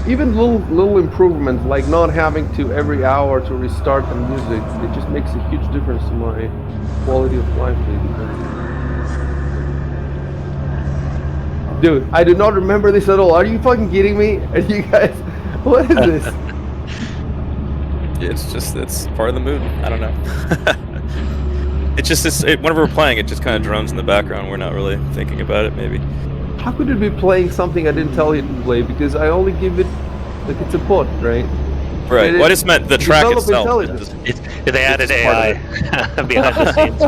even little improvements like not having to every hour to restart the music, it just makes a huge difference to my quality of life, basically. Dude, I do not remember this at all. Are you fucking kidding me? Are you guys? What is this? It's part of the mood. I don't know. Whenever we're playing, it just kind of drums in the background. We're not really thinking about it, maybe. How could it be playing something I didn't tell it to play? Because I only give it, like, it's a bot, right? Right. Well, I just meant the track itself. They added AI behind the scenes.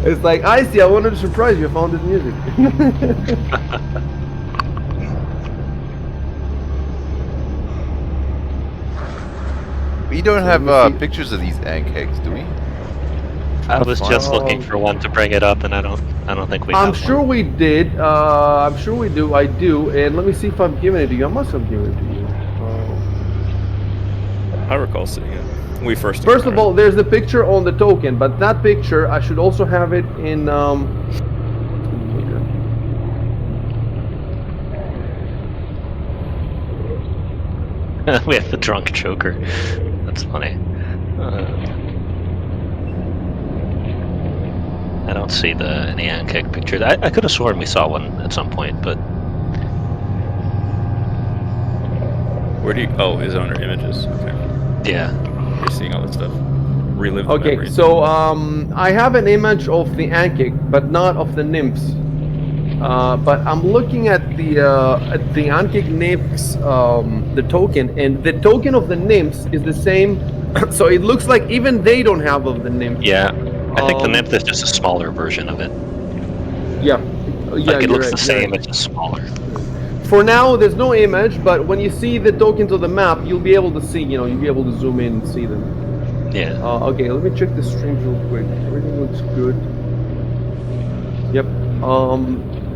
It's like, I see, I wanted to surprise you, I found this music. We don't have pictures of these ant kegs, do we? I was just looking for one to bring it up, and I don't think we have I'm sure one. we did. I'm sure we do. I do. And let me see if I've given it to you. I must have given it to you. I recall seeing it. First of all, there's the picture on the token, but that picture I should also have it in. We have the drunk choker. That's funny. I don't see any ant keg pictures. I could have sworn we saw one at some point, but. Where do you? Oh, is it under images? Okay. Yeah. You're seeing all this stuff. Relive the Okay, memories. so I have an image of the Ankig, but not of the nymphs. But I'm looking at the Ankig nymphs, the token, and the token of the nymphs is the same. So it looks like even they don't have of the nymph. Yeah, I think the nymph is just a smaller version of it. Yeah, like it looks the same, it's just smaller. For now, there's no image, but when you see the tokens of the map, you'll be able to see, you'll be able to zoom in and see them. Yeah. Okay, let me check the streams real quick. Everything looks good. Yep.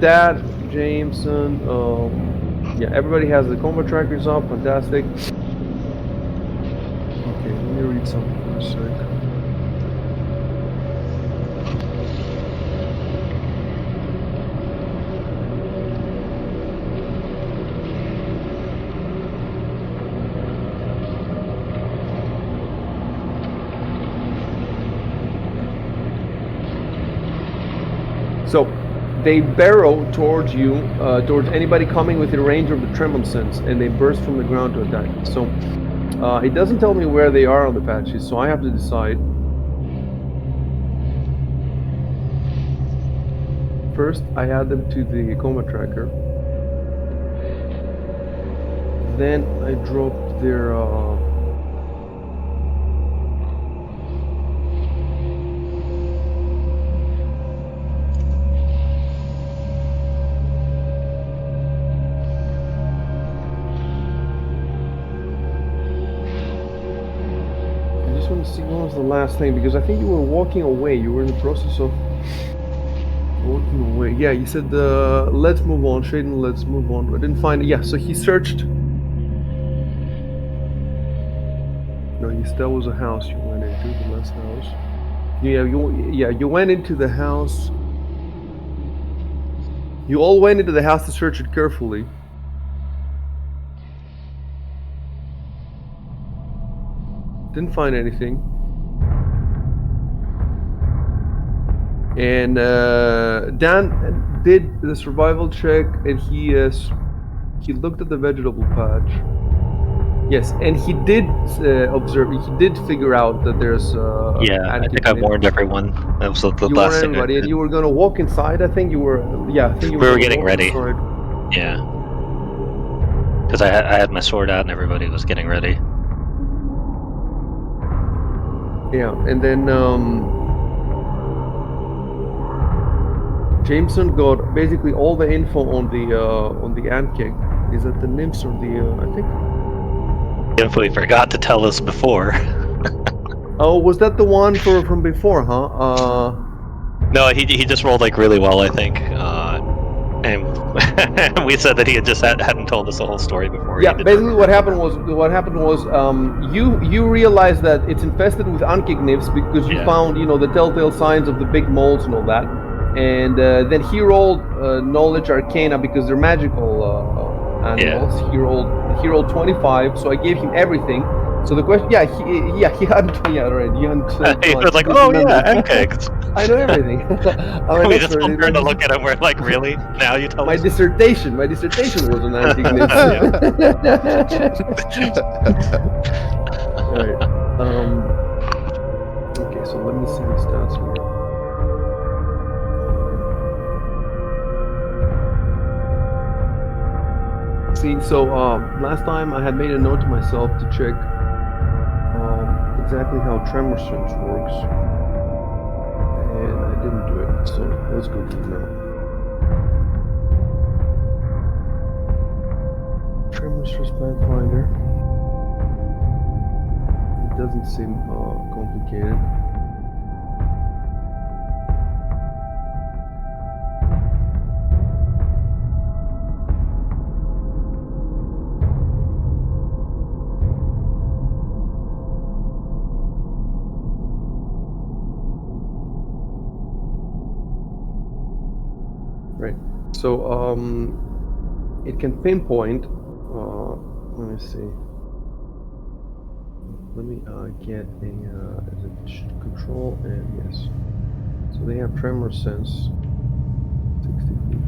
Dad, Jameson, yeah, everybody has the combo trackers up. Fantastic. Okay, let me read something for a sec. So, they barrel towards you, towards anybody coming within range of the Tremon sense, and they burst from the ground to attack. So, it doesn't tell me where they are on the patches, so I have to decide. First, I add them to the coma tracker. Then I dropped their see what was the last thing, because I think you were walking away. You were in the process of walking away. Yeah, you said let's move on, Shaden, let's move on. I didn't find it. Yeah, so he searched. No, that was a house you went into, the last house. Yeah, you went into the house. You all went into the house to search it carefully. Didn't find anything. And Dan did the survival check, and he looked at the vegetable patch. Yes, and he did observe. He did figure out that there's. Yeah, I think I warned everyone. That was the last thing I did. And you were gonna walk inside. I think you were. Yeah, I think you were. We were getting ready. Inside. Yeah. Because I had my sword out and everybody was getting ready. Yeah, and then Jameson got basically all the info on the ant king. Is that the nymphs or the I think? Info he forgot to tell us before. Oh, was that the one from before, huh? No, he just rolled like really well, I think. And we said that he had just hadn't told us the whole story before. Yeah, basically what happened was you realized that it's infested with Ankig nymphs because you found the telltale signs of the big moles and all that, and then he rolled knowledge arcana because they're magical animals. He rolled 25, so I gave him everything. So the question, he hadn't. Yeah, right. You hadn't. He was like, he "Oh remembers. yeah, pancakes." I know everything. I'm an We just expert. all turned to look at him. We're like, "Really? Now you tell My us?" dissertation was on antics. Right. Okay, so let me see the stats here. See, so last time I had made a note to myself to check exactly how tremor sense works, and I didn't do it. So let's go do it now. Tremor stress Pathfinder. It doesn't seem complicated. Right. So it can pinpoint. Let me see. Let me get a is it control and yes. So they have tremor sense. 60 feet.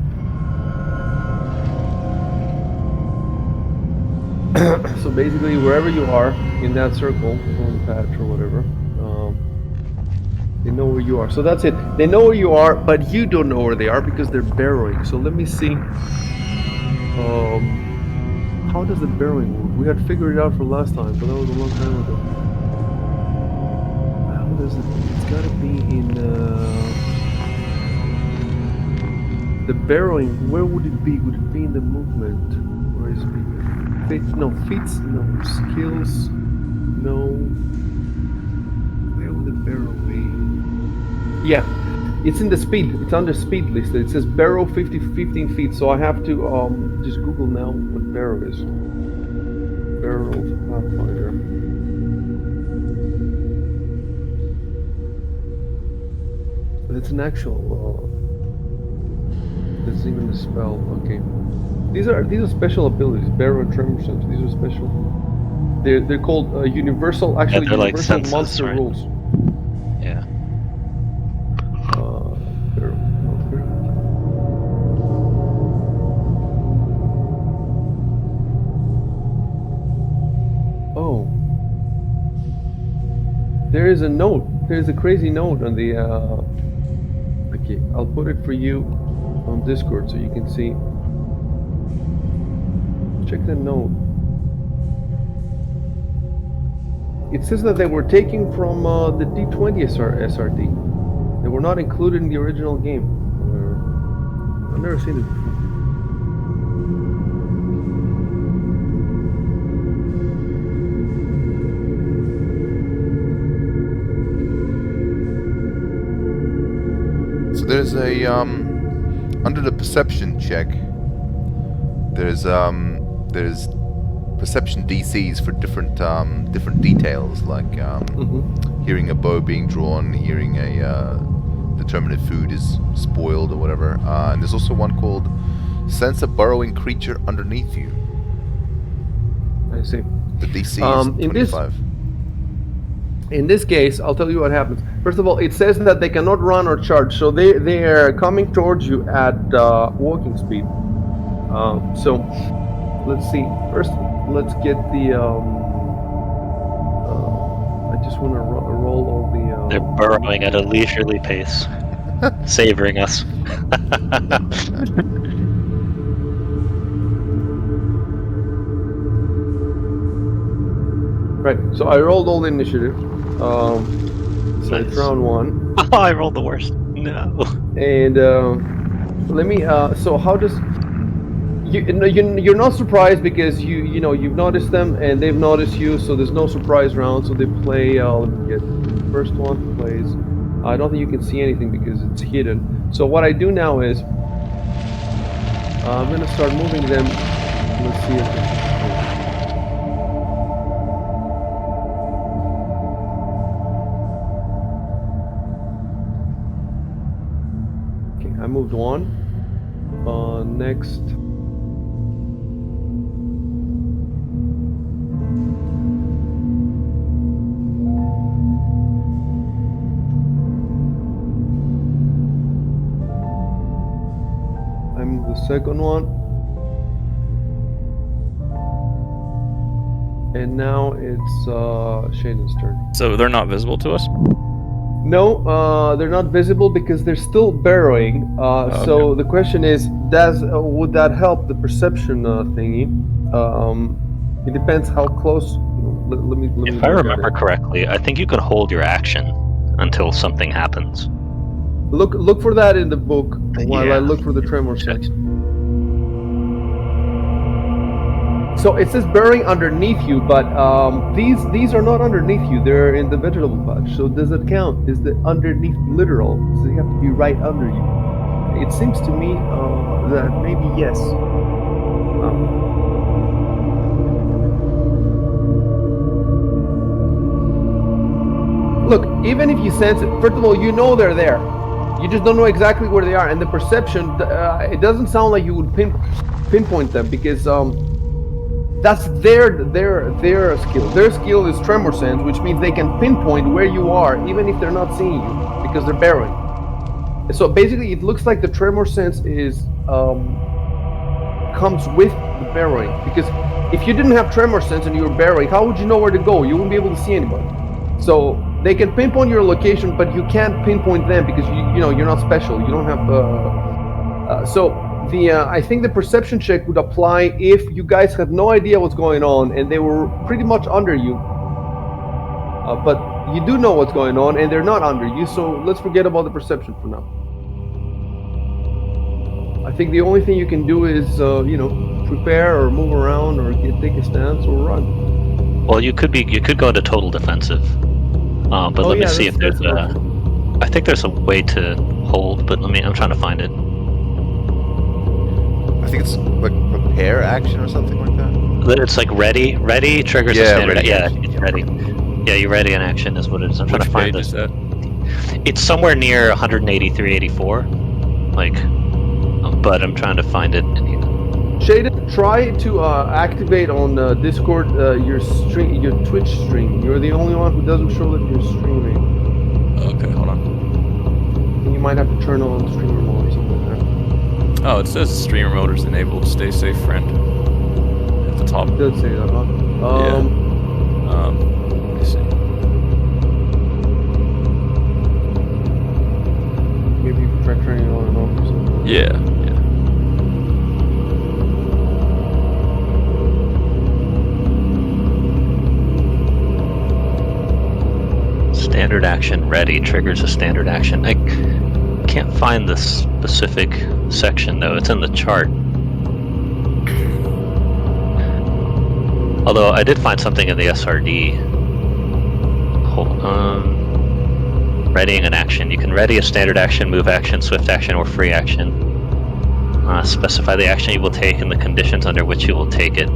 So basically, wherever you are in that circle, on the patch or whatever, they know where you are. So that's it. They know where you are, but you don't know where they are because they're burrowing. So let me see. How does the burrowing work? We had figured it out for last time, but that was a long time ago. How does it? It's got to be in the burrowing. Where would it be? Would it be in the movement? Or is it? Feats, no. Skills, no. Where would the barrel be? Yeah, it's in the speed. It's under speed listed. It says barrel 15 feet. So I have to just Google now what barrel is. Barrel Pathfinder. It's an actual. There's even a spell. Okay. These are special abilities. Barrel and tremor sense. These are special. They're called universal. Actually, they're like universal senses, monster right? rules. Yeah. Barrel. No, barrel. Oh. There is a note. There's a crazy note on the. Okay, I'll put it for you on Discord so you can see. Check the note. It says that they were taken from the D20 SRD. They were not included in the original game. I've never seen it before. So there's a under the perception check. There's perception DCs for different details, like hearing a bow being drawn, hearing a determined food is spoiled or whatever. And there's also one called sense a burrowing creature underneath you. I see. The DC is 25. In this case, I'll tell you what happens. First of all, it says that they cannot run or charge, so they are coming towards you at walking speed. So let's see. First, let's get the. I just want to roll all the. They're burrowing at a leisurely pace, savoring us. Right. So I rolled all the initiative. So Nice. it's round 1. Oh, I rolled the worst. No. And let me. So how does? You're not surprised because you've noticed them and they've noticed you, so there's no surprise round. So they play. Let me get the first one plays. I don't think you can see anything because it's hidden. So what I do now is I'm gonna start moving them. Let's see if. Okay, I moved one. Next. the second one. And now it's Shaden's turn. So they're not visible to us? No, they're not visible because they're still burrowing. So the question is, would that help the perception thingy? It depends how close. Let me. If I remember correctly, I think you can hold your action until something happens. Look for that in the book while I Yeah. look for the tremor sense. So it says burrowing underneath you, but these are not underneath you. They're in the vegetable patch. So does it count? Is the underneath literal? Does it have to be right under you? It seems to me that maybe yes. Look, even if you sense it, first of all, you know they're there. You just don't know exactly where they are, and the perception. It doesn't sound like you would pinpoint them because that's their skill. Their skill is tremor sense, which means they can pinpoint where you are, even if they're not seeing you, because they're burrowing. So basically, it looks like the tremor sense is comes with the burrowing. Because if you didn't have tremor sense and you were burrowing, how would you know where to go? You wouldn't be able to see anybody. So they can pinpoint your location, but you can't pinpoint them because you're not special. You don't have. I think the perception check would apply if you guys had no idea what's going on and they were pretty much under you. But you do know what's going on and they're not under you, so let's forget about the perception for now. I think the only thing you can do is, prepare or move around or take a stance or run. Well, you could go into total defensive. But let me see if there's I think there's a way to hold, but I'm trying to find it. I think it's like repair action or something like that. It's like ready triggers a standard. Ready action. It's ready. Yeah, you ready in action is what it is. I'm trying to find Which page is that? It's somewhere near 183, 84. But I'm trying to find it in here. Shaden, try to activate on Discord your Twitch stream. You're the only one who doesn't show that you're streaming. Okay, hold on. You might have to turn on streamer mode or something like that. Oh, it says streamer mode is enabled. Stay safe, friend. At the top. It does say that, huh? Let me see. Maybe you can try turning it on and off or something. Yeah. Standard action ready triggers a standard action. I can't find the specific section though. It's in the chart. Although I did find something in the SRD. Readying an action. You can ready a standard action, move action, swift action, or free action. Specify the action you will take and the conditions under which you will take it.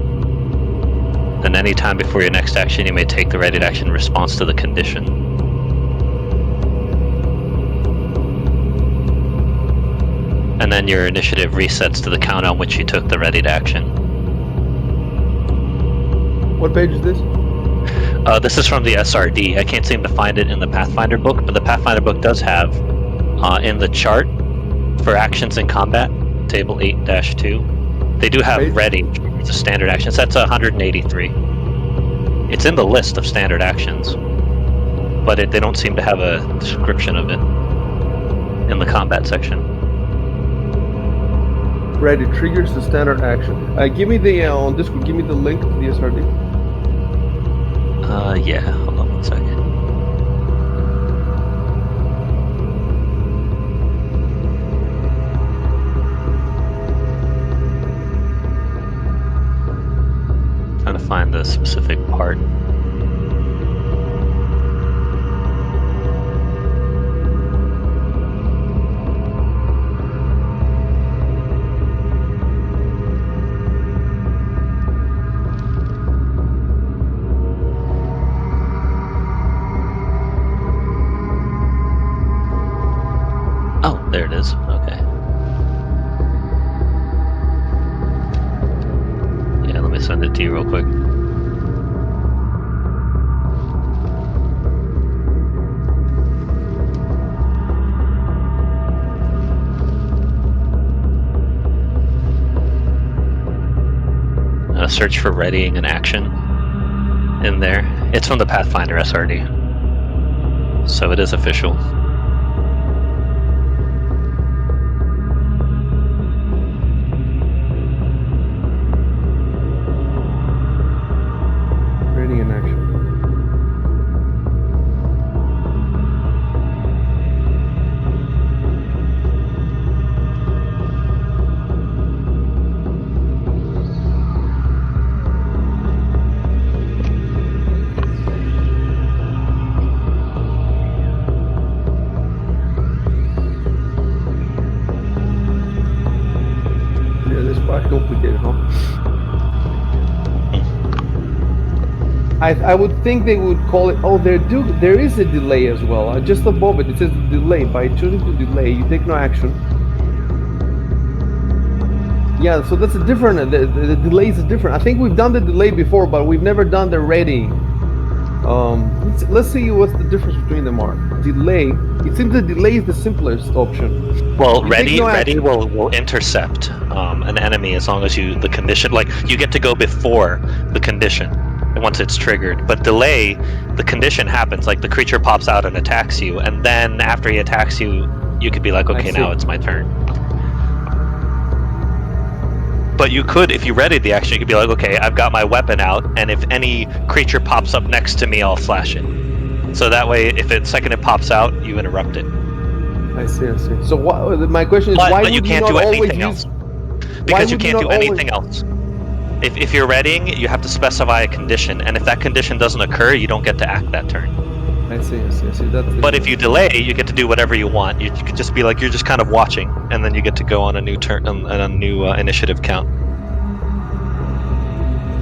Then any time before your next action, you may take the readied action in response to the condition. And then your initiative resets to the count on which you took the readied action. What page is this? This is from the SRD. I can't seem to find it in the Pathfinder book, but the Pathfinder book does have, in the chart for actions in combat, table 8-2, they do have ready, it's a standard action. So that's 183. It's in the list of standard actions, but they don't seem to have a description of it in the combat section. Ready triggers the standard action. Give me the on Discord. Give me the link to the SRD. Yeah. Hold on one second. Trying to find the specific part. Oh, there it is. Okay. Yeah, let me send it to you real quick. search for readying an action in there. It's from the Pathfinder SRD, so it is official. Ready in action. Yeah, this is quite complicated, huh? I would think they would call it. Oh, there is a delay as well. Just above it, it says delay. By choosing to delay, you take no action. Yeah, so that's a different. The delay is different. I think we've done the delay before, but we've never done the ready. Let's see what's the difference between them are. Delay. It seems the delay is the simplest option. Well, You ready take no action. will intercept an enemy as long as the condition, like you get to go before the condition once it's triggered. But delay, the condition happens, like the creature pops out and attacks you, and then after he attacks you, you could be like, okay, see. now it's my turn. But you could, if you readied the action, you could be like, okay, I've got my weapon out, and if any creature pops up next to me, I'll slash it. So that way, if it pops out, you interrupt it. I see. So my question is, why But you would can't not do always anything use? else. Because you would can't not do always- anything else. If you're readying, you have to specify a condition, and if that condition doesn't occur, you don't get to act that turn. I see. That's But if you delay, you get to do whatever you want. You could just be like, you're just kind of watching, and then you get to go on a new turn, on a new initiative count.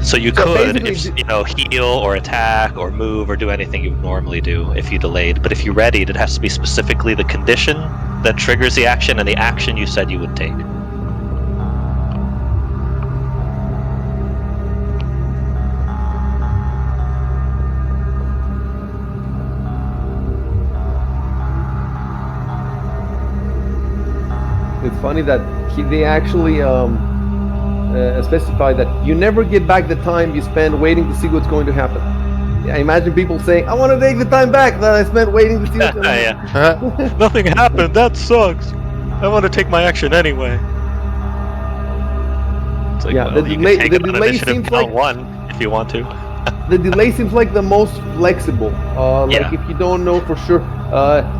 So you could, heal or attack or move or do anything you would normally do if you delayed. But if you readied, it has to be specifically the condition that triggers the action and the action you said you would take. It's funny that they actually specify that you never get back the time you spend waiting to see what's going to happen. I imagine people saying, "I want to take the time back that I spent waiting to see what's going to happen." Yeah. Nothing happened. That sucks. I want to take my action anyway. It's like, Yeah, well, the you delay- can take the it on delay initiative seems count like- one if you want to. The delay seems like the most flexible. Like Yeah. if you don't know for sure.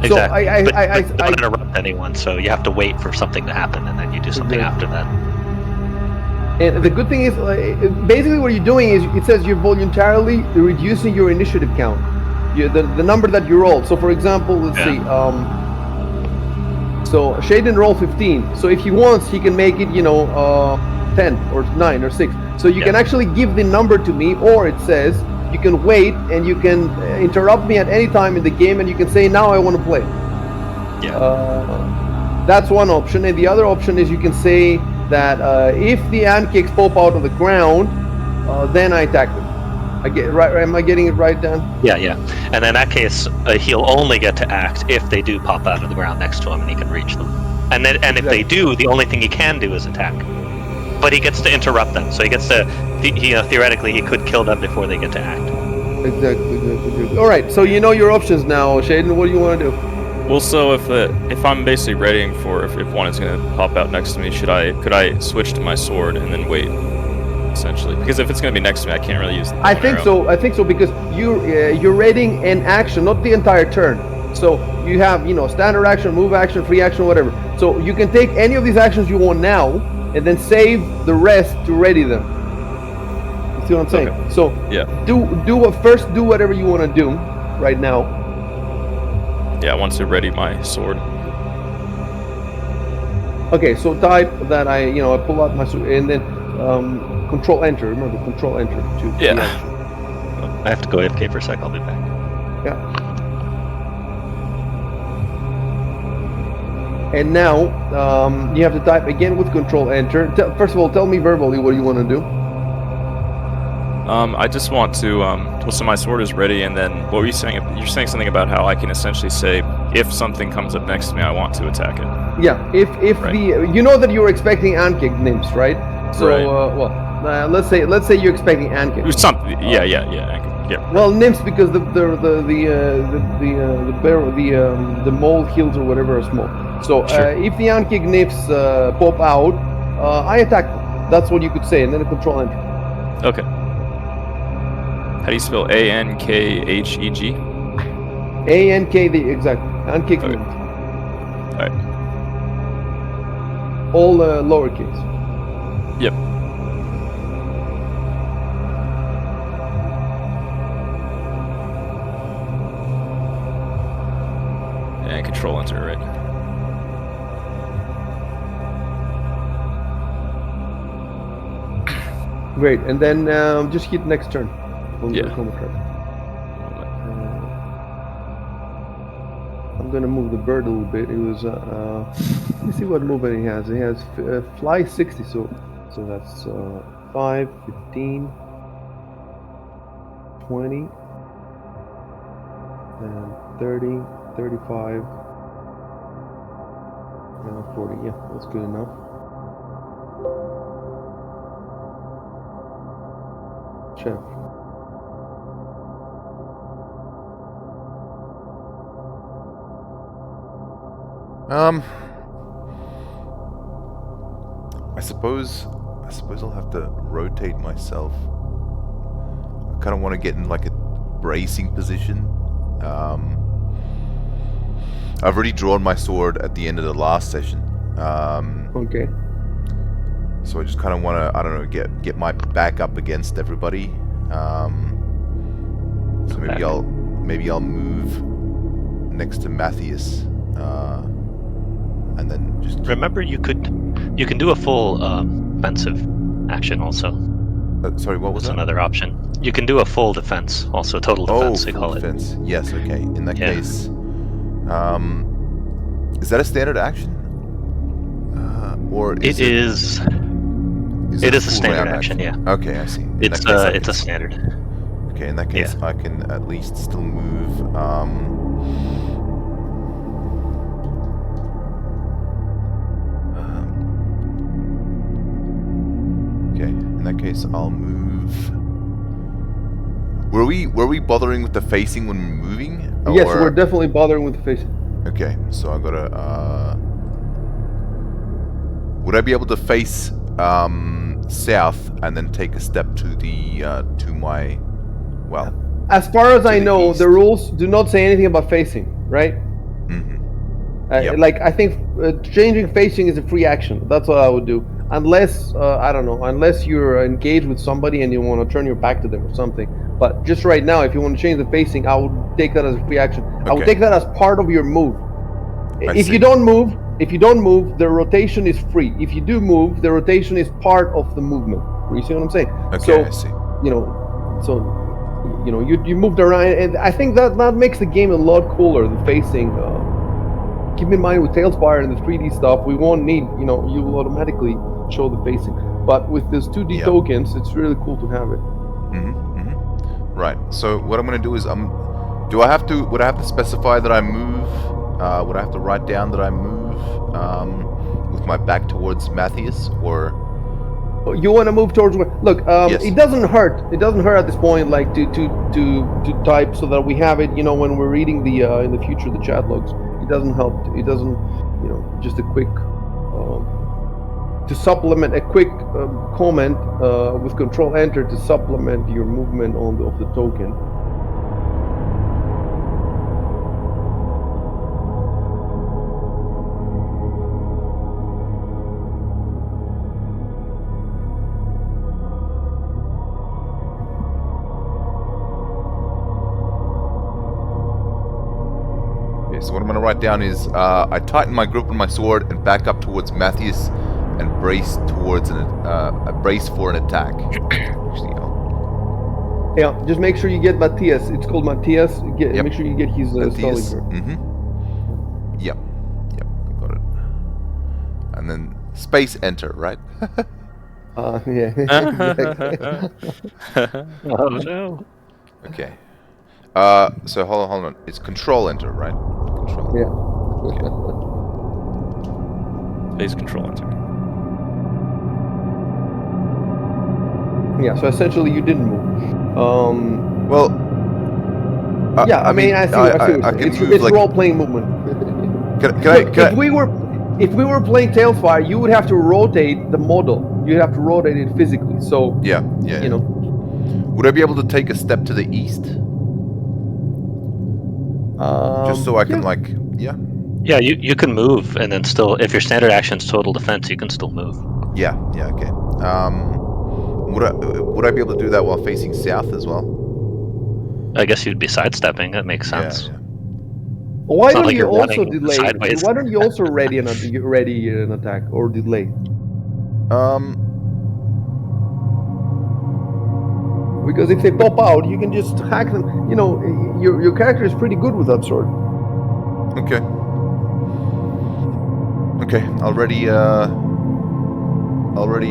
Exactly. So I but don't interrupt anyone, so you have to wait for something to happen and then you do something Exactly. after that. And the good thing is, basically what you're doing is, it says you're voluntarily reducing your initiative count, the number that you rolled. So for example, let's see. So Shaden rolled 15. So if he wants, he can make it, 10 or 9 or 6. So you can actually give the number to me, or it says you can wait and you can interrupt me at any time in the game, and you can say, now I want to play. Yeah. That's one option. And the other option is you can say that if the ant kicks pop out of the ground, then I attack them. Am I getting it right, Dan? Yeah. And in that case, he'll only get to act if they do pop out of the ground next to him and he can reach them. And if they do, the only thing he can do is attack. But he gets to interrupt them, so he gets to. Theoretically, he could kill them before they get to act. Exactly. All right. So you know your options now, Shaden. What do you want to do? Well, so if I'm basically readying for if one is going to pop out next to me, could I switch to my sword and then wait, essentially? Because if it's going to be next to me, I can't really use the I think so because you're readying an action, not the entire turn. So you have standard action, move action, free action, whatever. So you can take any of these actions you want now, and then save the rest to ready them. You see what I'm saying? Okay. So Yeah. do whatever you want to do right now. Yeah, I want to ready my sword. Okay, so type that I pull out my sword and then control enter. Remember, control enter to the Yeah. action. I have to go AFK for a sec. I'll be back. Yeah. And now you have to type again with control enter. First of all, tell me verbally what you want to do. I just want to so my sword is ready, and then what were you saying? You're saying something about how I can essentially say if something comes up next to me, I want to attack it. Yeah, if Right. that you're expecting ant kick nymphs, right? So Right. let's say you're expecting Ankh. Something. Yeah. Well, nymphs because the mole heals or whatever are small. So Sure. if the Ankh nymphs pop out, I attack them. That's what you could say, and then a control enter. Okay. How do you spell ANKHEG? ANK, exactly. Ankh Okay. nymphs. Alright. All lowercase. Yep. And control enter, right? Great, and then just hit next turn. Yeah. I'm gonna move the bird a little bit. It was let's see what movement he has. He has fly 60, so that's 5, 15, 20, and 30, 35, 40. Yeah, that's good enough. Chev. I suppose I'll have to rotate myself. I kind of want to get in like a bracing position. I've already drawn my sword at the end of the last session. Okay. So I just kind of want to, I don't know, get my back up against everybody. So maybe I'll move next to Matthias, and then just Remember, you can do a full offensive action also. sorry, what was That's that? another option. You can do a full defense, also total defense. They full call defense. Yes, okay. In that Yeah. case, is that a standard action? Or it. It is. It is a full standard round action. Yeah. Okay, I see. In It's that case, I it's a can- standard. Okay, in that case, I can at least still move. Okay, in that case, I'll move. Were we bothering with the facing when moving? Yes, Or- we're definitely bothering with the facing. Okay, so I gotta. Would I be able to face south and then take a step to the to my, well? As far as I the know, east. the rules do not say anything about facing, right? Mm-hmm. Yep. Like I think changing facing is a free action. That's what I would do, unless I don't know, unless you're engaged with somebody and you want to turn your back to them or something. But just right now, if you want to change the facing, I would take that as a free action. I would Okay. take that as part of your move. If see. you don't move, the rotation is free. If you do move, the rotation is part of the movement. You see what I'm saying? Okay, So, I see. You moved around, and I think that makes the game a lot cooler. The facing. Keep in mind with Tailspire and the 3D stuff, we won't need, you will automatically show the facing. But with this 2D Yep. tokens, it's really cool to have it. Right. So what I'm gonna do is would I have to specify that I move? Would I have to write down that I move with my back towards Matthias, or? You want to move towards where? Look, Yes. it doesn't hurt. It doesn't hurt at this point, like to type so that we have it. When we're reading the in the future the chat logs, it doesn't help. It doesn't, just a quick to supplement a quick comment with Control Enter to supplement your movement of the token. So what I'm going to write down is, I tighten my grip on my sword and back up towards Matthias and brace towards a brace for an attack. Actually, Yeah, just make sure you get Matthias. It's called Matthias. Yep. Make sure you get his Matthias. spelling. Yep, I got it. And then space enter, right? Yeah. Exactly. Oh no. Okay. So hold on. It's control enter, right? Control. Yeah. Space control enter. Yeah, so essentially you didn't move. Well, Yeah, I mean, I see what I you're can saying. move It's like. role-playing movement. Look, Can if we were playing Tailfire, you would have to rotate the model. You'd have to rotate it physically. So Yeah. you know. Would I be able to take a step to the east? Just so I can yeah. Yeah, you can move, and then still, if your standard action's total defense, you can still move. Yeah. Okay. Would I be able to do that while facing south as well? I guess you'd be sidestepping. That makes sense. Yeah. Why It's not don't like you you're also running delay? sideways. Why don't you also ready an attack or delay? Because if they pop out, you can just hack them. You know, your character is pretty good with that sword. Okay. I'll ready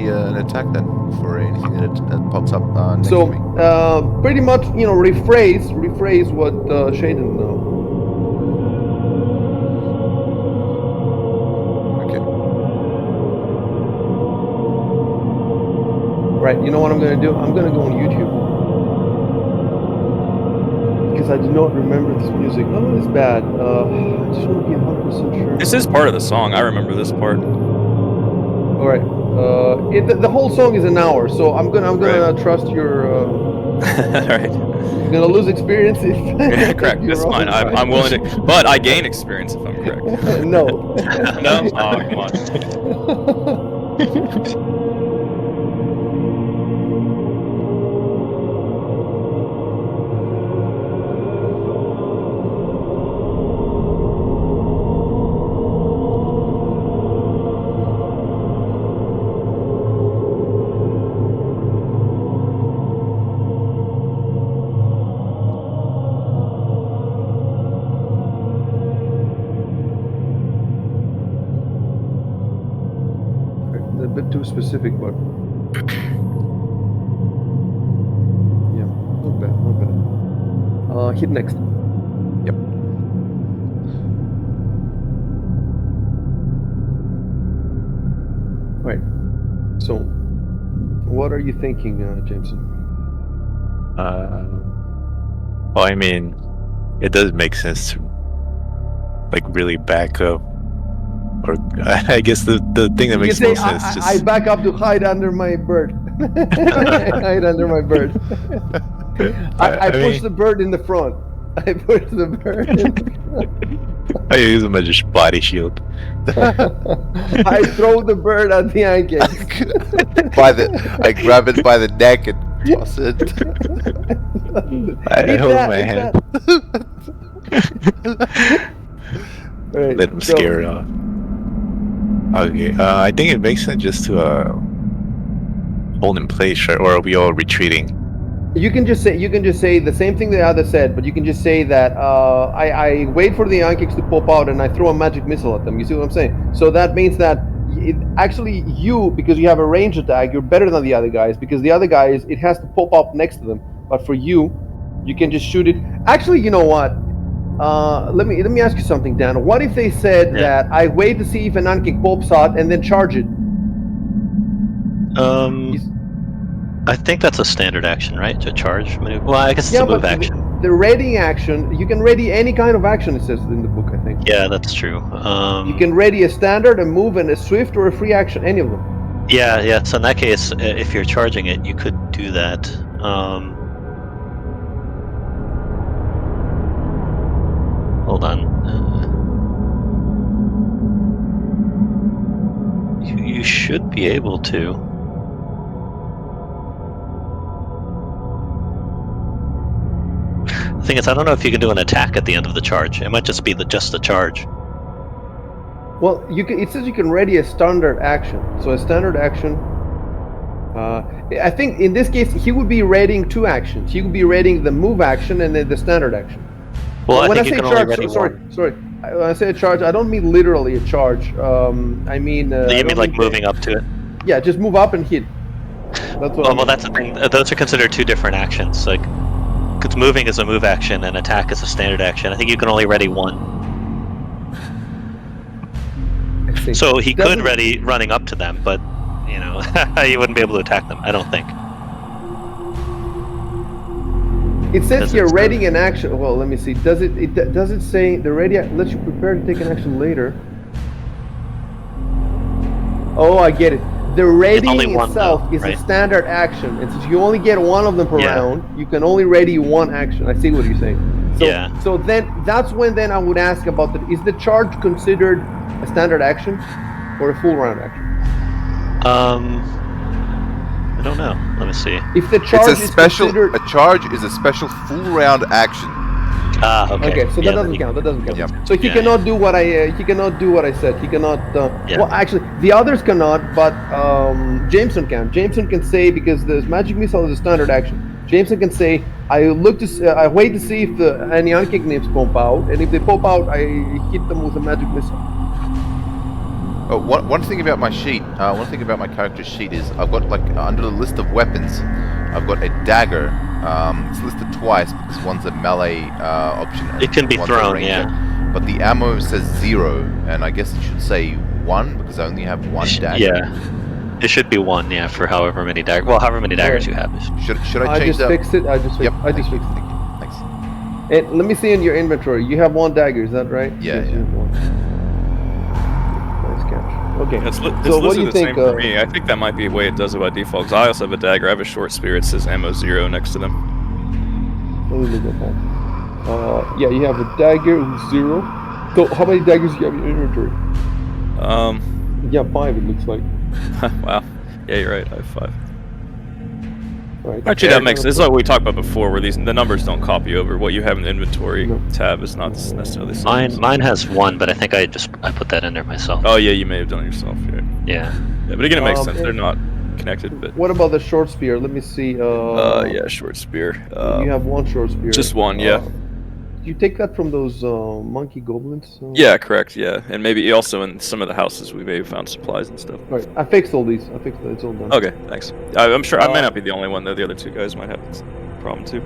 an attack then for anything that pops up next So to me. pretty much, rephrase what Shaden Okay. Right, you know what I'm going to do? I'm going to go on YouTube. Because I do not remember this music. None of it is bad. I just want to be 100% sure. This is part of the song. I remember this part. All right. The whole song is an hour, so I'm gonna trust your. All right. You're gonna lose experience if. Yeah, correct. you're That's fine. wrong. I'm willing to, but I gain experience if I'm correct. No. No? Oh, come on. A bit too specific, but. Yeah, not bad, not bad. Hit next. Yep. Right. So, what are you thinking, Jameson? Well, I mean, it does make sense to really back up, or I guess the thing that makes most sense just I back up to hide under my bird. Hide under my bird. I push the bird in the front. I push the bird in the front. I use them as just body shield. I throw the bird at the ankle. I grab it by the neck and toss it. I hold my hand. Right, Let them scare it off. Okay, I think it makes sense just to hold in place, right? Or are we all retreating? You can just say the same thing the other said, but you can just say that I wait for the Ankiks to pop out and I throw a magic missile at them. You see what I'm saying? So that means that actually you, because you have a range attack, you're better than the other guys, because the other guys, it has to pop up next to them. But for you, you can just shoot it. Actually, you know what? Let me ask you something, Dan. What if they said that I wait to see if an Ankik pops out and then charge it? I think that's a standard action, right? To charge maneuver. Well, I guess it's a move action. The ready action, you can ready any kind of action, it says in the book, I think. Yeah, that's true. You can ready a standard, a move, and a swift or a free action, any of them. Yeah. So in that case, if you're charging it, you could do that. Hold on. You should be able to. The thing is, I don't know if you can do an attack at the end of the charge. It might just be just the charge. Well, it says you can ready a standard action. So a standard action. I think in this case he would be readying two actions. He would be readying the move action and then the standard action. Well, when I think you can only ready sorry. When I say a charge, I don't mean literally a charge. I mean. You mean like moving up to it? Yeah, just move up and hit. That's what. Well, that's the thing. Those are considered two different actions. Like, because moving is a move action and attack is a standard action. I think you can only ready one. So he could ready running up to them, but you wouldn't be able to attack them. I don't think. It says Does here it say- ready in action. Well, let me see. Does it say the ready lets you prepare to take an action later? Oh, I get it. The readying only one, itself though, is right? a standard action, and since you only get one of them per Yeah. round, you can only ready one action. I see what you're saying. So, Yeah. So then that's when then I would ask about is the charge considered a standard action or a full round action? I don't know. Let me see. If the charge It's a is special. considered. A charge is a special full round action. Ah, okay. Okay, so Yeah, that doesn't then count. That doesn't count. Yep. So he Yeah, cannot do what I he cannot do what I said. He cannot. Yeah. Well, actually, the others cannot, but Jameson can. Jameson can say because the magic missile is a standard action. Jameson can say, I look to, I wait to see if any unkick names pop out, and if they pop out, I hit them with a magic missile. Oh, one thing about my sheet, one thing about my character sheet is I've got like under the list of weapons, I've got a dagger. It's listed twice because one's a melee option. And It can be one's a thrown, ranger. yeah. But the ammo says 0, and I guess it should say 1 because I only have one dagger. Yeah. It should be 1, yeah, for however many daggers. Well, however many daggers you have. Should I I change just that? fixed it. I just fixed. Yep. I just thank you, fixed it. thank you. Thanks. And let me see in your inventory. You have one dagger. Is that right? Yeah, Yes, you yeah. have one. Nice catch. Okay. It's so what do listed you the think? same for me. I think that might be the way it does it by default. 'Cause I also have a dagger. I have a short spear. It says ammo 0 next to them. Let me look at that. Yeah, you have a dagger with 0. So how many daggers do you have in your inventory? Yeah, 5. It looks like. Wow. Yeah, you're right. I have 5. Right. Actually, that makes. This is what we talked about before, where the numbers don't copy over. What you have in the inventory No. tab is not necessarily the same. Mine has 1, but I think I put that in there myself. Oh yeah, you may have done it yourself. Yeah. Yeah. But again, it makes sense. and- They're not connected, but What about the short spear? Let me see. yeah, short spear. You have one short spear. Just one, yeah. You take that from those monkey goblins? Yeah, correct. Yeah, and maybe also in some of the houses we may have found supplies and stuff. Right. I fixed all these. I fixed it. It's all done. Okay, thanks. I'm sure I may not be the only one though. The other 2 guys might have this problem too.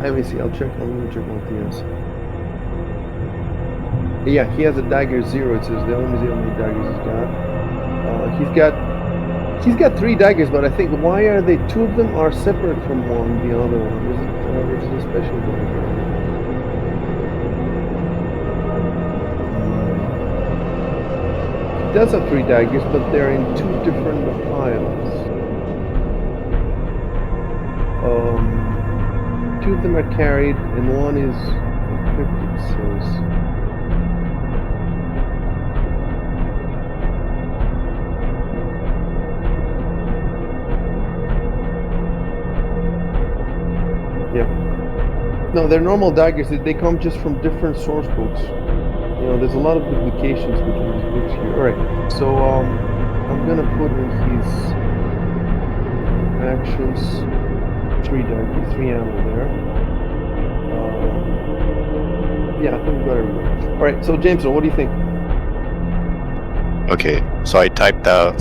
Let me see. I'll check. Let me check what he has. Yeah, he has a dagger 0. It says the only 0 many daggers he's got 3 daggers, but I think why are they 2 of them are separate from the other one? Is it there's a special dagger? He does have 3 daggers, but they're in 2 different piles. 2 of them are carried, and one is equipped. It says. Yeah. No, they're normal daggers. They come just from different source books. You know, there's a lot of duplications between these books here. All right. So I'm gonna put in his actions 3 daggers, 3 ammo there. Yeah, I think we got everything. All right. So Jameson, what do you think? Okay, so I typed out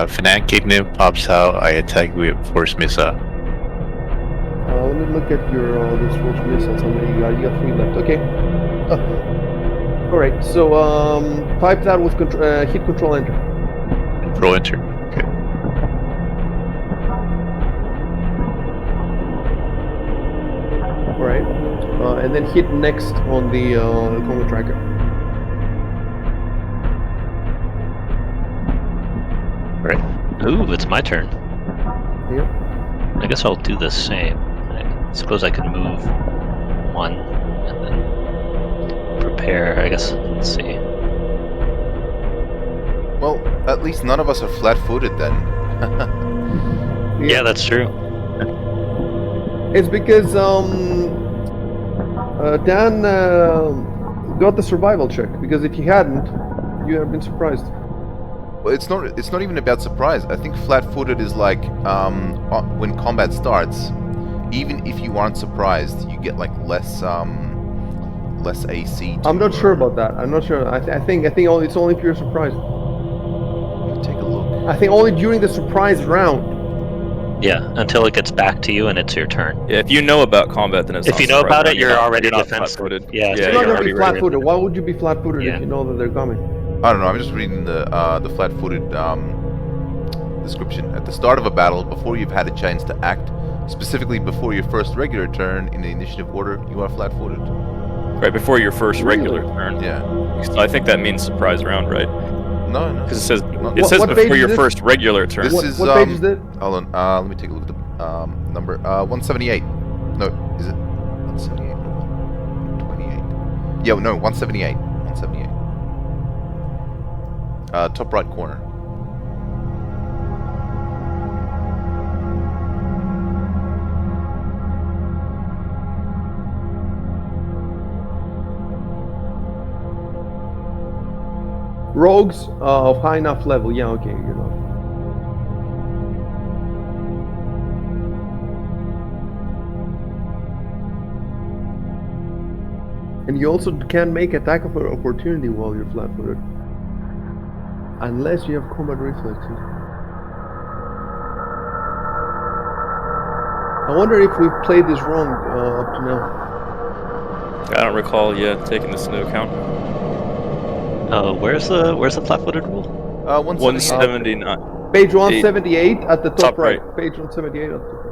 if an ant nymph pops out, I attack with force missile. Let me look at your those force missiles. How many you got? You got 3 left. Okay. All right. So type that with hit control enter. Control enter. Okay. All right. And then hit next on the combat tracker. Right. Ooh, it's my turn. Yep. I guess I'll do the same. I suppose I can move 1 and then prepare. I guess. Let's see. Well, at least none of us are flat-footed then. Yeah, that's true. It's because Dan got the survival check. Because if he hadn't, you have been surprised. Well, it's not even about surprise. I think flat-footed is like when combat starts. Even if you aren't surprised, you get like less AC. I'm not sure about that. I'm not sure. I think it's only if you're surprised. Take a look. I think only during the surprise round. Yeah, until it gets back to you and it's your turn. Yeah, if you know about combat, then it's If not you know about surprising. it, you're already not defensive. flat-footed. Yeah, You're Yeah, not you're going to already be ready. flat-footed. Why would you be flat-footed Yeah. if you know that they're coming? I don't know. I'm just reading the flat-footed description. At the start of a battle, before you've had a chance to act, Specifically, before your first regular turn in the initiative order, you are flat-footed. Right before your first regular Really? turn. Yeah. So I think that means surprise round, right? No. Because it says What before page is your this? first regular turn. This is What page is it? Hold on. Let me take a look at the number. 178. No, is it 178 or 128? Yeah, no, 178. 178. Top right corner. Rogues of high enough level. Yeah, okay, you know. And you also can make attack of opportunity while you're flat-footed, unless you have combat reflexes. I wonder if we've played this wrong up to now. I don't recall taking this into account. Where's the flat-footed rule? 178. 179. Page 178 at the top, Top right. right. Page 178 at the top right.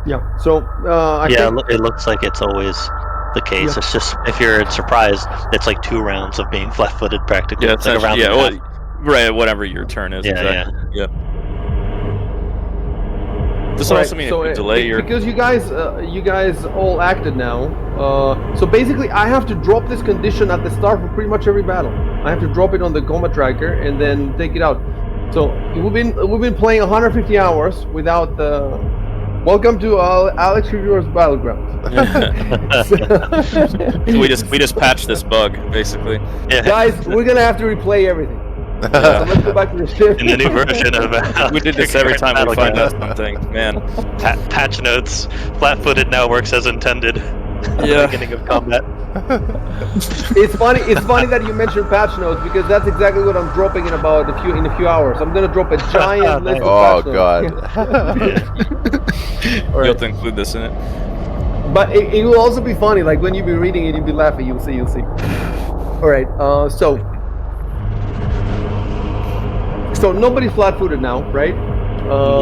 Yeah. So I think It looks like it's always the case. Yeah. It's just if you're surprised, it's like 2 rounds of being flat-footed practically. Yeah, It's like a round essentially, and a half. right. Whatever your turn is. Yeah, exactly. Yeah. Does it Alright, also mean so if you delay your? because you guys all acted now. So basically, I have to drop this condition at the start for pretty much every battle. I have to drop it on the combat tracker and then take it out. So we've been playing 150 hours without the. Welcome to Alex Reviewer's Battlegrounds. we just patched this bug basically. Yeah. Guys, we're gonna have to replay everything. So let's go back to the ship. In the new version of We did this every time we find out something, man. patch notes, flat-footed now works as intended. Yeah. Beginning of combat. It's funny that you mentioned patch notes because that's exactly what I'm dropping in a few hours. I'm gonna drop a giant list of Oh patch notes. god. You'll have to include this in it. But it will also be funny, like when you be reading it, you'll be laughing. You'll see. All right. So nobody's flat-footed now, right?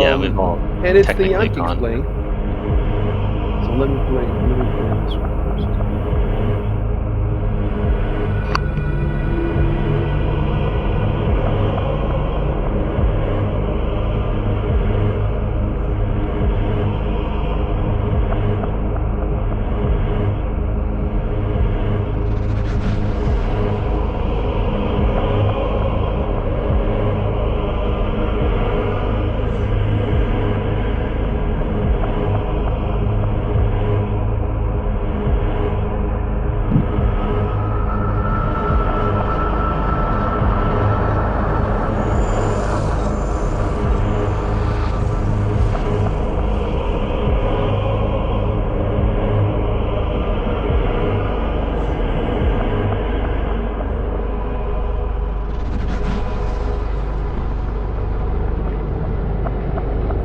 Yeah, we've all and it's the technically Yankees gone. playing. So let me play this one first.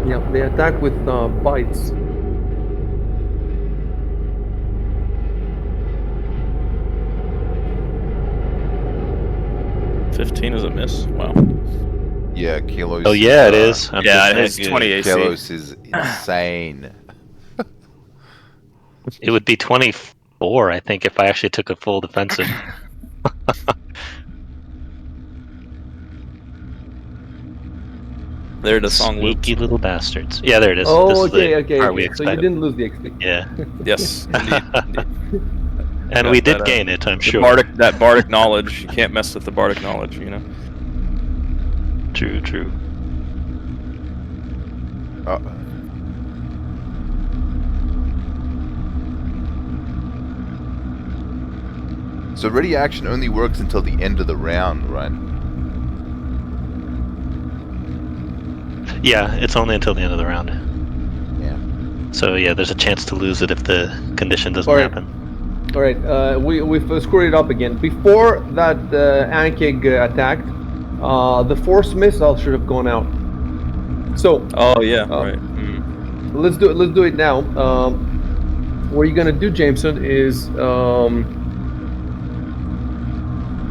Yeah, they attack with bites. $15 is a miss. Wow. Yeah, Kilos. Oh yeah, it is. I'm Yeah, just it is saying, 20 AC. Kilos is insane. It would be 24, I think, if I actually took a full defensive. There the song loops. Sneaky little bastards. Yeah, there it is. Oh, This is the okay. part we So you expected. didn't lose the XP. Yeah, Yes, indeed. and Yeah, we did that, gain it, I'm The sure. that bardic knowledge. You can't mess with the bardic knowledge, you know. True. So ready action only works until the end of the round, right? Yeah, it's only until the end of the round. Yeah. So yeah, there's a chance to lose it if the condition doesn't Alright. happen. All right, we've screwed it up again. Before that Ankig attacked, the force missile should have gone out. So Oh yeah, right. Mm. let's do it now. What you're gonna do, Jameson, is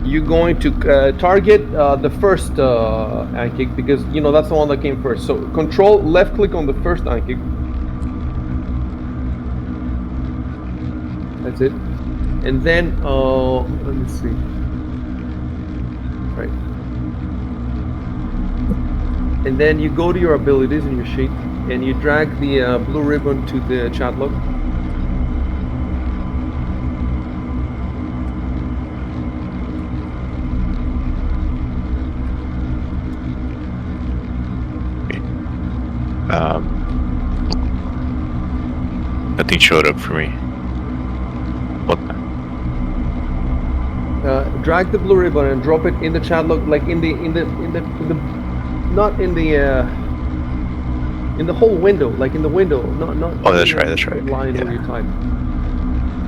you're going to target the first Ankig because you know that's the one that came first. So control left click on the first Ankig. That's it. And then, let me see. Right. And then you go to your abilities in your sheet, and you drag the blue ribbon to the chat log. Nothing showed up for me. What? Drag the blue ribbon and drop it in the chat log, like in the not in the whole window, like in the window, not. Oh, that's right. That's right. Line Yeah. where you type.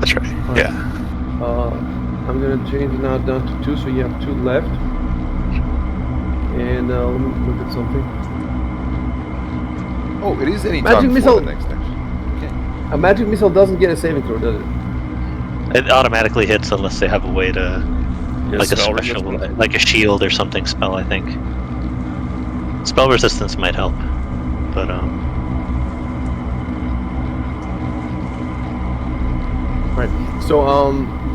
That's right. All Yeah. I'm gonna change it now down to 2, so you have 2 left. And let me look at something. Oh, it is any Magic time missile. before the next action. Okay. A magic missile doesn't get a saving throw, does it? It automatically hits unless they have a way to, Yeah, like a spell special, resistance. like a shield or something spell. I think spell resistance might help, but Right. So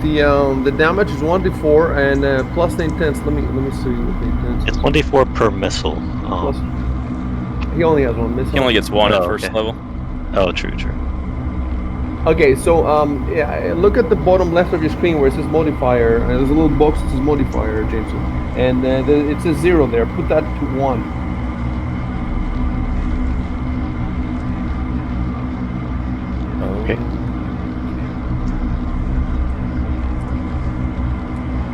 the damage is 1d4 and plus the intense. Let me see what the intense. it's 1d4 per missile. Plus, he only has 1 missile. He only gets 1 at Oh, first okay. level. Oh, true. Okay, so yeah, look at the bottom left of your screen where it says modifier. There's a little box that says modifier, Jameson, and it says 0 there. Put that to 1. Okay.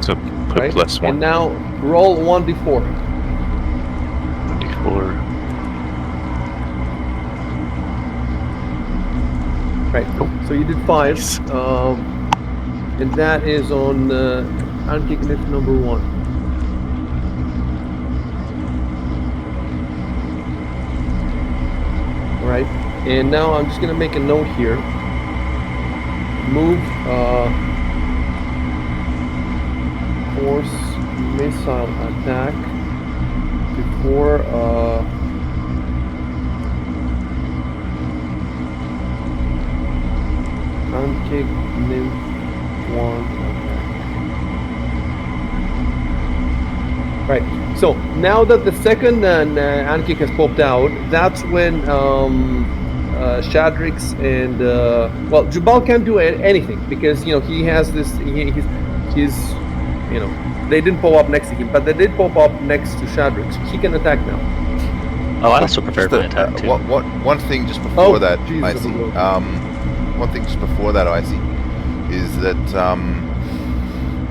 So put Right. plus 1. And now roll 1d4. 1d4. Right. So you did 5, and that is on Anti-Glyph number 1. All right. And now I'm just gonna make a note here. Move force missile attack before Anti Nymph 1 attack. Right. So now that the second Anki has popped out, that's when Shadrix and well, Jubal can't do anything because you know he has this. He's you know they didn't pop up next to him, but they did pop up next to Shadrix. He can attack now. Oh, I also prepared my attack too. One thing just before that, Jesus I see. Lord. One thing just before that, I see, is that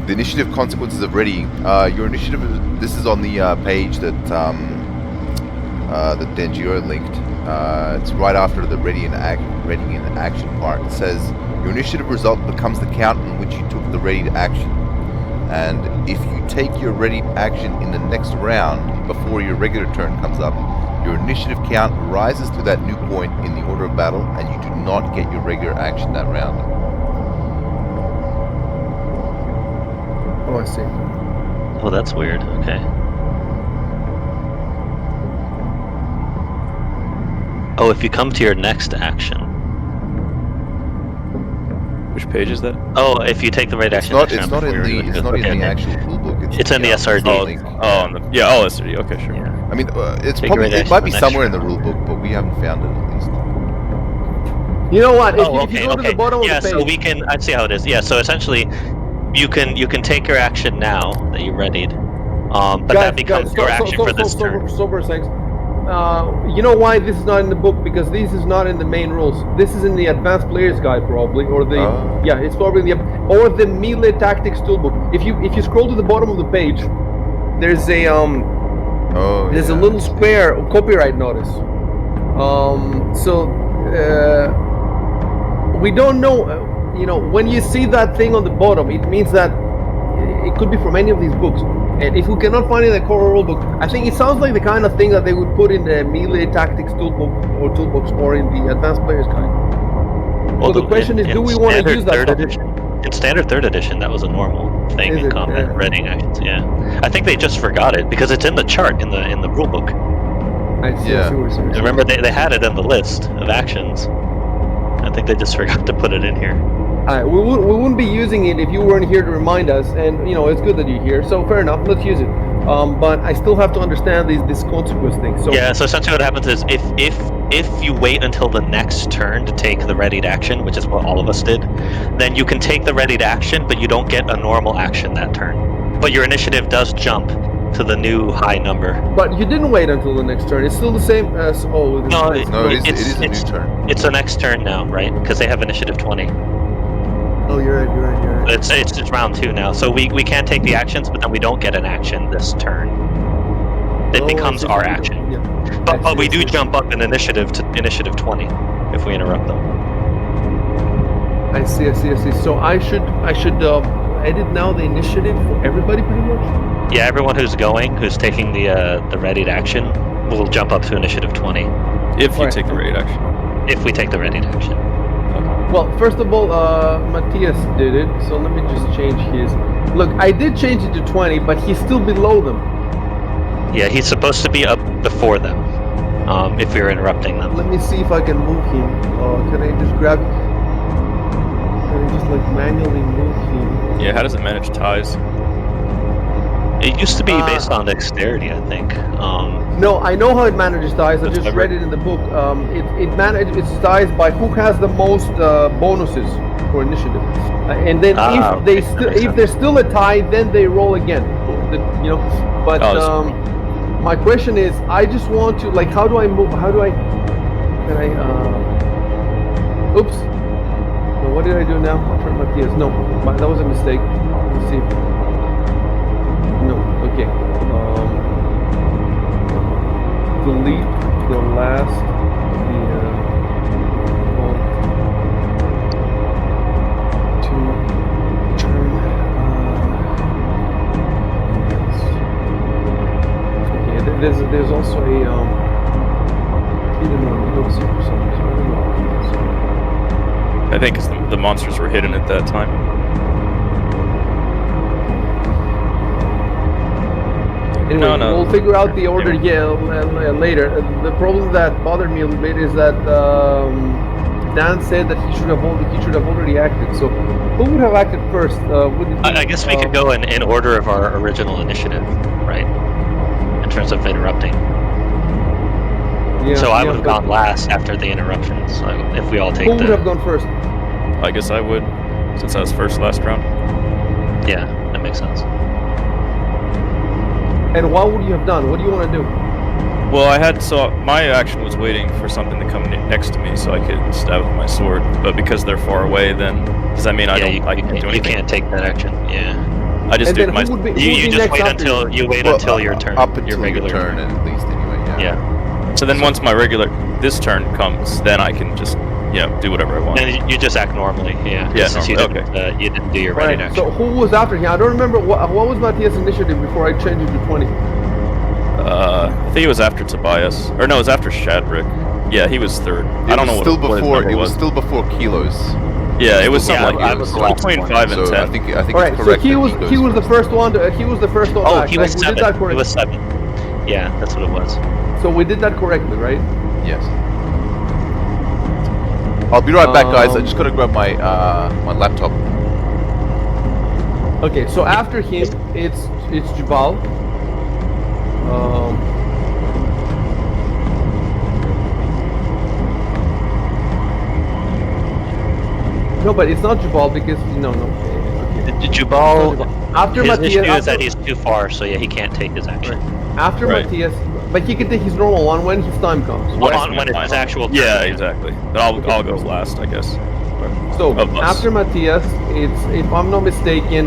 the initiative consequences of readying. Your initiative. This is on the page that Dengio linked. It's right after the ready and action part. It says your initiative result becomes the count on which you took the ready action, and if you take your ready action in the next round before your regular turn comes up, your initiative count rises to that new point in the order of battle, and you do not get your regular action that round. Oh, I see. Oh, that's weird. Okay. Oh, if you come to your next action. Which page is that? Oh, if you take the right action. It's next not round in before the your- it's not okay, in the okay. actual rulebook. It's in the SRD. link. Oh, SRD. Okay, sure. Yeah. I mean, it's Take probably right it action might the be next somewhere in the round. rulebook, but we haven't found it at least. You know what? If, Oh, if you okay, go to the bottom yeah, of the page, so we can. I see how it is. Yeah, so essentially, you can take your action now that you readied, but that becomes your action for this turn. Stop for a second. you know why this is not in the book? Because this is not in the main rules. This is in the advanced player's guide probably, or the yeah, it's probably the or the melee tactics toolbook. If you scroll to the bottom of the page, there's a there's a little spare copyright notice. So we don't know. You know, when you see that thing on the bottom, it means that it could be from any of these books. And if we cannot find it in the core rulebook, I think it sounds like the kind of thing that they would put in the melee tactics toolbox or in the advanced player's guide. Well, the question is, do we want to use that stuff? In standard 3rd edition, that was a normal thing in combat reading actions. Yeah, I think they just forgot it because it's in the chart in the rulebook. I see. I see what you're saying. Remember, they had it in the list of actions. I think they just forgot to put it in here. We wouldn't be using it if you weren't here to remind us, and you know it's good that you're here. So fair enough, let's use it. But I still have to understand this consequence thing. So yeah, so essentially what happens is if you wait until the next turn to take the readied action, which is what all of us did, then you can take the readied action, but you don't get a normal action that turn. But your initiative does jump to the new high number. But you didn't wait until the next turn. It's still the same as it is a new turn. It's the next turn now, right? Because they have initiative 20. Oh, you're right. It's round 2 now, so we can't take the actions, but then we don't get an action this turn. It becomes our action. Yeah. But we do jump up in initiative to initiative 20 if we interrupt them. I see. So I should edit now the initiative for everybody pretty much. Yeah, everyone who's taking the readied action will jump up to initiative 20. If you take the readied action. If we take the readied action. Well, first of all, Matthias did it, so let me just change his. Look, I did change it to 20, but he's still below them. Yeah, he's supposed to be up before them, if we're interrupting them. Let me see if I can move him. Can I just grab... Can I just, like, manually move him? Yeah, how does it manage ties? It used to be based on dexterity, I think. No, I know how it manages ties. I just read it in the book. It manages ties by who has the most bonuses for initiative, and then if there's still a tie, then they roll again. You know, but my question is, I just want to how do I move? Can I? Oops. No, what did I do now? I'll turn Matthias. No, that was a mistake. Let's see. No. Okay. Delete the last to turn okay, there's also a hidden one. I think because the monsters were hidden at that time. Anyway, we'll figure out the order later. The problem that bothered me a little bit is that Dan said that he should have already acted. So who would have acted first? I guess we could go in order of our original initiative, right? In terms of interrupting. Yeah, so I would have gone last after the interruptions. So if we all take who would have gone first? I guess I would, since I was first last round. Yeah, that makes sense. And what would you have done? What do you want to do? Well, my action was waiting for something to come next to me so I could stab with my sword. But because they're far away, then does that mean I can't do anything? You can't take that action. Yeah. I just do my. You just wait until your turn. Up until your regular turn, at least, anyway. Yeah. So then once my this turn comes, then I can just do whatever I want. And you just act normally. Yeah. Yeah. You didn't do your ready action. So who was after him? I don't remember what was Matthias' initiative before I changed it to 20. I think it was after Tobias, or no, it was after Shadrick. Yeah, he was third. I don't know what it was. Still before Kilos. Yeah, it was something I was between 5 and 10. I think all right, it's correct. So he was the first one. He was the first one. Oh, he was 7. He was 7. Yeah, that's what it was. So we did that correctly, right? Yes. I'll be right back, guys. I just gotta grab my my laptop. Okay, so after him, it's Jabal. No, but it's not Jabal because no. Okay. Jabal. After his Matthias, issue is that he's too far, so yeah, he can't take his action. after Right. Matthias, but he can take his normal one when his time comes. When it's his actual turn. Yeah, exactly. But I'll go last, I guess. So Of us. after Matthias, it's, if I'm not mistaken,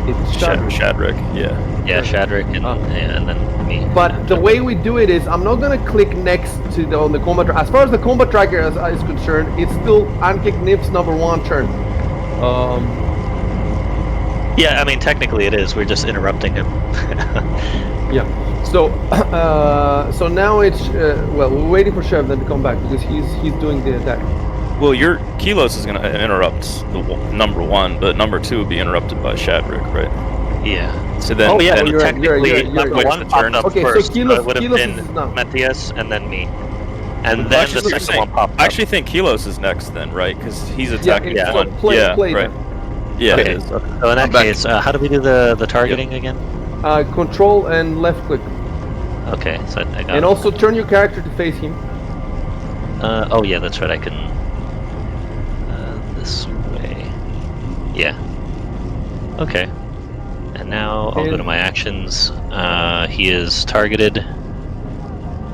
it's Shadrick. Shadrick, yeah. Yeah, Shadrick and then me. But the way we do it is, I'm not gonna click next to on the combat. As far as the combat tracker is concerned, it's still Ankic Nip's #1 turn. Yeah, I mean technically it is. We're just interrupting him. Yeah. So, so now it's well, we're waiting for Chev then to come back because he's doing the attack. Well, your Kilos is going to interrupt the #1, but #2 would be interrupted by Shadrick, right? Yeah. So then, Oh, yeah, then you're right, Technically, you're number right. one popped up Okay, so first. Kilos- it would have Kilos been is now. Matthias and then me, and Well, then actually, the you're second saying- one popped up. I actually think Kilos is next then, right? Because he's attacking it's one. play yeah, then. right. Yeah, Okay. it is. So in that I'm back. case, how do we do the targeting again? Control and left click, Okay, so I got. and also turn your character to face him. Oh yeah, that's right. I can. This way. Yeah. Okay. And now I'll go to my actions. He is targeted,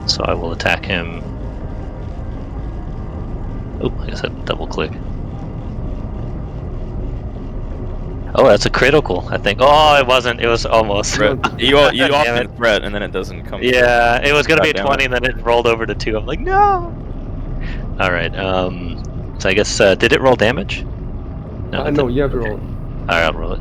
so I will attack him. Oh, I guess I double click. Oh, that's a critical, I think. Oh, it wasn't. It was almost. You Damn often it. threat, and then it doesn't come. Yeah, it was gonna be a God damn 20, and then it rolled over to 2. I'm like, no. All right. So I guess did it roll damage? No, it didn't. you have to Okay. roll it. All right, I'll roll it.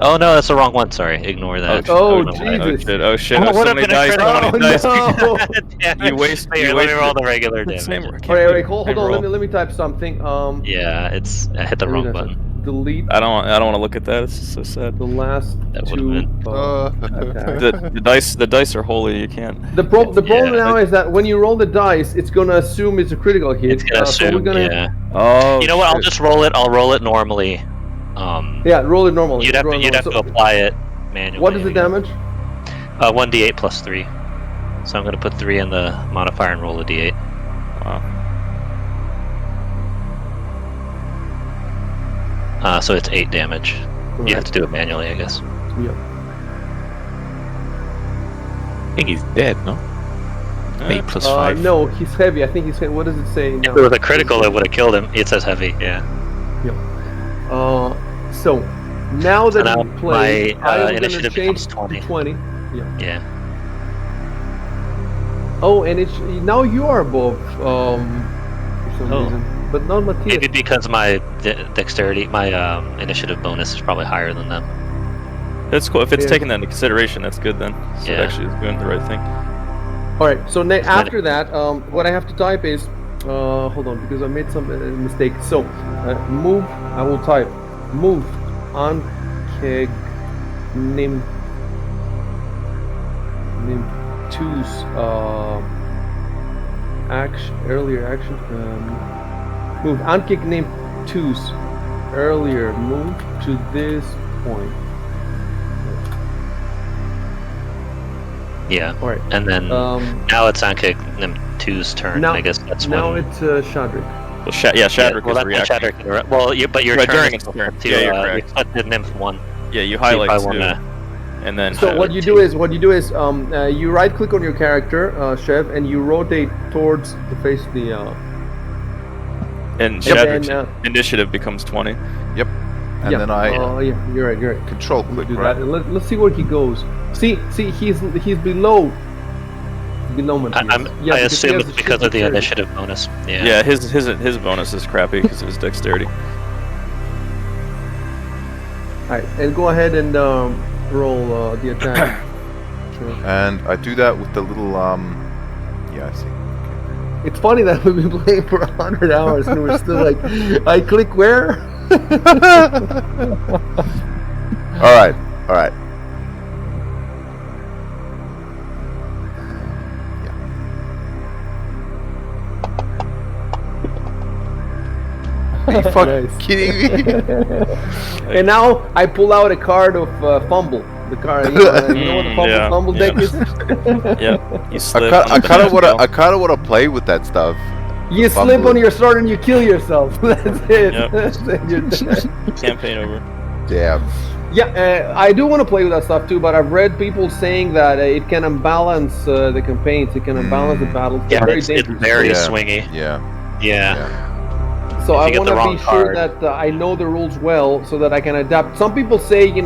Oh no, that's the wrong one. Sorry, ignore that. Oh, Ignore that. Jesus. Oh shit! Oh, Oh, would so have many been a dice. critical. So many dice. no. Damn it. You waste. Here, You let me wasted roll the regular Same. damage. I can't All right, believe Eric, hold on. roll. Let me type something. Yeah, I hit the wrong button. Delete I don't want to look at that. It's just so sad. the last That would've 2 been- attacks. The dice are holy. You can't. The problem Yeah. now is that when you roll the dice, it's gonna assume it's a critical hit. It's gonna so assume. we're gonna, Yeah. Oh. You know what? I'll shit. just roll it. I'll roll it normally. Yeah, roll it normally. You'd have roll it to normally. So apply it manually. what is the damage? 1d8 plus 3. So I'm gonna put 3 in the modifier and roll a d8. Wow. So it's 8 damage. You have to do it manually, I guess. Yeah. I think he's dead, no? 8 plus 5. No, he's heavy. I think he's heavy. What does it say? If it was a critical, it would have killed him. It says heavy, yeah. So now that So now we play, my, I'm gonna initiative change becomes 20. to 20. Yeah. Yeah. Oh, and it's now you are above. For some Oh. reason, but not Matthias. Maybe because my dexterity, my initiative bonus is probably higher than them. That's cool. If it's Yeah. taken into consideration, that's good then. So it Yeah. actually is doing the right thing. All right. So after that, what I have to type is, hold on, because I made some mistake. So move. I will type move on keg nim 2's action earlier action move unkick nim 2's earlier move to this point. Yeah. All right. And then now it's Ankic Nim 2's turn. Now- I guess that's Now when. it's Shadrick. Well, Shadrick well, is reacting. Shadrick. Well, but your Right, turn during is its turn. to, Yeah, you're you correct. put the nymph 1. Yeah, you So highlight probably 2, wanna- and then. So what you do is you right click on your character, Chev, and you rotate towards the face of the. And and Shadrick's then, initiative becomes 20. Yep. And yeah. then I Yeah, you're right. control We'll click, do right? that. Let's see where he goes. See, he's below Matthias. I because he assume has it's a because of the dexterity. initiative bonus. Yeah. Yeah, his bonus is crappy because of his dexterity. All right, and go ahead and roll the attack. Sure. And I do that with the little yeah, I see. Okay. It's funny that we've been playing for 100 hours and we're still like, I click where? All right. Are you fucking Nice. kidding me? And now I pull out a card of Fumble. The card, you know what the Yeah, Fumble deck is? Yeah, you I slip. kind of want to play with that stuff. You slip on your sword and you kill yourself. That's it. Yep. That's it. You're dead. Campaign over. Damn. Yeah, I do want to play with that stuff too, but I've read people saying that it can unbalance the campaigns. It can unbalance the battles. Yeah, very it's dangerous. very Yeah. swingy. Yeah. Yeah. So If I you get want the to wrong be sure card. that I know the rules well, so that I can adapt. Some people say, you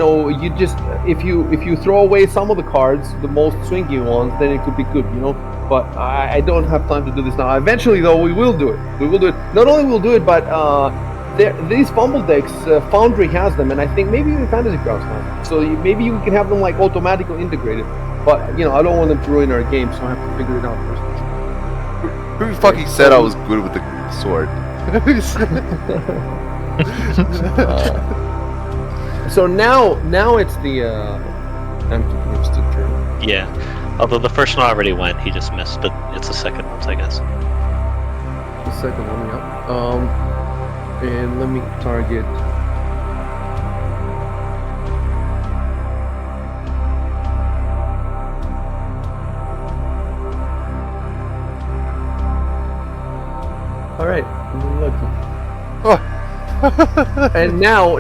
just if you throw away some of the cards, the most swingy ones, then it could be good, But I don't have time to do this now. Eventually, though, we will do it. We will do it. Not only we'll do it, but these fumble decks, Foundry has them, and I think maybe even Fantasy Grounds has them. So maybe you can have them like automatically integrated. But I don't want them to ruin our game, so I have to figure it out first. Who fucking said I was good with the sword? So now it's the empty games to turn. Yeah. Although the first one already went, he just missed, but it's the second one, I guess. The second one, yeah. And let me target. All right, I'm lucky. And now,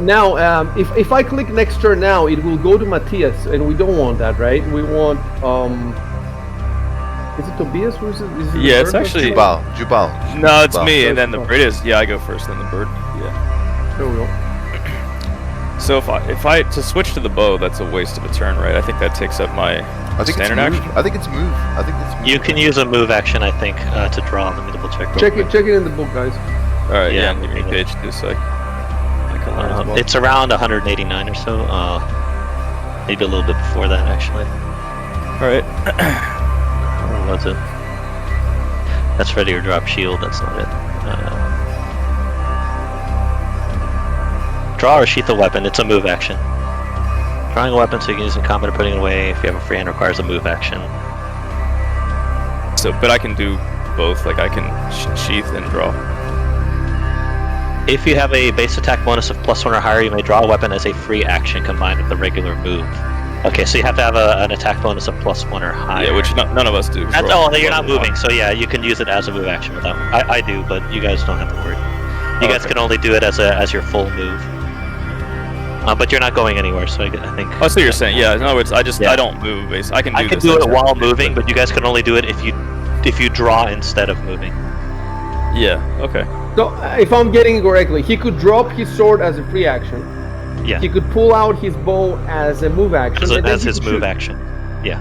if I click next turn now, it will go to Matthias, and we don't want that, right? We want is it Tobias? Or is it Yeah, it's actually- Jubal. No, it's Well, me, so and then the it's- bird is. Yeah, I go first, then the bird. Yeah. There we go. So if I to switch to the bow, that's a waste of a turn, right? I think that takes up my I think standard it's move. action. I think it's move. I think it's move. You can use a move action, I think, to draw. Let me double check. real Check quick. it in the book, guys. All right, Yeah, yeah, give me a page too, so I can learn as well. It's around 189 or so. Maybe a little bit before that, actually. All right. Or was it? That's ready or drop shield. That's not it. Draw or sheath a weapon. It's a move action. Drawing a weapon so you can use it in combat or putting it away. If you have a free hand, requires a move action. So, but I can do both. Like I can sheath and draw. If you have a base attack bonus of +1 or higher, you may draw a weapon as a free action combined with a regular move. Okay, so you have to have an attack bonus of +1 or higher. Yeah, which none of us do. That's, We're all you're not level moving, one. so yeah, you can use it as a move action without. I do, but you guys don't have to worry. You guys Okay. can only do it as your full move. But you're not going anywhere, so I think. Oh, so you're saying, yeah. In other words, I Yeah. don't move. I can do I this. can do it as- while moving, but you guys can only do it if you draw instead of moving. Yeah. Okay. So if I'm getting it correctly, he could drop his sword as a free action. Yeah, He could pull out his bow as a move action. and then as he his could move shoot. action. Yeah.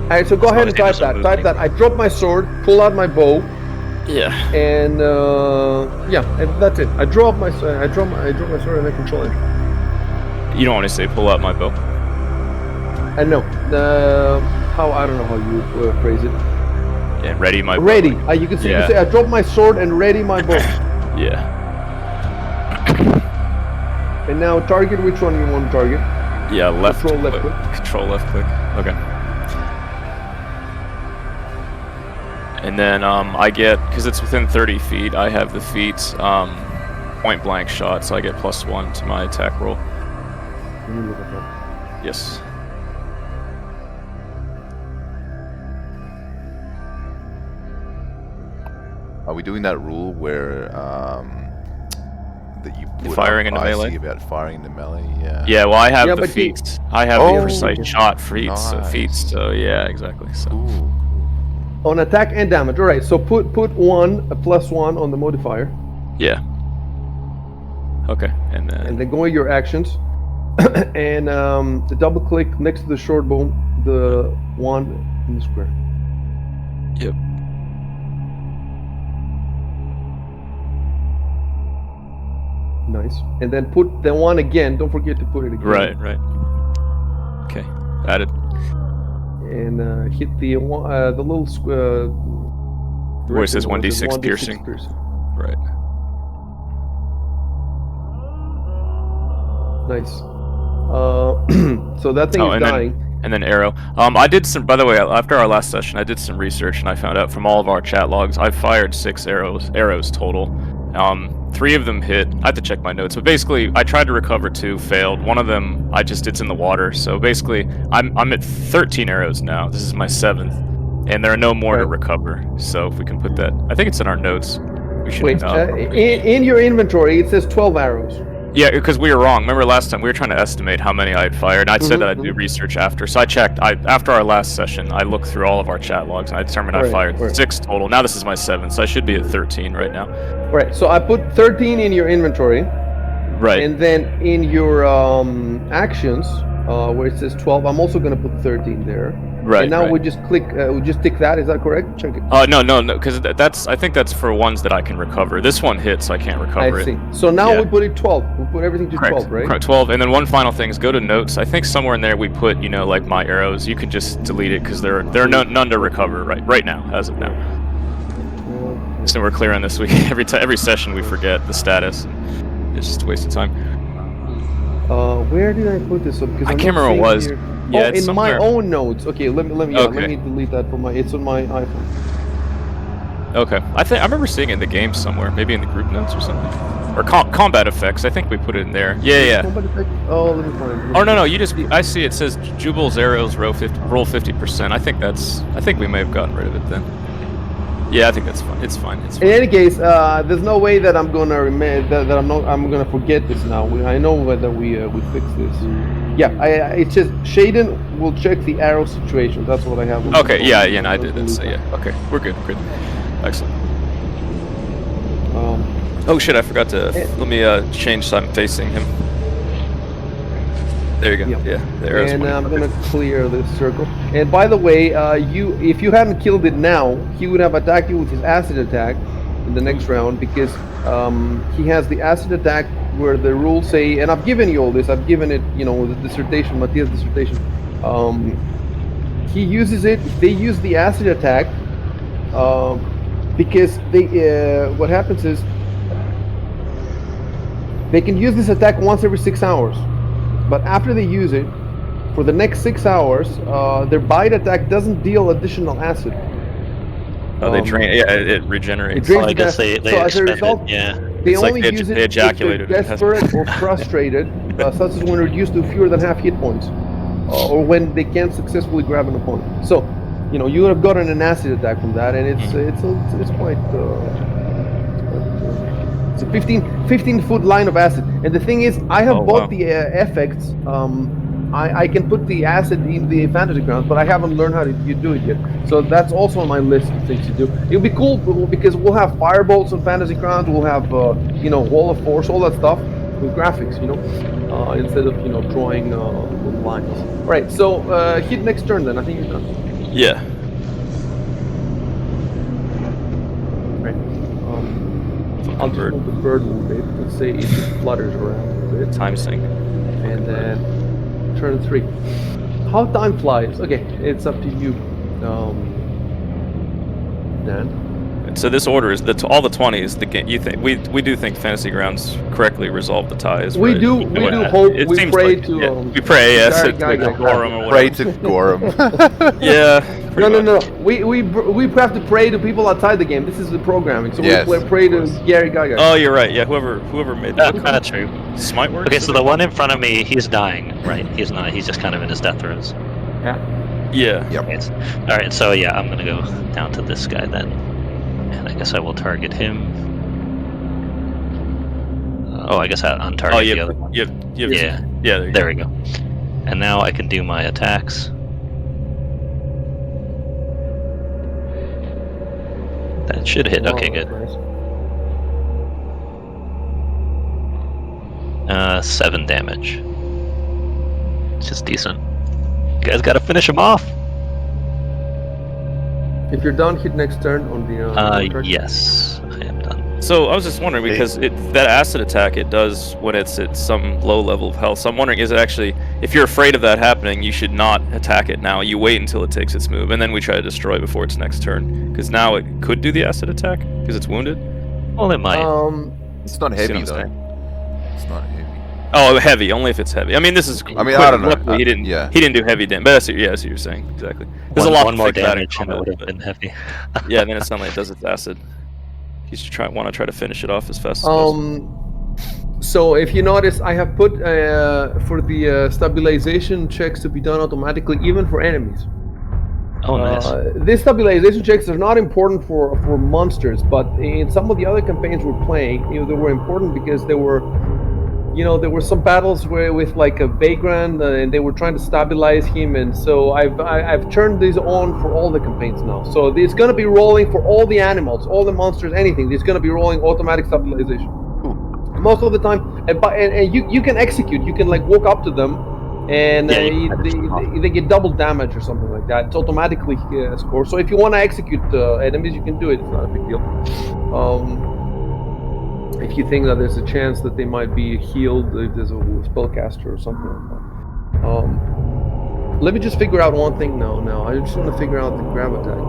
Alright, so go As ahead long and as he type doesn't that. move Type that. anything. I drop my sword, pull out my bow, Yeah. and and that's it. I draw my sword and I control it. You don't want to say pull out my bow. I know. I don't know how you phrase it. Yeah. Ready my bow. Ready. You can say, Yeah. I drop my sword and ready my bow. Yeah. And now target which one you want to target. Yeah. Left. Control left click. Control left click. Okay. And then I get, because it's within 30 feet, I have the feat point blank shot, so I get +1 to my attack roll. Let me look at that. Yes. Are we doing that rule where that you put Firing up into melee? IC about firing into melee? Yeah. Yeah, well, I have Yeah, the but you- feats. I have Oh, the precise shot feats. nice. Feats. So yeah, exactly. So Cool. On attack and damage. Alright, so put a +1 on the modifier. yeah. Okay, and And then then go in your actions. And the double click next to the short bow, the one in the square. yep. Nice. And then put the one again. Don't forget to put it again. Right. Okay, added. And hit the one, the little square. Where it says 1d6 piercing. Right. Nice. So that thing Oh, is and then- dying. And then arrow. I did some. By the way, after our last session, I did some research and I found out from all of our chat logs, I fired 6 arrows total. 3 of them hit. I have to check my notes, but basically, I tried to recover 2, failed. One of them, it's in the water. So basically, I'm at 13 arrows now. This is my 7th, and there are no more to Right. recover. So if we can put that, I think it's in our notes. We should. Wait, in your inventory it says 12 arrows. Yeah, because we were wrong. Remember last time we were trying to estimate how many I had fired. I said that I'd do research after, so I checked. After our last session, I looked through all of our chat logs, and I determined I fired 6 total. Now this is my 7th, so I should be at 13 right now. Right. So I put 13 in your inventory. Right. And then in your actions, where it says 12, I'm also going to put 13 there. Right. And now right. we just click, we just tick that. Is that correct? Check it. No, because I think that's for ones that I can recover. This one hit, so I can't recover I see. it. So now Yeah. we put it 12. We put everything to Correct. 12, right? Correct. 12. And then one final thing is go to notes. I think somewhere in there we put, like my arrows. You can just delete it because there are none to recover right now, as of now. So we're clear on this. Every session we forget the status. It's just a waste of time. Where did I put this? Because I can't remember what it was. Here. Yeah, in somewhere. my own notes. Okay, let me Okay. delete that from my. It's on my iPhone. Okay, I remember seeing it in the game somewhere, maybe in the group notes or something, or combat effects. I think we put it in there. Yeah. Combat effect? Oh, let me find it. Oh no, I see it says Jubal's arrows roll 50%. I think we may have gotten rid of it then. Yeah, I think that's fine. It's fine. It's fine. In any case, there's no way that I'm gonna I'm gonna forget this now. I know whether we fix this. Yeah, it's just Shaden will check the arrow situation. That's what I have. Okay, yeah, and I did that. So yeah, okay, we're good. Excellent. Oh shit, I forgot to. Let me change so I'm facing him. There you go. Yep. Yeah, the arrow's And pointing. I'm gonna clear this circle. And by the way, if you hadn't killed it now, he would have attacked you with his acid attack in the next round because he has the acid attack where the rules say, and I've given you all this. I've given it, the dissertation, Matthias' dissertation. He uses it. They use the acid attack because what happens is they can use this attack once every 6 hours. But after they use it, for the next 6 hours, their bite attack doesn't deal additional acid. Oh, they drain. Yeah, it regenerates. It drains I guess they so as a expend result, it, yeah. they It's like only they use they it ejaculated if it. they're desperate or frustrated, such as when reduced to fewer than half hit points, or when they can't successfully grab an opponent. So, you would have gotten an acid attack from that, and it's quite. It's a 15-foot line of acid, and the thing is, I have bought the effects. I can put the acid in the fantasy grounds, but I haven't learned how to do it yet. So that's also on my list of things to do. It'll be cool because we'll have firebolts on fantasy grounds. We'll have wall of force, all that stuff with graphics. Instead of drawing with lines. All right. So hit next turn then. I think you're done. Yeah. Right. I'll just move the bird a little bit. Let's say it just flutters around a little bit. Time sync. And then turn 3. How time flies? Okay, it's up to you, Dan. So this order is all the 20s. The game. You think we do think Fantasy Grounds correctly resolve the ties? We right? do hope. It We seems pray like, to. yeah. We pray. Yes. Gary To Gygax. Gorum or Pray whatever. to Gorum. Yeah. No. We have to pray to people outside the game. This is the programming, so Yes, we pray to Gary Gygax. Oh, you're right. Yeah. Whoever made that. That's true. Smite words. Okay, so the one in front of me, he's dying, right? He's not. He's just kind of in his death throes. Yeah. Right. All right. So yeah, I'm gonna go down to this guy then, and I guess I will target him. I guess I untarget Oh, the other one. Yeah. Yeah. There we go. And now I can do my attacks. That should hit. Okay, good. Nice. 7 damage. It's just decent. You guys gotta finish him off. If you're done, hit next turn on the. Yes, I am done. So I was just wondering because that acid attack it does when it's at some low level of health. So I'm wondering, is it actually, if you're afraid of that happening, you should not attack it now. You wait until it takes its move, and then we try to destroy before its next turn. Because now it could do the acid attack because it's wounded. Well, it might. It's not See what heavy I'm though. saying? It's not heavy. Oh, heavy. Only if it's heavy. I mean, this is. I mean, I don't know. Luckily, he didn't. Yeah. He didn't do heavy damage. But that's what you're saying exactly. There's a lot one to more think about in damage and it combat, would have but- been heavy. Yeah, and then it's not like it does its acid. You should want to try to finish it off as fast as possible. So if you notice, I have put for the stabilization checks to be done automatically, even for enemies. Oh, nice. These stabilization checks are not important for monsters, but in some of the other campaigns we're playing, they were important because there were some battles with like a vagrant, and they were trying to stabilize him, and so I've turned these on for all the campaigns now. So it's gonna be rolling for all the animals, all the monsters, anything. It's gonna be rolling automatic stabilization most of the time, and you can execute. You can like walk up to them, and they get double damage or something like that. It's automatically scored. So if you want to execute enemies, you can do it. It's not a big deal. If you think that there's a chance that they might be healed, if there's a spellcaster or something like that. Let me just figure out one thing now. I just want to figure out the grab attack.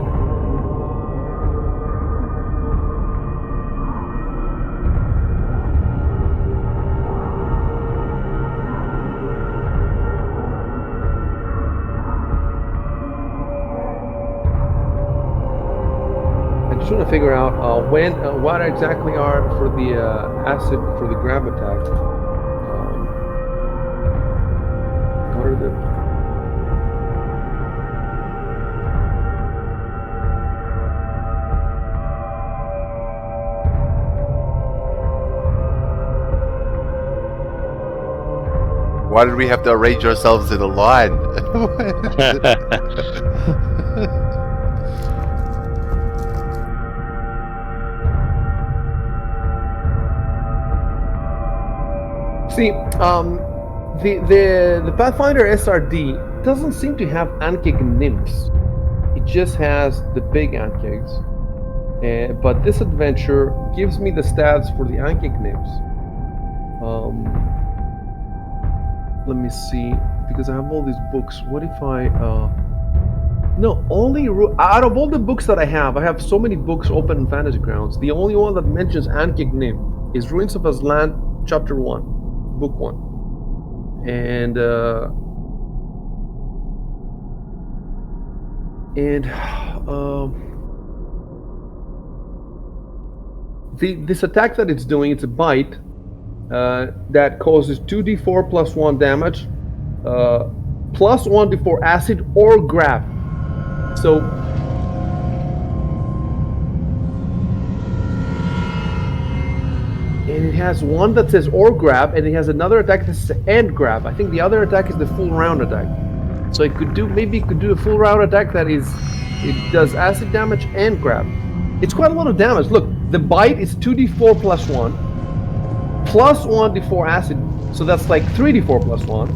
I just want to figure out what exactly are for the acid for the grab attack. What are Why did we have to arrange ourselves in a line? See, the Pathfinder SRD doesn't seem to have Ankig nymphs. It just has the big Ankigs. But this adventure gives me the stats for the Ankig nymphs. Let me see, because I have all these books. What if I... No, only... Out of all the books that I have so many books open in Fantasy Grounds. The only one that mentions Ankig nymph is Ruins of Azlant, Chapter 1, Book 1. And this attack that it's doing, it's a bite that causes 2d4 plus 1 damage, plus 1d4 acid or grab. So and it has one that says or grab, and it has another attack that says and grab. I think the other attack is the full round attack. So it could do a full round attack that it does acid damage and grab. It's quite a lot of damage. Look, the bite is 2d4 plus 1, plus 1d4 acid, so that's like 3d4 plus 1,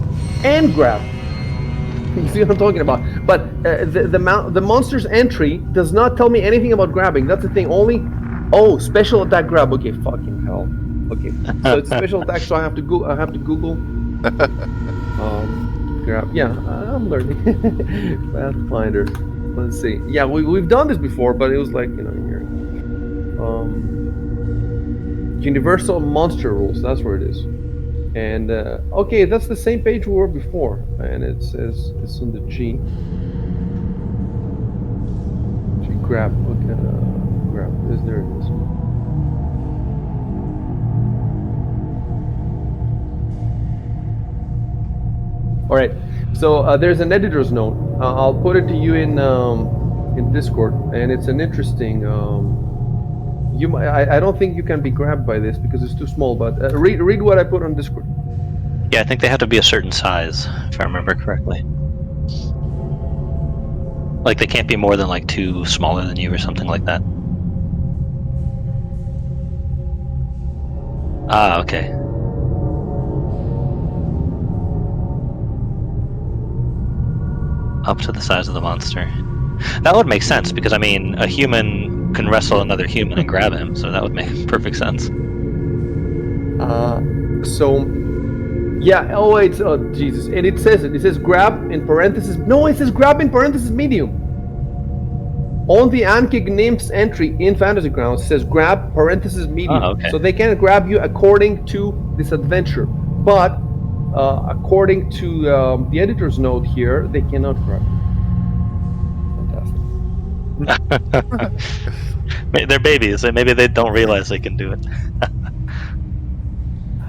and grab. You see what I'm talking about? But the monster's entry does not tell me anything about grabbing. That's the thing. Only special attack grab. Okay, fucking hell. Okay, so it's special attack. So I have to Google. Grab. Yeah, I'm learning. Pathfinder. Let's see. Yeah, we've done this before, but it was like here. Universal monster rules. That's where it is. And okay, that's the same page we were before, and it says it's on the G. G grab. Okay, grab. There it is. All right. So there's an editor's note. I'll put it to you in Discord, and it's an interesting. I don't think you can be grabbed by this because it's too small. But read what I put on Discord. Yeah, I think they have to be a certain size, if I remember correctly. Like they can't be more than like 2 smaller than you or something like that. Ah, okay. Up to the size of the monster. That would make sense because I mean, a human can wrestle another human and grab him, so that would make perfect sense. Yeah. Oh, Jesus! And it says grab in parentheses. No, it says grab in parentheses medium. On the Ankig nymph's entry in Fantasy Grounds, it says grab parentheses medium. Oh, okay. So they can grab you according to this adventure, but according to the editor's note here, they cannot grab you. Fantastic. They're babies, and maybe they don't realize they can do it.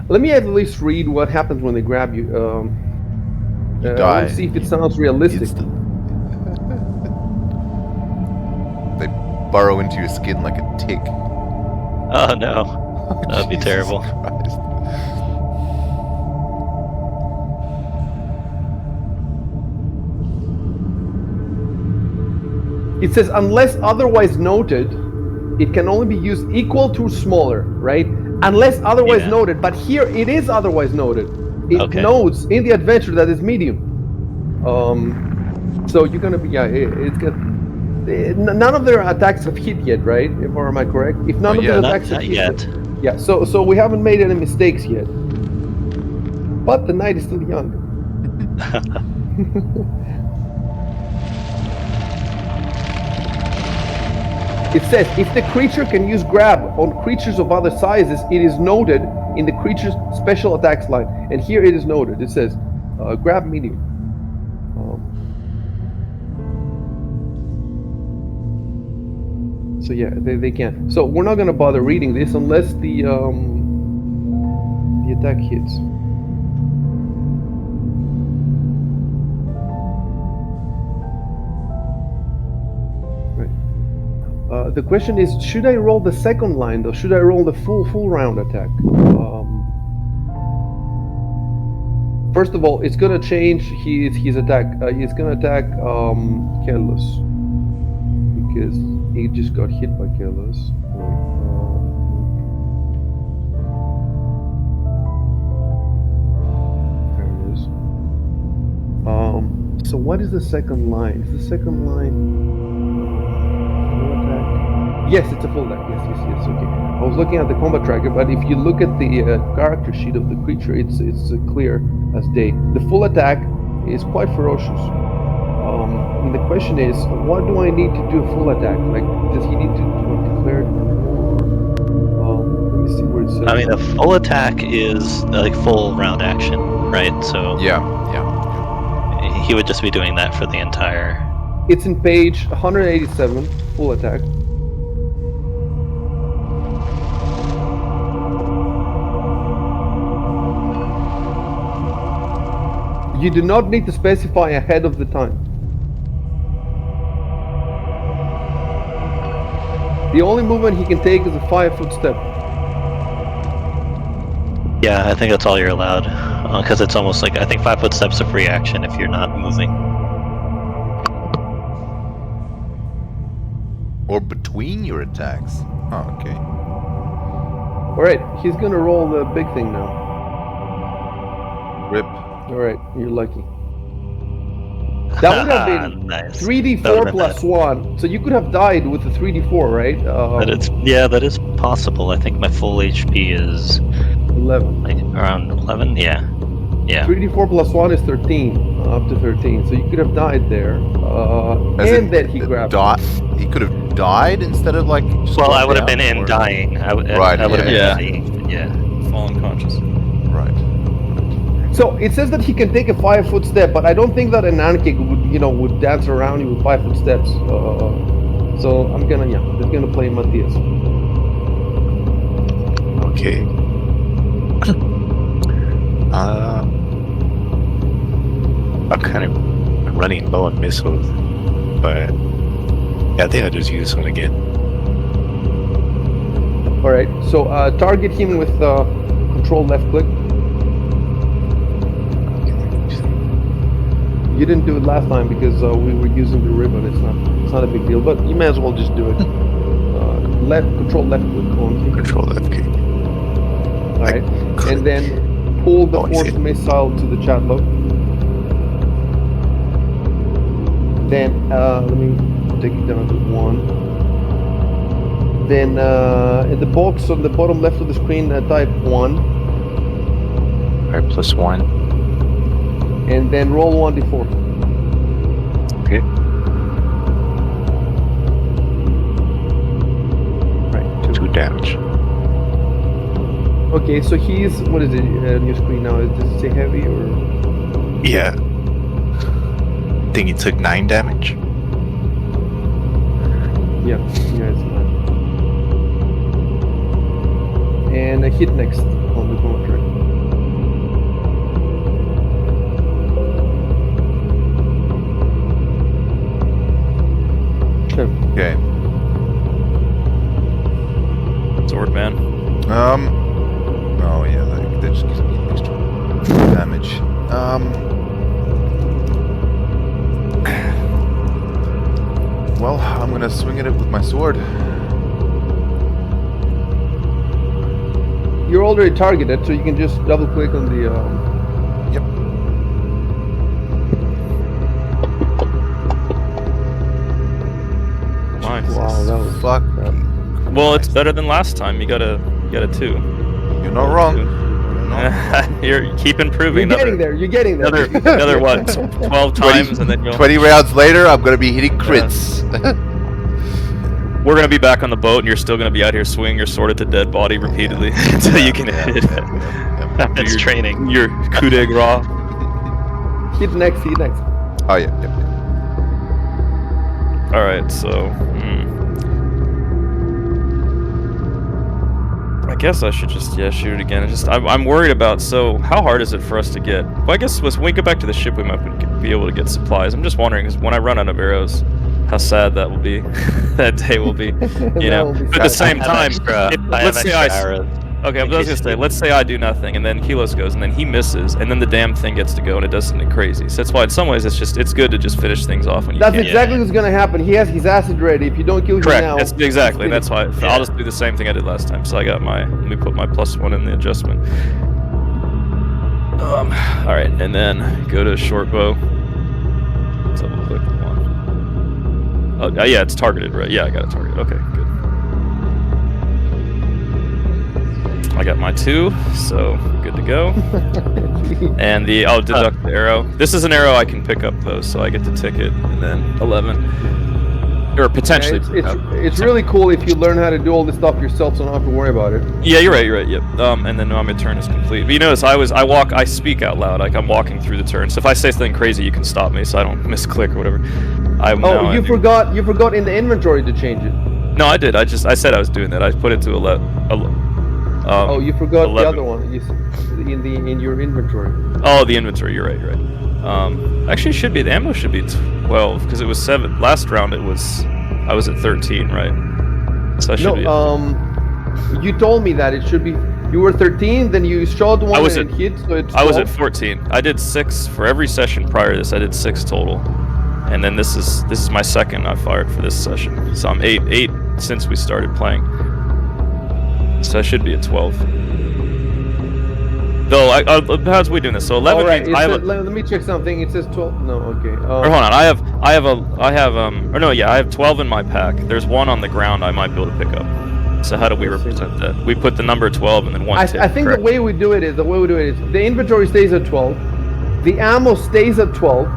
Let me at least read what happens when they grab you. You die. Let's see if it sounds realistic. burrow into your skin like a tick. Oh no, that'd be Jesus terrible. Christ. It says, unless otherwise noted, it can only be used equal to smaller, right? Unless otherwise Yeah. noted, but here it is otherwise noted. It Okay. notes in the adventure that it's medium. So you're gonna be, yeah, it's good. None of their attacks have hit yet, right? Or am I correct? If none of yeah. the Not, attacks have not hit yet. yeah. So we haven't made any mistakes yet. But the night is still young. It says, if the creature can use grab on creatures of other sizes, it is noted in the creature's special attacks line. And here it is noted. It says, grab medium. So yeah, they can. So we're not going to bother reading this unless the attack hits. The question is, should I roll the second line though? Should I roll the full round attack? First of all, it's gonna change his attack. He's gonna attack Careless because he just got hit by Careless. There it is. So what is the second line? Is the second line? Yes, it's a full attack. Yes. Okay. I was looking at the combat tracker, but if you look at the character sheet of the creature, it's clear as day. The full attack is quite ferocious. And the question is, what do I need to do a full attack? Like, does he need to declare it? Let me see where it says. I mean, a full attack is like full round action, right? So Yeah. he would just be doing that for the entire. It's in page 187, full attack. You do not need to specify ahead of the time. The only movement he can take is a 5-foot step. Yeah, I think that's all you're allowed, because it's almost like I think 5-foot steps a free action if you're not moving. Or between your attacks. Oh, okay. Alright, he's gonna roll the big thing now. Rip. Alright, you're lucky. That would have been nice. 3d4 plus 1. So you could have died with the 3d4, right? That is possible. I think my full HP is 11. like around 11. Yeah. 3d4 plus 1 is 13, up to 13. So you could have died there. And then he grabbed He could have died instead of like. Well, I would have been in dying. I would have been dying. Yeah. Fall unconscious. Right. So it says that he can take a 5-foot step, but I don't think that an Anarchic would dance around you with 5-foot steps. So I'm gonna play Matthias. Okay. I'm kind of running low on missiles, but yeah, I think I'll just use this one again. All right. So target him with control left click. You didn't do it last time because we were using the ribbon. It's not a big deal, but you may as well just do it. Control left click on. Control left click. All right, and then pull the force missile to the chat log. Then let me take it down to 1. Then in the box on the bottom left of the screen, type 1. Alright, +1. And then roll 1d4. Okay. Right, 2 damage. Okay, so he's, what is it on your screen now? Does it say heavy or? Yeah. I think he took 9 damage. Yeah, it's 9. And a hit next on the combat track. Okay. Well, I'm gonna swing at it with my sword. You're already targeted, so you can just double click on the. Yep. Nice. Wow, that was Fuck. Well, it's better than last time. You got a 2. You're not wrong. You're not wrong. You keep improving. You're getting there. You're getting there. Another what? 12 times, and then you'll. 20 rounds later, I'm gonna be hitting crits. We're gonna be back on the boat, and you're still gonna be out here swinging your sword at the dead body repeatedly until you can hit. It's training. Your coup de grace. Hit next. Hit next. Oh yeah. Yep. All right, so I guess I should just shoot it again. I'm worried about. So how hard is it for us to get? Well, I guess when we get back to the ship, we might be able to get supplies. I'm just wondering, because when I run out of arrows, how sad that will be. That day will be. You know. But at the same time, let's say okay, I was gonna say, let's say I do nothing, and then Kilos goes, and then he misses, and then the damn thing gets to go, and it does something crazy. So that's why, in some ways, it's good to just finish things off when you That's can. exactly what's gonna happen. He has his acid ready. If you don't kill him Correct. now, That's exactly. That's why I'll just do the same thing I did last time. So I got my. Let me put my +1 in the adjustment. All right, and then go to short bow. Double click the one. Oh yeah, it's targeted, right? Yeah, I got it targeted. Okay, good. I got my 2, so good to go. And I'll deduct the arrow. This is an arrow I can pick up though, so I get to tick it, and then 11, or potentially. It's really cool if you learn how to do all this stuff yourself, so you don't have to worry about it. Yeah, you're right. Yep. And then now my turn is complete. But you notice I speak out loud, like I'm walking through the turn. So if I say something crazy, you can stop me, so I don't misclick or whatever. You forgot in the inventory to change it. No, I did. I said I was doing that. I put it to 11. You forgot 11. the other one. In your inventory. Oh, the inventory. You're right. Actually, it should be the ammo should be 12 because it was 7 last round. I was at 13, right? So I should be. You told me that it should be. You were 13, then you shot one and hit, so it's 12. I was at 14. I did 6 for every session prior to this. I did 6 total, and then this is my second I fired for this session. So I'm 8 since we started playing. So I should be at 12. Though, how's we doing this? So 11 right, means let me check something. It says 12. No, okay. Or hold on, I have 12 in my pack. There's 1 on the ground I might be able to pick up. So how do we represent that? We put the number 12 and then 1 tick. I think correct? the way we do it is the inventory stays at 12, the ammo stays at 12.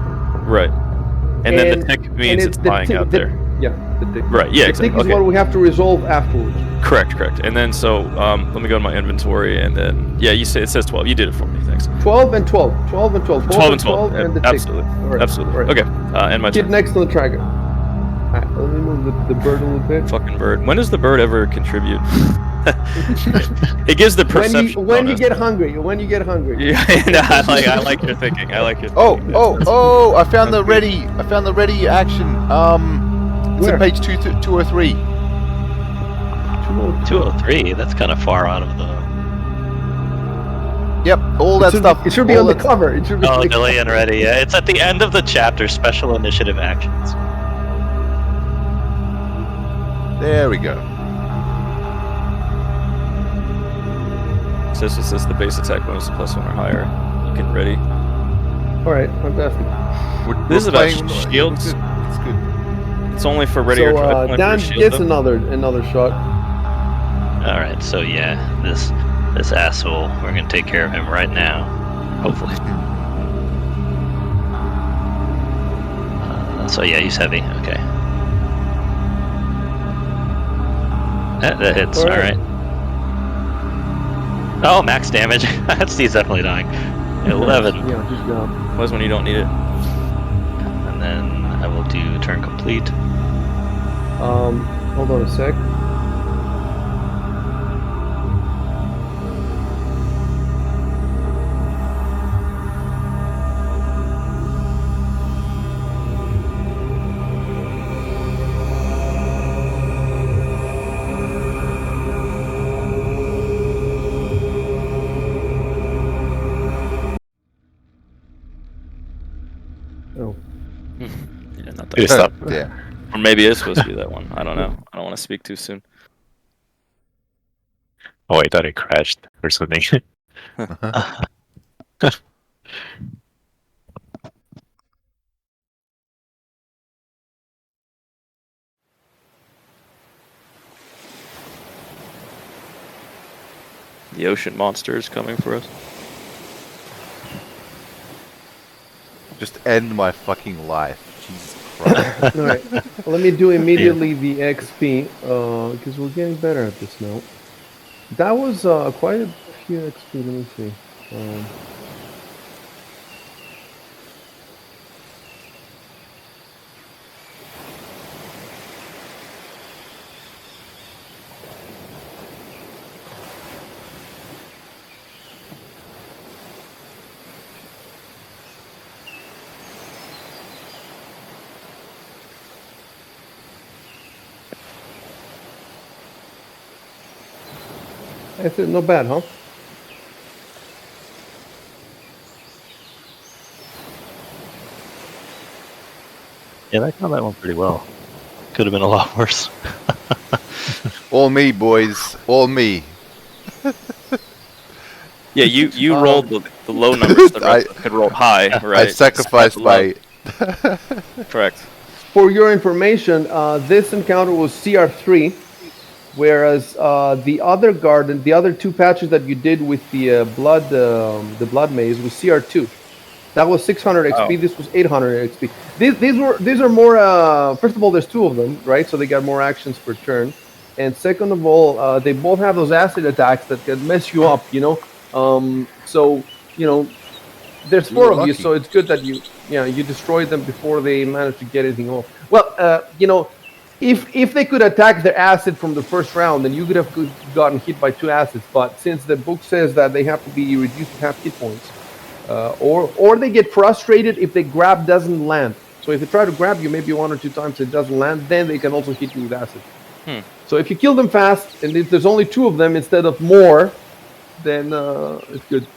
Right. And then the tick means it's lying out there. Yeah, the tick. Right, yeah, the exactly. tick is what we have to resolve afterwards. Correct. And then so let me go to my inventory and then it says 12. You did it for me, thanks. 12 and 12. 12 and 12. 12 and 12. And the absolutely. tick. All right. Absolutely. All right. Okay. And my Hit turn. next on the tracker. Alright, let me move the bird a little bit. Fucking bird. When does the bird ever contribute? It gives the perception. When you get hungry. Yeah, no, I like your thinking. Oh! I found the ready action. It's Where? on page 203. 203. That's kind of far out of the. Yep, all that stuff. It should be on the cover. It should be. Oh, delay and ready. Yeah, it's at the end of the chapter. Special initiative actions. There we go. So this is the base attack bonus +1 or higher. You can ready. All right, fantastic. This is about playing- shields. It's good. It's only for ready or try. So Dan gets another shot. All right. So yeah, this asshole. We're gonna take care of him right now. Hopefully. So yeah, he's heavy. Okay. That hits. All right. Oh, max damage. Steve's definitely dying. 11. Yeah, just go. Was when you don't need it. And then I will do turn complete. Hold on a sec. Just stop. Yeah. Or maybe it's supposed to be that one. I don't know. I don't want to speak too soon. Oh, I thought it crashed or something. The ocean monster is coming for us. Just end my fucking life. Jesus Christ. All right, let me do immediately the XP because we're getting better at this now. That was quite a few XP. Let me see. That's it. Not bad, huh? Yeah, that combat went pretty well. Could have been a lot worse. All me, boys. All me. Yeah, you rolled the low numbers. The rest could roll high, right? I sacrificed my... Correct. For your information, this encounter was CR3, whereas the other garden, the other two patches that you did with the blood maze was CR2. That was 600 XP. Oh. This was 800 XP. These are more. First of all, there's two of them, right? So they got more actions per turn. And second of all, they both have those acid attacks that can mess you up. So there's four of you, so it's good that you destroyed them before they managed to get anything off. Well, if they could attack their acid from the first round, then you could have gotten hit by 2 acids. But since the book says that they have to be reduced to half hit points, or they get frustrated if the grab doesn't land. So if they try to grab you maybe 1 or 2 times and it doesn't land, then they can also hit you with acid. So if you kill them fast, and if there's only 2 of them instead of more, then it's good.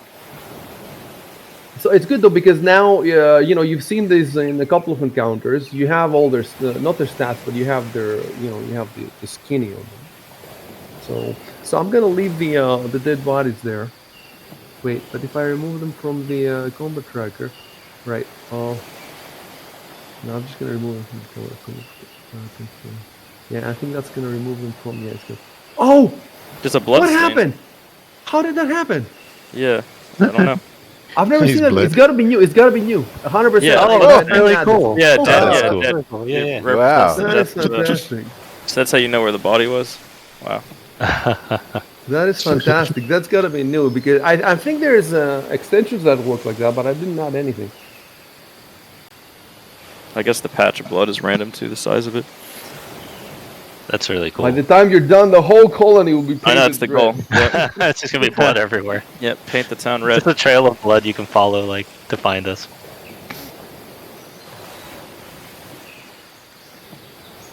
So it's good though, because now you've seen this in a couple of encounters. You have all their not their stats, but you have their you have the skinny on them. So I'm gonna leave the dead bodies there. Wait, but if I remove them from the combat tracker, right? No, I'm just gonna remove them from the combat tracker. Yeah, I think that's gonna remove them from. Yeah, it's good. Oh, Just a blood what stain. happened? How did that happen? Yeah, I don't know. I've never His seen that. blood. It's gotta be new. It's gotta be new. 100%. Yeah. Oh, really cool. Yeah, Oh, dead. that's Yeah, cool. dead. Cool. Yeah, yeah. Wow. That's Death, fantastic. so that's how you know where the body was. Wow. That is fantastic. That's gotta be new because I think there's extensions that work like that, but I didn't add anything. I guess the patch of blood is random too, the size of it. That's really cool. By the time you're done, the whole colony will be painted I know that's the goal. red. Yep. It's just gonna be blood everywhere. Yep. Paint the town red. Just a trail of blood you can follow, to find us.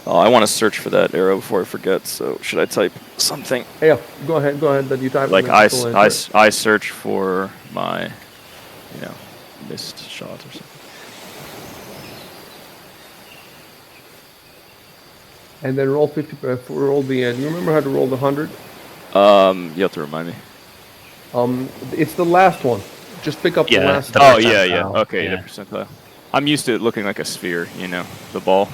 Oh, I want to search for that arrow before I forget. So should I type something Yeah, go ahead. That you type. like and then people enter. I search for my, missed shot or something. And then roll 50. Roll the. Do you remember how to roll the 100? You have to remind me. It's the last one. Just pick up the Yeah, last. the Oh one. yeah. percentile, Okay, yeah. the percentile. I'm used to it looking like a sphere. The ball.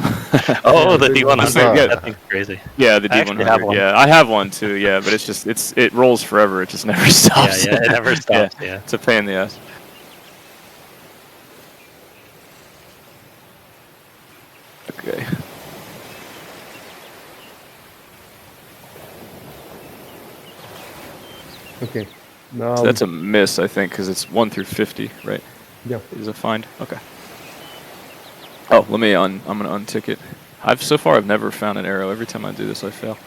Oh, the Yeah, D100. yeah. That thing's crazy. Yeah, the I actually have D100. one. Yeah, I have one too. Yeah, but it rolls forever. It just never stops. Yeah, it never stops. Yeah. It's a pain in the ass. Okay. Okay. Now. So that's a miss, I think, because it's 1 through 50, right? Yeah. Is a find? Okay. Oh, I'm gonna untick it. I've never found an arrow. Every time I do this, I fail.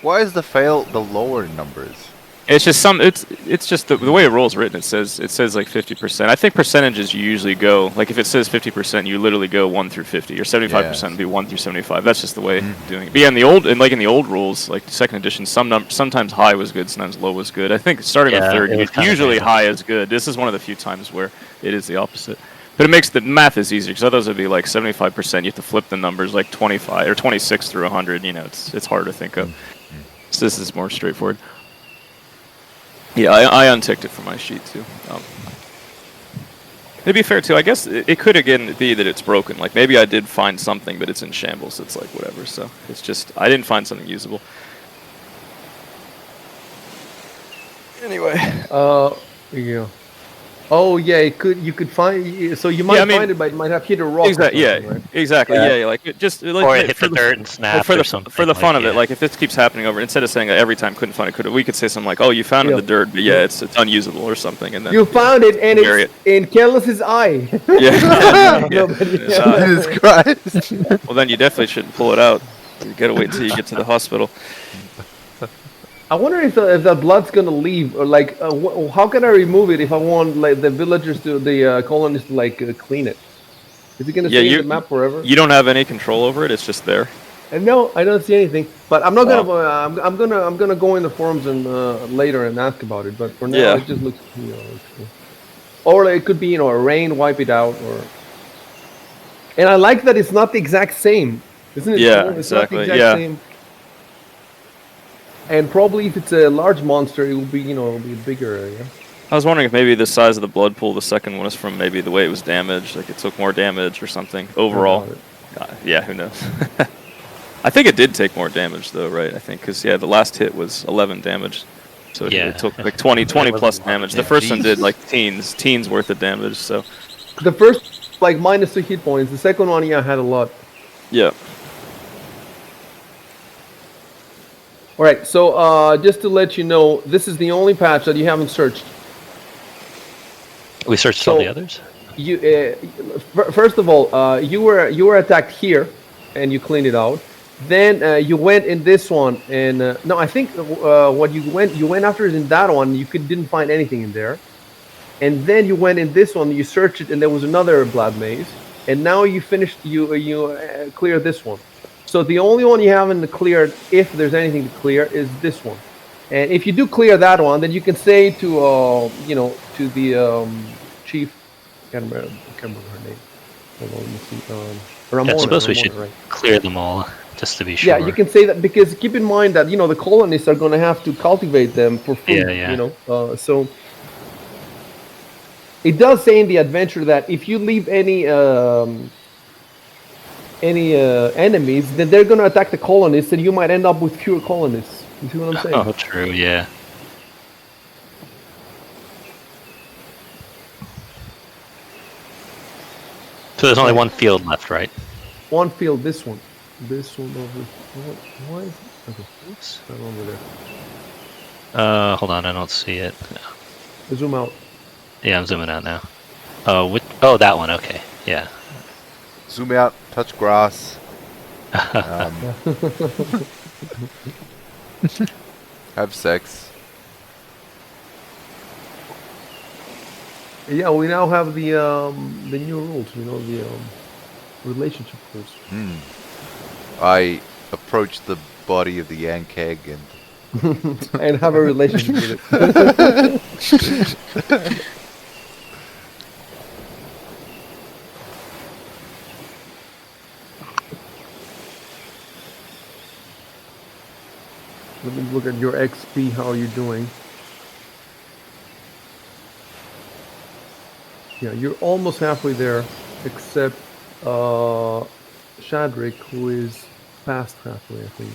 Why is the fail the lower numbers? It's just it's just the way it rolls written. It says like 50%. I think percentages you usually go like if it says 50%, you literally go 1 through 50, or 75% would be 1 through 75. That's just the way doing it. But yeah, in the old rules, like second edition, sometimes high was good, sometimes low was good. I think starting with third, it was kinda usually random. high is good. This is one of the few times where it is the opposite. But it makes the math is easier because otherwise it'd be like 75%. You have to flip the numbers like 25 or 26 through 100. You know, it's hard to think of. So this is more straightforward. Yeah, I unticked it for my sheet too. To be fair too, I guess it could again be that it's broken. Like maybe I did find something, but it's in shambles. It's like whatever. So it's just I didn't find something usable. Anyway. Yeah. Oh yeah, it could. You could find. So you might find it, but it might have hit a rock. Exactly. Yeah. Right? Exactly. Yeah. Like it just like Or it hit the dirt and snapped or something. For the fun of it, like if this keeps happening over, instead of saying every time couldn't find it, we could say something like, "Oh, you found it in the dirt, but yeah, it's unusable" or something, and then you found it and it's in Kellis's eye. Yeah. Jesus Christ. Well, then you definitely shouldn't pull it out. You gotta wait until you get to the hospital. I wonder if that blood's gonna leave, or like, how can I remove it if I want like the villagers to the colonies to like clean it? Is it gonna stay in the map forever? You don't have any control over it. It's just there. And no, I don't see anything. But I'm not gonna. I'm gonna go in the forums and later and ask about it. But for now, it just looks, looks cool. Or it could be, a rain wipe it out, or. And I like that it's not the exact same, isn't it? Yeah, it's exactly. Not the exact same. And probably if it's a large monster, it will be, it'll be a bigger area. I was wondering if maybe the size of the blood pool, the second one, is from maybe the way it was damaged, like it took more damage or something overall. Yeah, who knows? I think it did take more damage though, right? I think because the last hit was 11 damage, so it took like 20 plus damage. The first one did like teens worth of damage. So the first like -2 hit points. The second one, had a lot. Yeah. All right, so just to let you know, this is the only patch that you haven't searched. We searched all the others. You first of all, you were attacked here, and you cleaned it out. Then you went in this one, and no, I think what you went after is in that one. You didn't find anything in there, and then you went in this one. You searched it, and there was another blood maze, and now you finished. You cleared this one. So the only one you haven't cleared, if there's anything to clear, is this one. And if you do clear that one, then you can say to to the chief. I can't remember her name. Hold on, let me see. Ramona, I suppose we should right? clear them all just to be sure. Yeah, you can say that because keep in mind that the colonists are going to have to cultivate them for food. Yeah. So it does say in the adventure that if you leave any enemies, then they're going to attack the colonists, and you might end up with fewer colonists. You see what I'm saying? Oh, true. Yeah. So there's only one field left, right? One field. This one over. Why is it? Okay. Oops. Not over there. Hold on, I don't see it. Zoom out. Yeah, I'm zooming out now. Oh, that one. Okay. Yeah. Zoom out, touch grass. Have sex. Yeah, we now have the new rules. The relationship rules. I approach the body of the Yankeg and and have a relationship with it. Let me look at your XP. How are you doing? Yeah, you're almost halfway there, except Shadrick, who is past halfway, I think.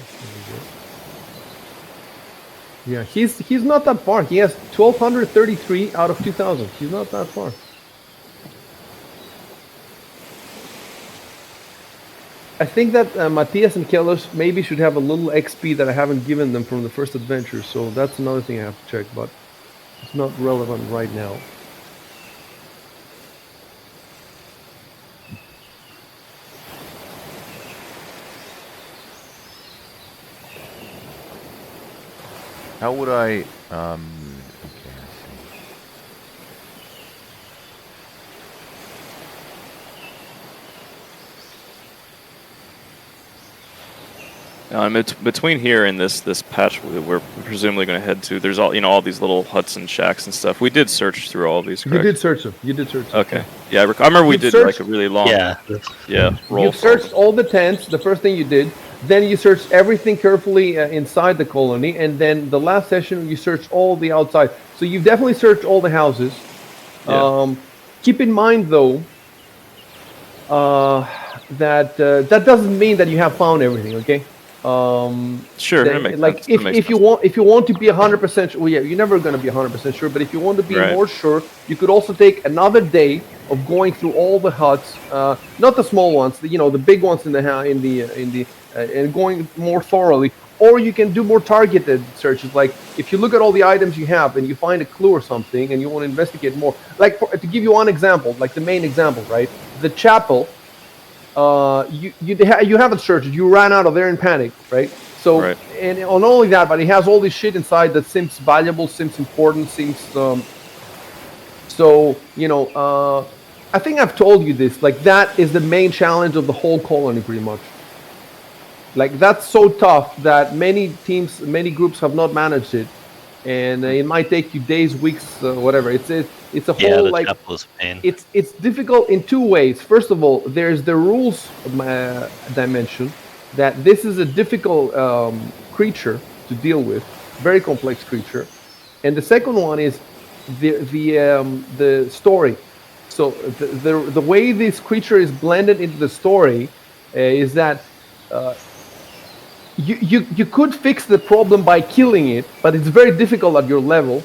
Yeah, he's not that far. He has 1,233 out of 2,000. He's not that far. I think that Matthias and Kellos maybe should have a little XP that I haven't given them from the first adventure, so that's another thing I have to check, but it's not relevant right now. how would I okay, It's between here and this patch that we're presumably going to head to. There's all these little huts and shacks and stuff. We did search through all of these. Correct? You did search them. Okay. Yeah, I remember we did like a really long. Yeah. Roll. You searched all the tents. The first thing you did. Then you searched everything carefully inside the colony, and then the last session you searched all the outside. So you've definitely searched all the houses. Yeah. Keep in mind though that that doesn't mean that you have found everything. Okay. Sure. That makes like sense. if you want to be 100% sure, well, yeah, you're never going to be 100% sure. But if you want to be more sure, you could also take another day of going through all the huts, not the small ones, the big ones in the and going more thoroughly. Or you can do more targeted searches. Like if you look at all the items you have and you find a clue or something, and you want to investigate more. Like to give you one example, like the main example, right? The chapel. You haven't searched it. You ran out of there in panic, right? So, and not only that, but it has all this shit inside that seems valuable, seems important, seems. I think I've told you this. Like that is the main challenge of the whole colony, pretty much. Like that's so tough that many teams, many groups have not managed it, and it might take you days, weeks, whatever. It's a whole like it's difficult in two ways. First of all, there's the rules dimension that this is a difficult creature to deal with, very complex creature, and the second one is the story. So the way this creature is blended into the story is that. You could fix the problem by killing it, but it's very difficult at your level.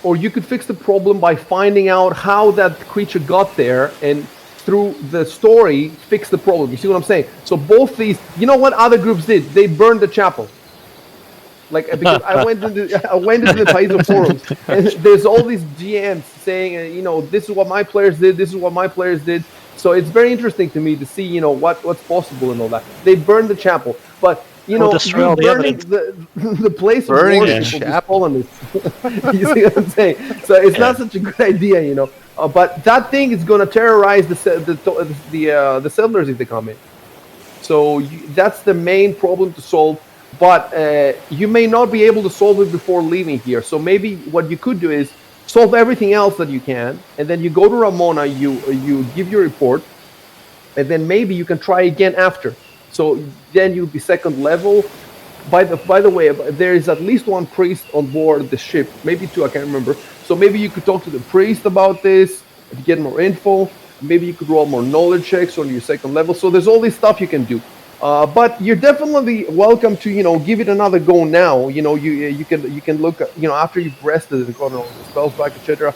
Or you could fix the problem by finding out how that creature got there and through the story fix the problem. You see what I'm saying? So both these, you know what other groups did? They burned the chapel. Like because I went into the Paizo forums and there's all these GMs saying, this is what my players did, this is what my players did. So it's very interesting to me to see, what's possible and all that. They burned the chapel, but burning the place of worship of colonists. You see what I'm saying? So it's not such a good idea, but that thing is going to terrorize the settlers if they come in. So that's the main problem to solve. But you may not be able to solve it before leaving here. So maybe what you could do is solve everything else that you can, and then you go to Ramona, you give your report, and then maybe you can try again after. So then you'll be second level. By the way, there is at least one priest on board the ship, maybe two, I can't remember. So maybe you could talk to the priest about this to get more info. Maybe you could roll more knowledge checks on your second level. So there's all this stuff you can do. But you're definitely welcome to give it another go now. You can look after you've rested and gotten all the spells back, etc.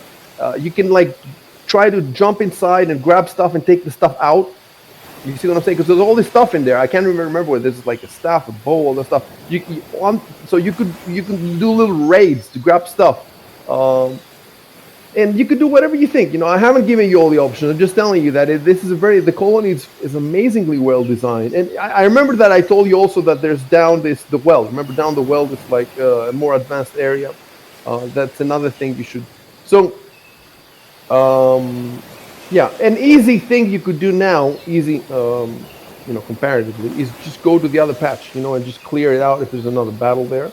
You can like try to jump inside and grab stuff and take the stuff out. You see what I'm saying? Because there's all this stuff in there. I can't remember what this is, like a staff, a bow, all that stuff. So you can do little raids to grab stuff. And you could do whatever you think. I haven't given you all the options. I'm just telling you that the colony is amazingly well designed. And I remember that I told you also that there's down the well. Remember down the well, there's like a more advanced area. That's another thing you should. So, yeah, an easy thing you could do now, comparatively, is just go to the other patch, and just clear it out if there's another battle there.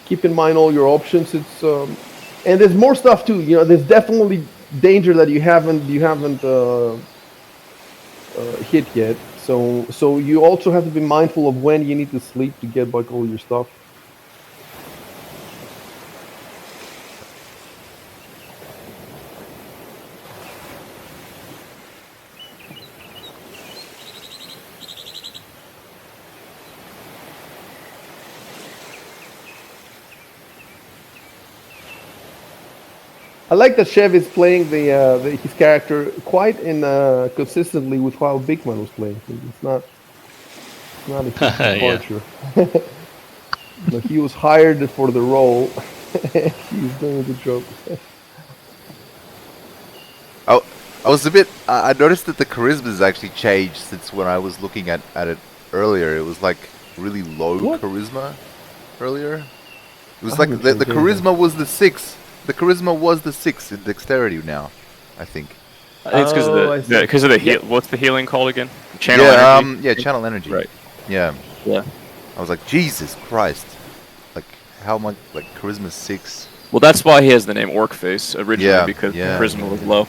Keep in mind all your options. It's and there's more stuff too. There's definitely danger that you haven't hit yet. So you also have to be mindful of when you need to sleep to get back all your stuff. I like that Chev is playing his character quite consistently with how Bigman was playing. It's not a huge departure. But he was hired for the role. He's doing a good job. I was a bit. I noticed that the charisma has actually changed since when I was looking at it earlier. It was like really low charisma earlier. It was like the charisma was the 6. The charisma was the 6 in dexterity now, I think. I think it's because of the heal. What's the healing called again? Channel yeah, energy. yeah, channel energy. Right. Yeah. Yeah. I was like, Jesus Christ. Like, how much, like, charisma 6. Well, that's why he has the name Orc Face originally, Yeah, because yeah, charisma yeah, was yeah. low.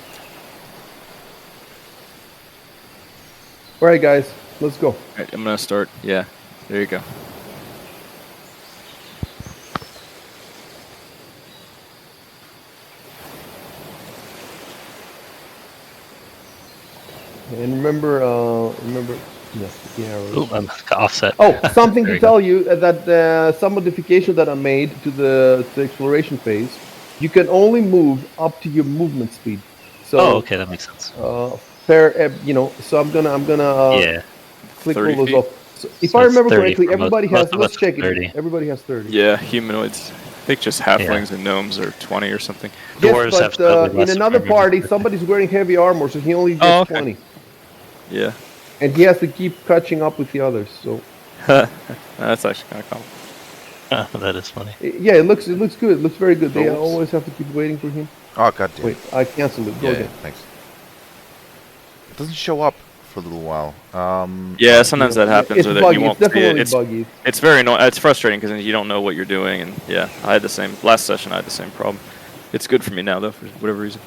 All right, guys, let's go. Alright, I'm gonna start. Yeah, there you go. And remember, yes, the arrows. Ooh, I'm offset. Oh, something There to you go. tell you that some modification that I made to the exploration phase, you can only move up to your movement speed. So, Oh, okay, that makes sense. so I'm gonna Yeah. click all 30 those feet? off. So if So I it's remember 30 correctly, for everybody most has. of Let's us, check it. 30. Everybody has 30. Yeah, humanoids. I think just halflings and gnomes are 20 or something. Yes, Dwarves have but slightly in less, if I another remember party, correctly. somebody's wearing heavy armor, so he only gets Oh, okay. 20, Yeah. and he has to keep catching up with the others. So That's actually kind of cool. That is funny. yeah, it looks good. It looks very good. They Oops. always have to keep waiting for him. Oh, goddamn. Wait, I canceled it. Go Yeah, again. thanks. It doesn't show up for a little while. Yeah, sometimes that happens, It's or that buggy. you won't It's see it. definitely buggy. It's very it's frustrating because you don't know what you're doing, and yeah, I had the same last session. I had the same problem. It's good for me now though, for whatever reason.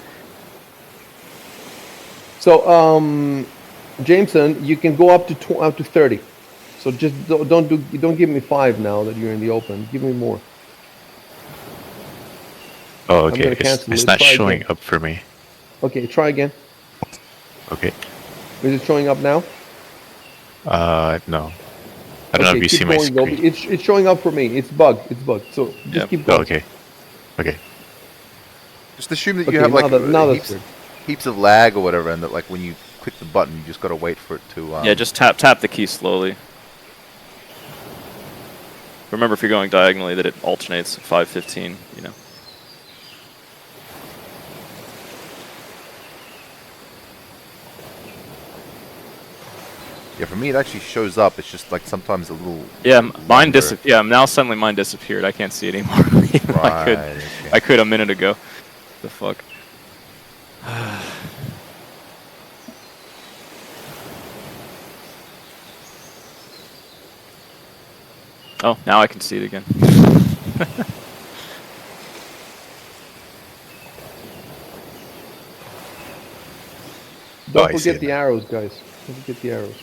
So, Jameson, you can go up to 30. So just don't give me 5 now that you're in the open. Give me more. Oh, I'm okay. gonna cancel It's it. not Try showing again. up for me. Okay, try again. Okay. Is it showing up now? No. I don't know if you see my going, though. screen. It's showing up for me. It's bugged. It's bugged. So just Yeah. keep Oh, going. okay. Okay. Just assume that Okay, you have, like, now that's good. heaps of lag or whatever, and that, like, when you click the button, you just gotta wait for it to... Yeah, just tap the key slowly. Remember, if you're going diagonally, that it alternates 5:15. You know. Yeah, for me, it actually shows up. It's just, like, sometimes a little... Yeah, mine longer. disappeared. Yeah, now suddenly mine disappeared. I can't see it anymore. Right, okay. I could a minute ago. The fuck. Oh, now I can see it again. Don't I see forget it the now. arrows, guys. Don't forget the arrows.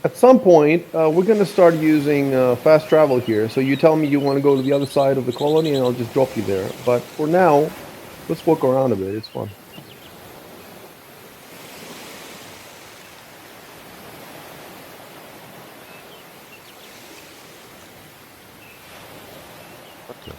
At some point, we're going to start using fast travel here. So you tell me you want to go to the other side of the colony, and I'll just drop you there. But for now, let's walk around a bit. It's fun. What the...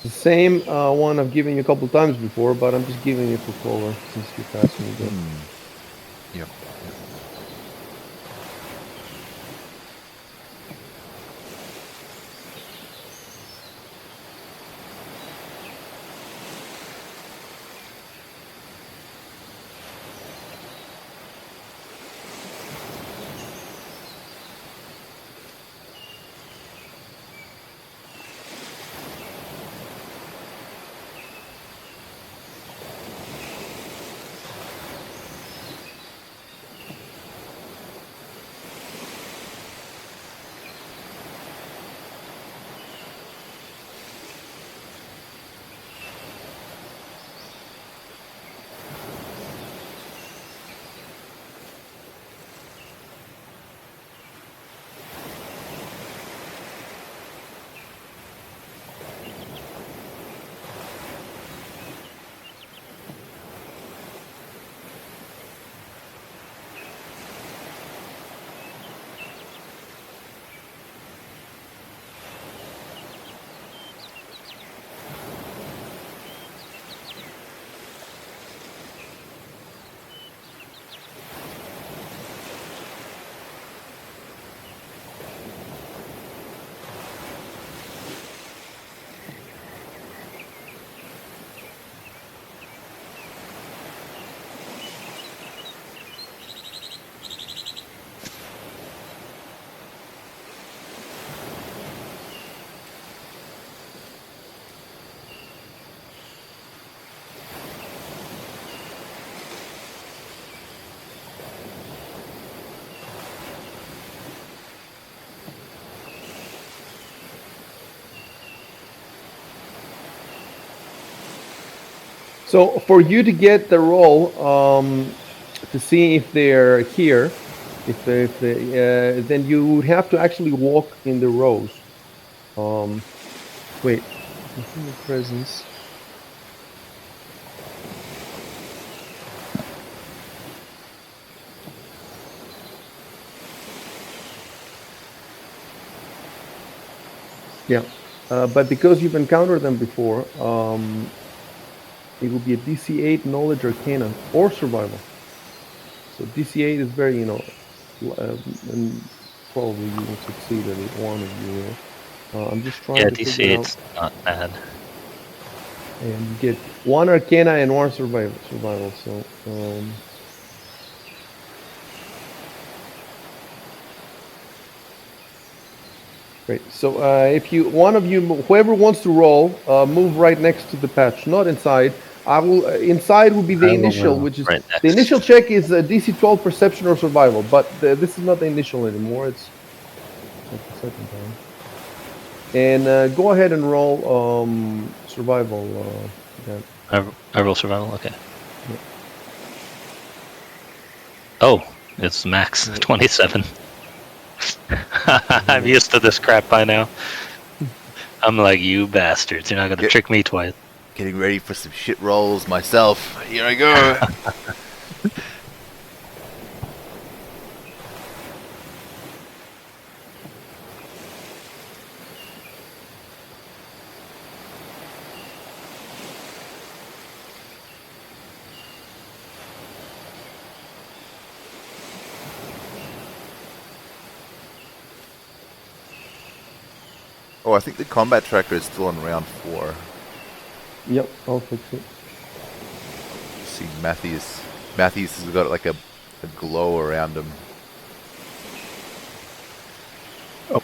The same one I've given you a couple times before, but I'm just giving you for color since you're passing again. Yep. So for you to get the roll, to see if they're here, then you would have to actually walk in the rows. Wait, consumer presence. Yeah, but because you've encountered them before, it will be a DC 8 knowledge arcana or survival. So DC 8 is very, and probably you will succeed at it, one of you will. I'm just trying Yeah, to DC figure out. 8's not bad. And you get one arcana and one survival. So great. So if one of you, whoever wants to roll, move right next to the patch, not inside. I will. Inside will be the initial, which is right the initial check is DC 12 perception or survival, but this is not the initial anymore. It's like the second time. And go ahead and roll survival. Yeah. I roll survival. Okay. Yeah. Oh, it's max 27. I'm used to this crap by now. I'm like, you bastards! You're not gonna trick me twice. Getting ready for some shit rolls myself. Here I go. Oh, I think the combat tracker is still on round 4. Yep, I'll fix it. See, Matthews has got like a glow around him. Oh.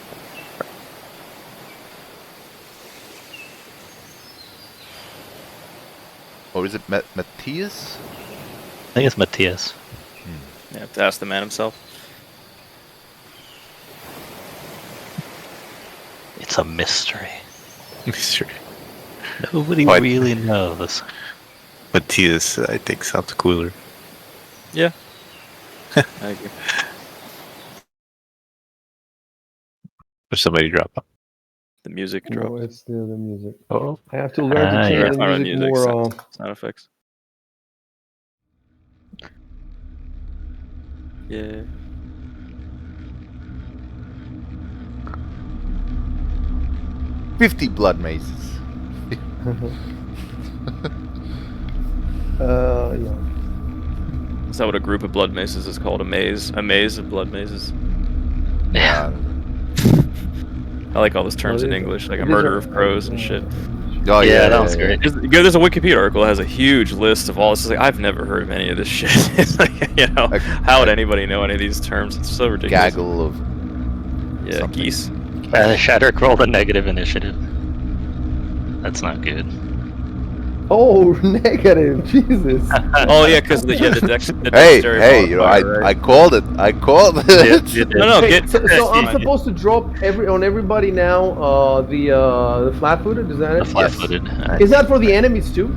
Or is it Matthias? I think it's Matthias. You have to ask the man himself. It's a mystery. Mystery. Nobody really knows. Matthias, I think, sounds cooler. Yeah. I agree. Or somebody drop out. The music No, dropped. it's the music. Oh. I have to learn to change the music more. Sound effects. Yeah. "50 blood mazes." Yeah. Is that what a group of blood mazes is called? A maze? A maze of blood mazes? Yeah. I like all those terms in English, like a murder of crows and shit. Oh Yeah, that was great. There's a Wikipedia article that has a huge list of all this. It's like, I've never heard of any of this shit. It's like, how would anybody know any of these terms? It's so ridiculous. Gaggle of something. Geese. Shatterick rolled a negative initiative. That's not good. Oh, negative, Jesus. Oh yeah, because the Hey, dexterity you know, modifier, I called it. I called it. No, Hey, so I'm supposed to drop on everybody now the flat-footed. Is that it? The flat-footed. Is that for the enemies too?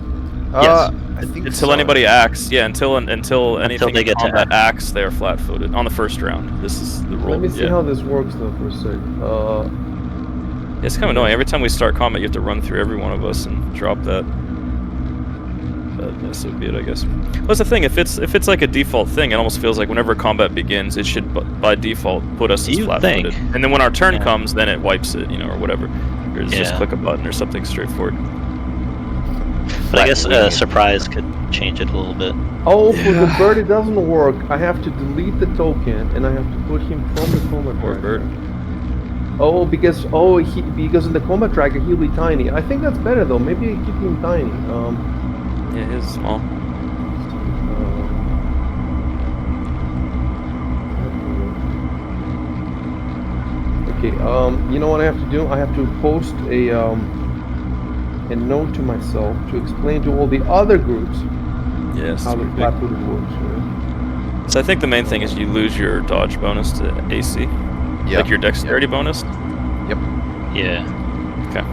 Yes. I think until so. anybody acts, yeah. Until anything they in get to combat acts, they are flat-footed on the first round. This is the rule. Let me see how this works though for a sec. It's kind of annoying. Every time we start combat, you have to run through every one of us and drop that. But so be it, I guess. What's the thing? If it's like a default thing, it almost feels like whenever combat begins, it should by default put us as flat-footed. And then when our turn comes, then it wipes it, or whatever. Or just click a button or something straightforward. But I guess surprise could change it a little bit. Oh, for the bird it doesn't work. I have to delete the token and I have to put him from the combat tracker. Bird. Oh, because in the combat tracker he'll be tiny. I think that's better though. Maybe keep him tiny. Yeah, he's small. Okay. You know what I have to do? I have to post a note to myself to explain to all the other groups how the flat-footed works. Right? So I think the main thing is you lose your dodge bonus to AC. Yep. Like your dexterity bonus. Yep. Yeah. Okay.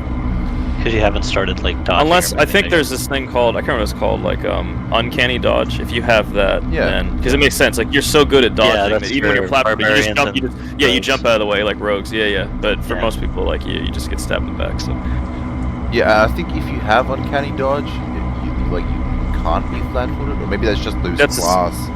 because you haven't started like dodging. Unless or I think moving, there's this thing called, I can't remember what it's called, like uncanny dodge. If you have that, Yeah. then because it makes sense. Like you're so good at dodging that's that even when you're for flat-footed, you just barbarians jump. and You rogues. jump out of the way like rogues. Yeah. But for Yeah. most people, like you just get stabbed in the back. So Yeah, I think if you have uncanny dodge, you can't be flat-footed, or maybe that's just those That's- class.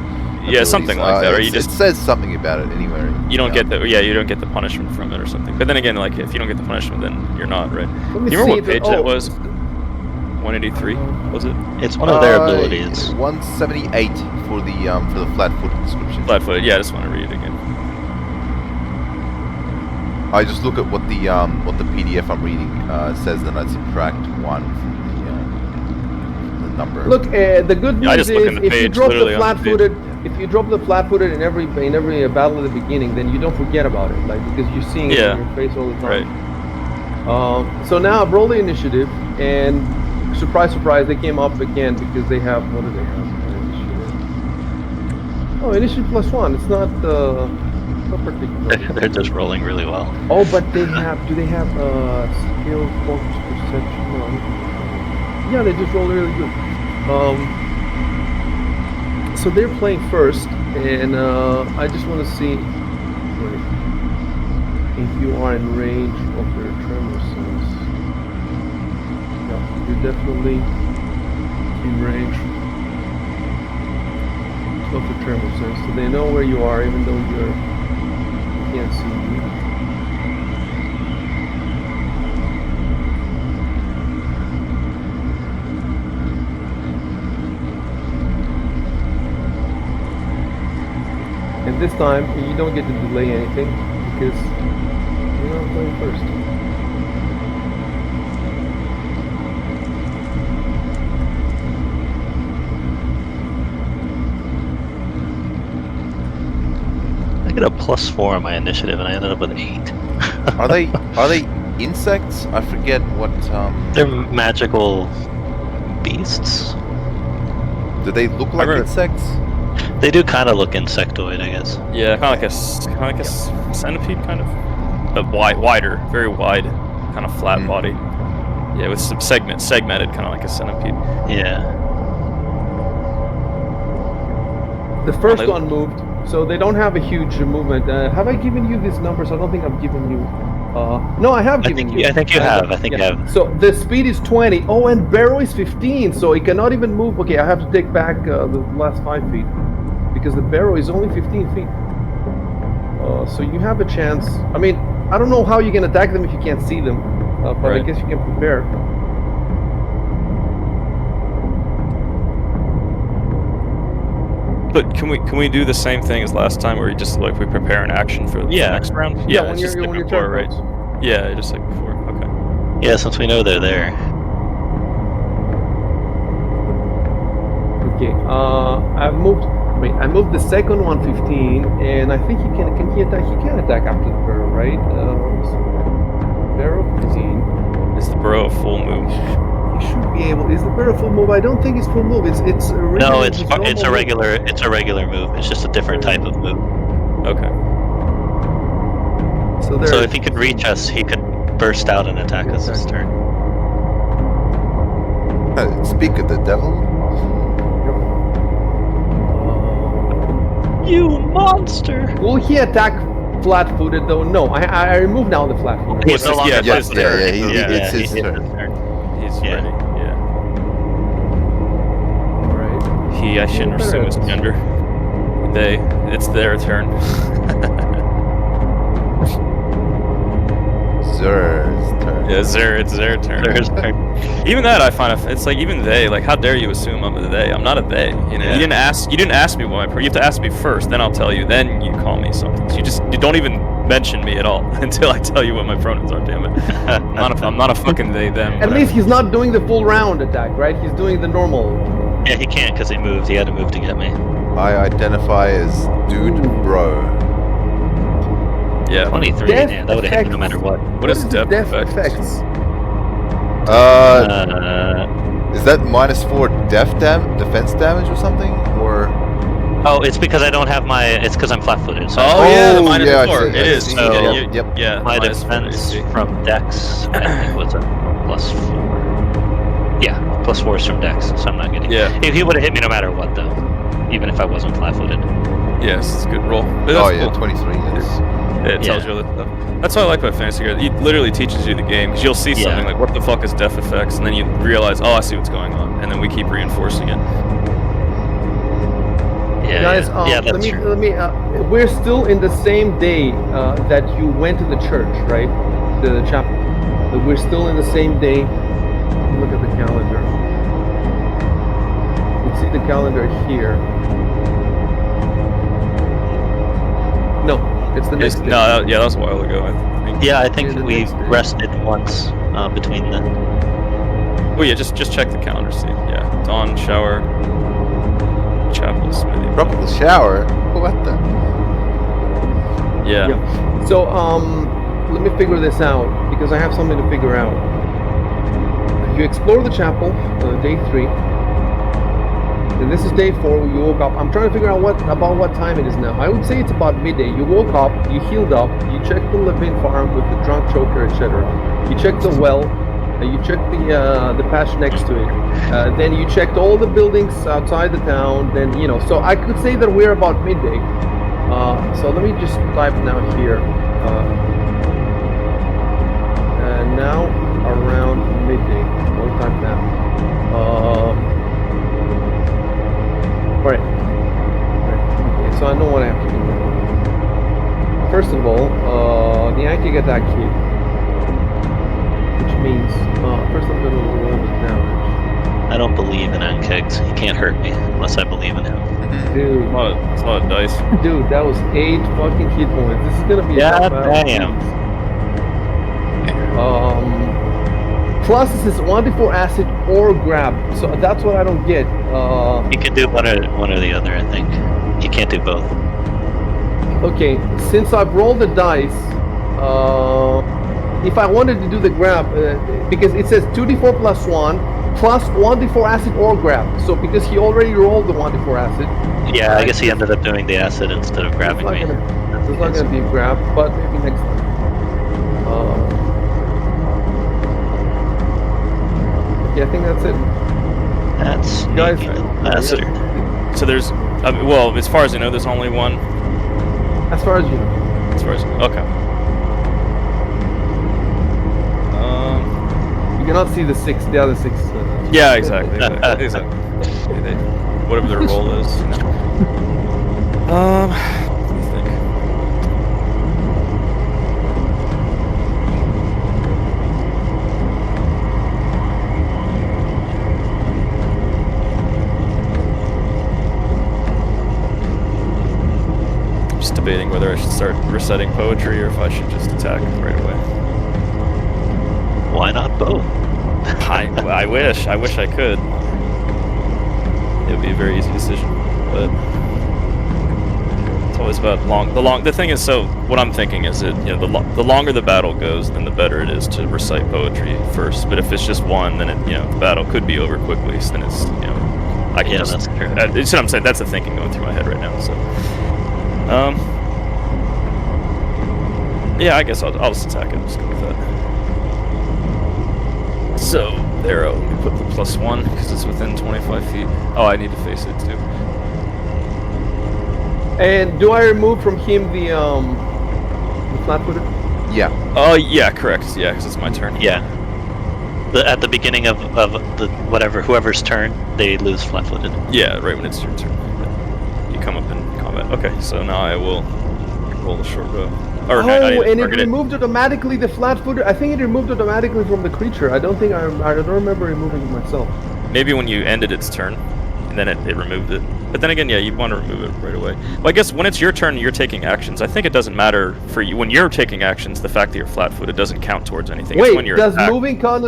yeah, something like that. Or you it just says something about it anywhere. you don't get the punishment from it or something. But then again, like if you don't get the punishment, then you're not right. Let me Do you remember what see if page that was? 183 was it? It's one of their abilities. 178 for the flat-footed description. Flat-footed. Yeah, I just want to read it again. I just look at what the PDF I'm reading says, then I subtract 1 from the number. Look, the good Yeah, I news just look is in the if you page, drop the literally on the flat-footed, if you drop the flat-footed in every battle at the beginning, then you don't forget about it, like because you're seeing it Yeah. in your face all the Right. time. So now roll the initiative, and surprise, surprise, they came up again because they have what do they have? Initiative. Oh, initiative +1. It's not particular. They're just rolling really well. Oh, but they have. Do they have skill, focus, perception? No. Yeah, they just rolled really good. So they're playing first, and I just want to see if you are in range of their tremor sense. Yeah, you're definitely in range of the tremor sense, so they know where you are, even though you can't see you. And this time, you don't get to delay anything because you're not playing first. I get a +4 on my initiative, and I ended up with 8. Are they insects? I forget what. They're magical beasts. Do they look like remember- insects? They do kind of look insectoid, I guess. Yeah, kind of like a centipede, kind of, but wider, very wide, kind of flat body. Yeah, with some segmented, kind of like a centipede. Yeah. The first they- one moved, so they don't have a huge movement. Have I given you these numbers? I don't think I've given you. No, I have given you. I think you have. I think you have. So the speed is 20. Oh, and barrel is 15, so it cannot even move. Okay, I have to take back the last 5 feet because the barrel is only 15 feet. So you have a chance. I mean, I don't know how you can attack them if you can't see them, but I Right. guess you can prepare. But can we do the same thing as last time, where we just like we prepare an action for the Yeah. next round? Yeah, when it's you're just like when your before, turn right? comes. Yeah, just like before. Okay. Yeah, since we know they're there. Okay. I moved the second one 15, and I think he can he attack? He can attack after the barrel, right? Barrel 15. Is the burrow a full move? He should be able. Is the barrel full move? I don't think it's full move. It's No, it's normal a move. regular move. It's just a different type of move. Okay. So if he could reach us, he could burst out and attack us this turn. Speak of the devil. You monster! Will he attack flat-footed though? No, I removed now the flat-footed. He's no longer yeah, Yes, flat-footed. yeah, it's his hit turn. his turn. He's Yeah. ready. Yeah. All right. He. I shouldn't assume his gender. They. It's their turn. Zer's turn. Yeah, it's their turn. There's turn. Even that I find it's like even they, like how dare you assume I'm a they? I'm not a they. You know, Yeah. you didn't ask me what my you have to ask me first, then I'll tell you, then you call me something. So you don't even mention me at all until I tell you what my pronouns are, damn it. I'm not a fucking they them. At whatever. least he's not doing the full round attack, right? He's doing the normal. Yeah, he can't because he moved. He had to move to get me. I identify as dude bro. Yeah. 23, Death man. That would have hit me no matter what. What is the depth death effects? effects? Is that -4 defense damage or something? Or Oh, it's because I don't have my. It's because I'm flat-footed. So Oh yeah, the Oh, -4. I see, It I is. see. So, Yeah, Yep. yeah. my -4, defense you see. from Dex, I think, was a plus 4. Yeah, plus 4 is from Dex, so I'm not getting. Yeah. He would have hit me no matter what, though, even if I wasn't flat-footed. Yes, it's a good roll. But Oh that's yeah, cool. 23. Yes. It tells you all that stuff. That's what I like about Fantasy Guard. It literally teaches you the game, because you'll see something like, what the fuck is def effects? And then you realize, oh, I see what's going on. And then we keep reinforcing it. Yeah, Guys, yeah, that's true. let me. We're still in the same day that you went to the church, right? The chapel. We're still in the same day. Look at the calendar. You can see the calendar here. No, it's the next day. No, that was a while ago, I think. Yeah, I think the we next day. rested once between then. Oh yeah, just check the calendar, see. Yeah, dawn, shower, chapel, smoothie. Tropical shower. What the? Yeah. So, let me figure this out because I have something to figure out. You explore the chapel, day 3. And this is day 4. You woke up. I'm trying to figure out what time it is now. I would say it's about midday. You woke up. You healed up. You checked the Levin farm with the drunk choker, etc. You checked the well. You checked the patch next to it. Then you checked all the buildings outside the town. Then so I could say that we're about midday. So let me just type now here. Now around midday. We'll type now. Alright. Okay, so I know what I have to do now. First of all, the Yankee attack hit. Which means, first I'm going to roll the damage. I don't believe in Ankegs. He can't hurt me unless I believe in him. Dude. It's a lot of dice. Dude, that was 8 fucking hit points. This is going to be a God tough battle. damn. Plus this is 1d4 acid or grab, so that's what I don't get. You can do one or the other, I think. You can't do both. Okay, since I've rolled the dice, if I wanted to do the grab, because it says 2d4 plus 1, plus 1d4 acid or grab. So because he already rolled the 1d4 acid. Yeah, I guess he ended up doing the acid instead of grabbing me. It's not going to be a grab, but maybe next time. Yeah, I think that's it. That's Guys, acid. So there's, well, as far as I know, there's only one. As far as you know. As far as, okay. You cannot see the other six. Yeah, exactly. Whatever their role is. Let me think. I'm just debating whether I should start reciting poetry or if I should just attack right away. Why not both? I wish I could. It would be a very easy decision, but it's always about the thing is, so what I'm thinking is that, the longer the battle goes, then the better it is to recite poetry first. But if it's just one, then the battle could be over quickly. So then it's I can that's true. It's what I'm saying. That's the thinking going through my head right now. So, yeah, I guess I'll just attack it. Just go with that. So, there, let me put the +1, because it's within 25 feet. Oh, I need to face it, too. And do I remove from him the flat-footed? Yeah. Oh, yeah, correct. Yeah, because it's my turn. Yeah. At the beginning of the whoever's turn, they lose flat-footed. Yeah, right when it's your turn. You come up in combat. Okay, so now I will roll the short bow. Or and it removed automatically the flat-footed. I think it removed automatically from the creature. I don't remember removing it myself. Maybe when you ended its turn, and then it removed it. But then again, yeah, you want to remove it right away. Well, I guess when it's your turn and you're taking actions, I think it doesn't matter for you. When you're taking actions, the fact that you're flat-footed doesn't count towards anything. Wait, it's when you're does moving counts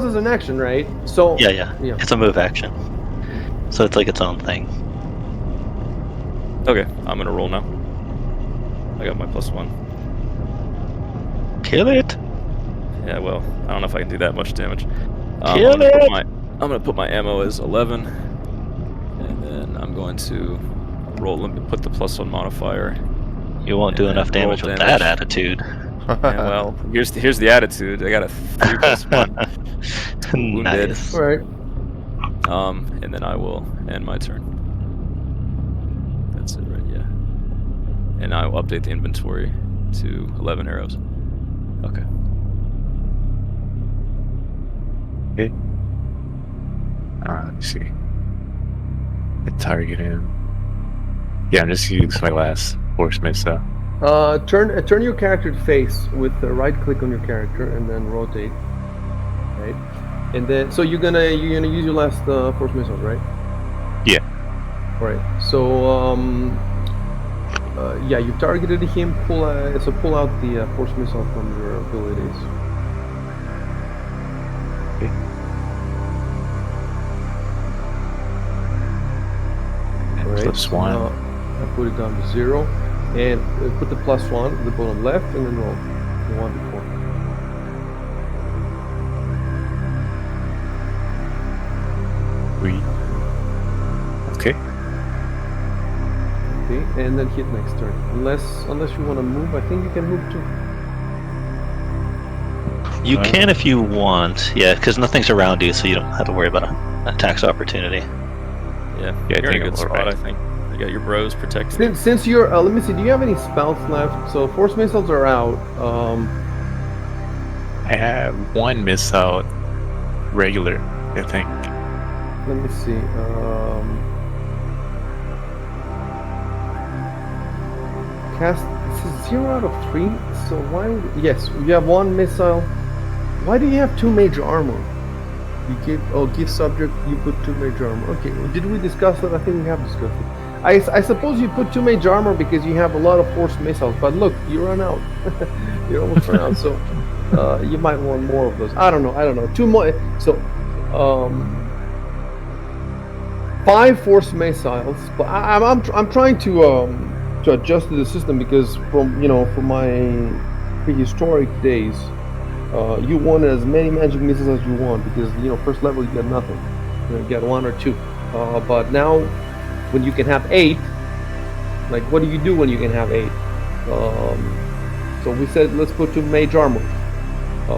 as an action, right? So Yeah. It's a move action. So it's like its own thing. Okay, I'm gonna roll now. I got my +1. Kill it! Yeah, well, I don't know if I can do that much damage. Kill it! I'm gonna put my ammo as 11, and then I'm going to roll. Let me put the +1 modifier. You won't do enough damage with that attitude. Yeah, well, here's the attitude. I got a 3 + 1. Wounded. Nice. All right. And then I will end my turn. That's it, right? Yeah. And I will update the inventory to 11 arrows. Okay. Okay. Let me see. I target him. Yeah, I'm just using my last force missile. Turn your character face with the right click on your character and then rotate. Right. And then so you're gonna use your last force missile, right? Yeah. All right. So yeah, you targeted him. Pull out the force missile from your abilities. Okay. And Right. +1. Now, I put it down to 0, and put the +1 at the bottom left, and then roll the one before. Okay. Okay, and then hit next turn. Unless you want to move, I think you can move too. You can if you want, yeah, because nothing's around you, so you don't have to worry about a tax opportunity. Yeah, Yeah, I you're in think a good I'm spot, alright. I think. You got your bros protecting. Since you're, let me see. Do you have any spells left? So force missiles are out. I have one missile regular, I think. Let me see. Cast. This is 0 out of 3. So why? Yes, you have one missile. Why do you have 2 major armor? You give subject. You put 2 major armor. Okay. Did we discuss that? I think we have discussed it. I suppose you put 2 major armor because you have a lot of force missiles. But look, you run out. You almost run out. So you might want more of those. I don't know. 2 more. So 5 force missiles. But I'm trying to adjust to the system because from my prehistoric days, you want as many magic missiles as you want because first level you get nothing. You get 1 or 2. But now when you can have 8, like what do you do when you can have 8? So we said let's put 2 mage armor.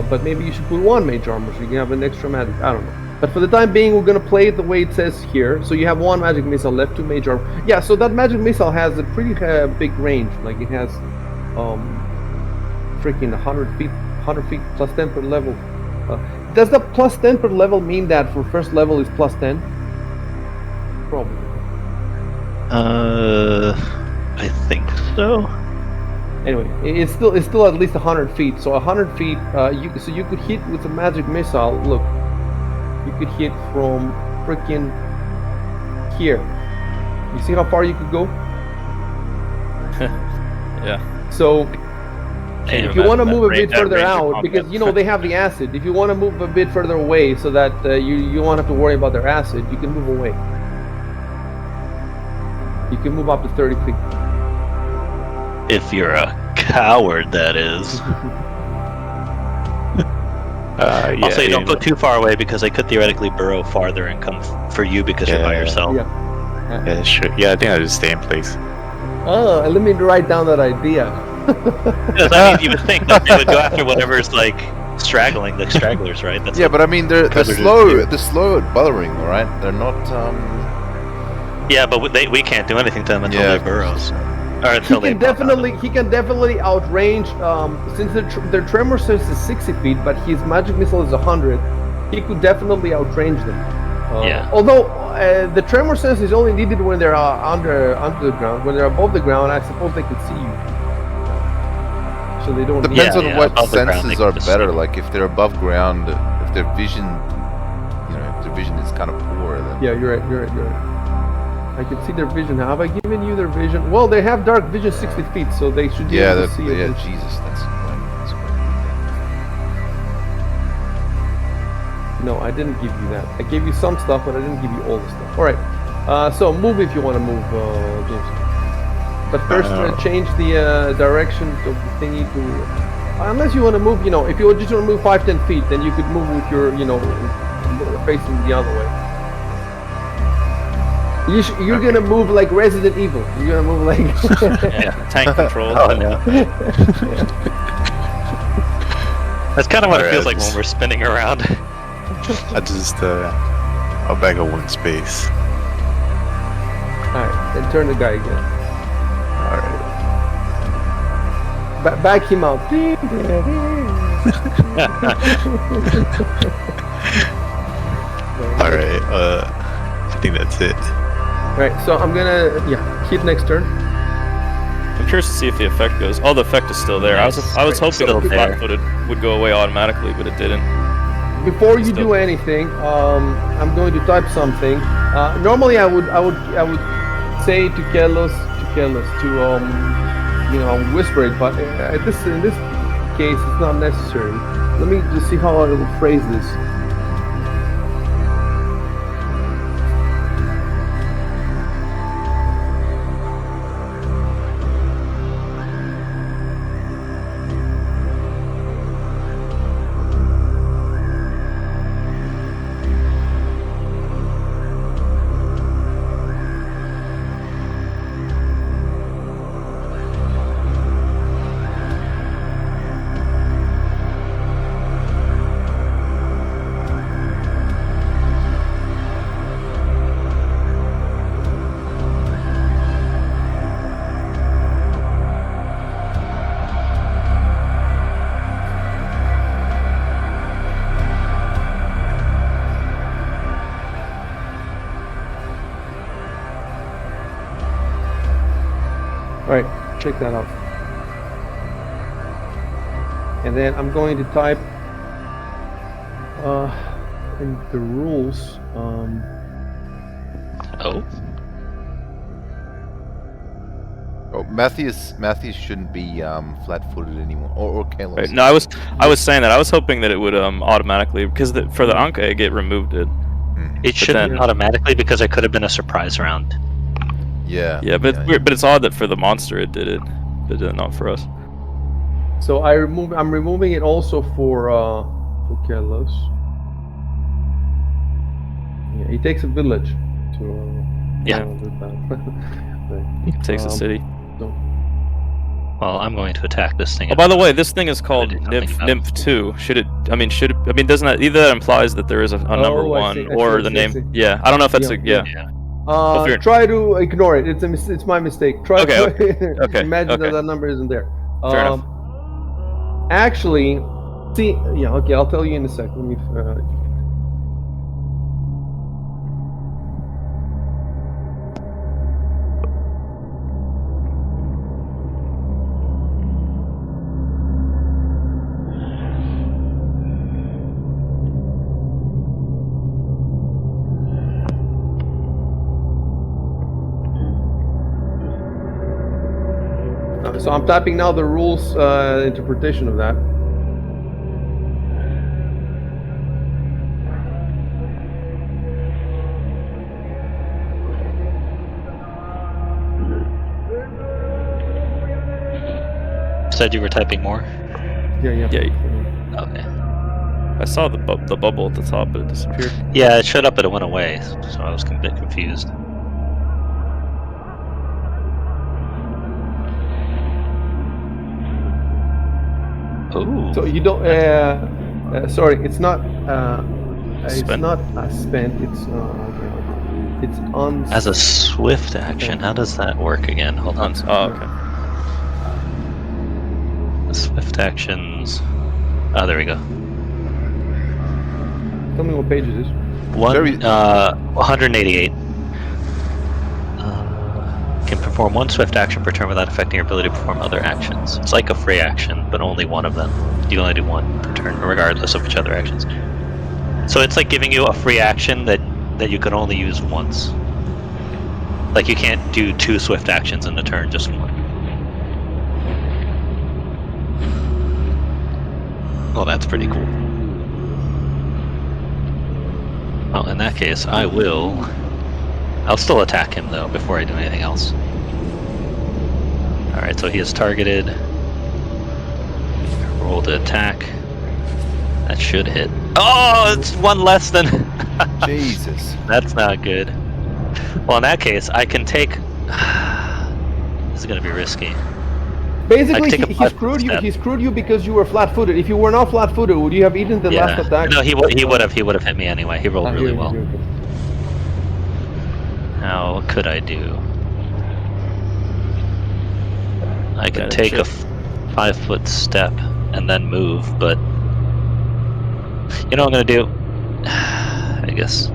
But maybe you should put 1 mage armor so you can have an extra magic. I don't know. But for the time being, we're gonna play it the way it says here. So you have 1 magic missile left, 2 mage armor. Yeah. So that magic missile has a pretty big range. Like it has, freaking 100 feet, plus 10 per level. Does the plus 10 per level mean that for first level is plus 10? Probably. I think so. Anyway, it's still at least 100 feet. So 100 feet, you could hit with a magic missile. Look, you could hit from freaking here. You see how far you could go? Yeah. So if you want to move a bit further range of out, because combat. they have the acid. If you want to move a bit further away, so that you won't have to worry about their acid, you can move away. You can move up to 30 feet. If you're a coward, that is. Yeah, Also, you don't go too far away because they could theoretically burrow farther and come for you because you're by Yeah. yourself. Yeah. Yeah, sure. Yeah, I think I'll just stay in place. Oh, let me write down that idea. Because, I mean, you would think that they would go after whatever's like straggling, the stragglers, right? That's Yeah, but I mean they're Predators slow. do. They're slow at burrowing, all right? They're not. yeah, but we can't do anything to them until they burrows, or until He they pop out. he can definitely outrange. Since their tremor sense is 60 feet, but his magic missile is 100. He could definitely outrange them. Yeah. Although the tremor sense is only needed when they're under the ground. When they're above the ground, I suppose they can see you. So they don't. Depends Yeah, on yeah, what above the ground, senses they are can just better. see. Like if they're above ground, if their vision, if their vision is kind of poor, then Yeah, you're right. I can see their vision. Have I given you their vision? Well, they have dark vision 60 feet, so they should be yeah, able to see it. Jesus, that's quite No, I didn't give you that. I gave you some stuff, but I didn't give you all the stuff. All right. So move if you want to move, James. But first, change the direction of the thingy to. Unless you want to move, if you just want to move 5-10 feet, then you could move with your, facing the other way. You're gonna move like Resident Evil. You're gonna move like. Yeah, tank control. Oh no. That's kind of what it feels Alright, like when we're spinning around. I'll back up one space. Alright, then turn the guy again. Alright. Back him out. Alright, I think that's it. Alright, so I'm gonna hit next turn. I'm curious to see if the effect goes. Oh, the effect is still there. I was hoping Still the there. flat-footed would go away automatically, but it didn't. Before you do anything, I'm going to type something. Normally I would say to Kelos to whisper it, but in this case it's not necessary. Let me just see how I will phrase this. Alright, check that out. And then I'm going to type in the rules. Oh, Oh, Matthias shouldn't be flat-footed anymore, or Kalos. Right. No, I was saying that I was hoping that it would automatically, because for the Anka it removed it. it shouldn't then- automatically because it could have been a surprise round. Yeah. Yeah, but it's weird. But it's odd that for the monster it did it, but not for us. So I'm removing it also for Kelos. Yeah, he takes a village to Yeah. do that. It takes a city. Well, I'm going to attack this thing. Oh, by the way, this thing is called did nothing about it. Nymph 2. Should it? I mean, doesn't that either that implies that there is a number Oh, I one see, I or see, the I name? see. Yeah, I don't know if that's Yeah, Yeah. fair. Try to ignore it. It's my mistake. Try Okay, to okay, imagine okay. that number isn't there. Fair enough. Actually, see, yeah, okay, I'll tell you in a sec. Let me. So I'm typing now the rules interpretation of that. Said you were typing more? Yeah. Yeah. Okay. I saw the bubble at the top, but it disappeared. Yeah, it showed up, but it went away, so I was a bit confused. Ooh. So you don't. Sorry, it's not. It's Spent? not spent. It's on. As a swift action, how does that work again? Hold on. Oh, okay. Swift actions. Oh, there we go. Tell me what page it is. 188. Can perform one swift action per turn without affecting your ability to perform other actions. It's like a free action, but only one of them. You only do one per turn, regardless of which other actions. So it's like giving you a free action that you can only use once. Like you can't do two swift actions in a turn, just one. Well, that's pretty cool. Well, in that case, I'll still attack him, though, before I do anything else. Alright, so he is targeted. Roll to attack. That should hit. Oh, it's one less than... Jesus. That's not good. Well, in that case, I can take... This is going to be risky. Basically, take a he screwed you. step. He screwed you because you were flat-footed. If you were not flat-footed, would you have eaten the last attack? No, he would have hit me anyway. He rolled really well. Okay. Now, what could I do? I could Better take a chip. 5-foot step and then move, but you know what I'm gonna do? I guess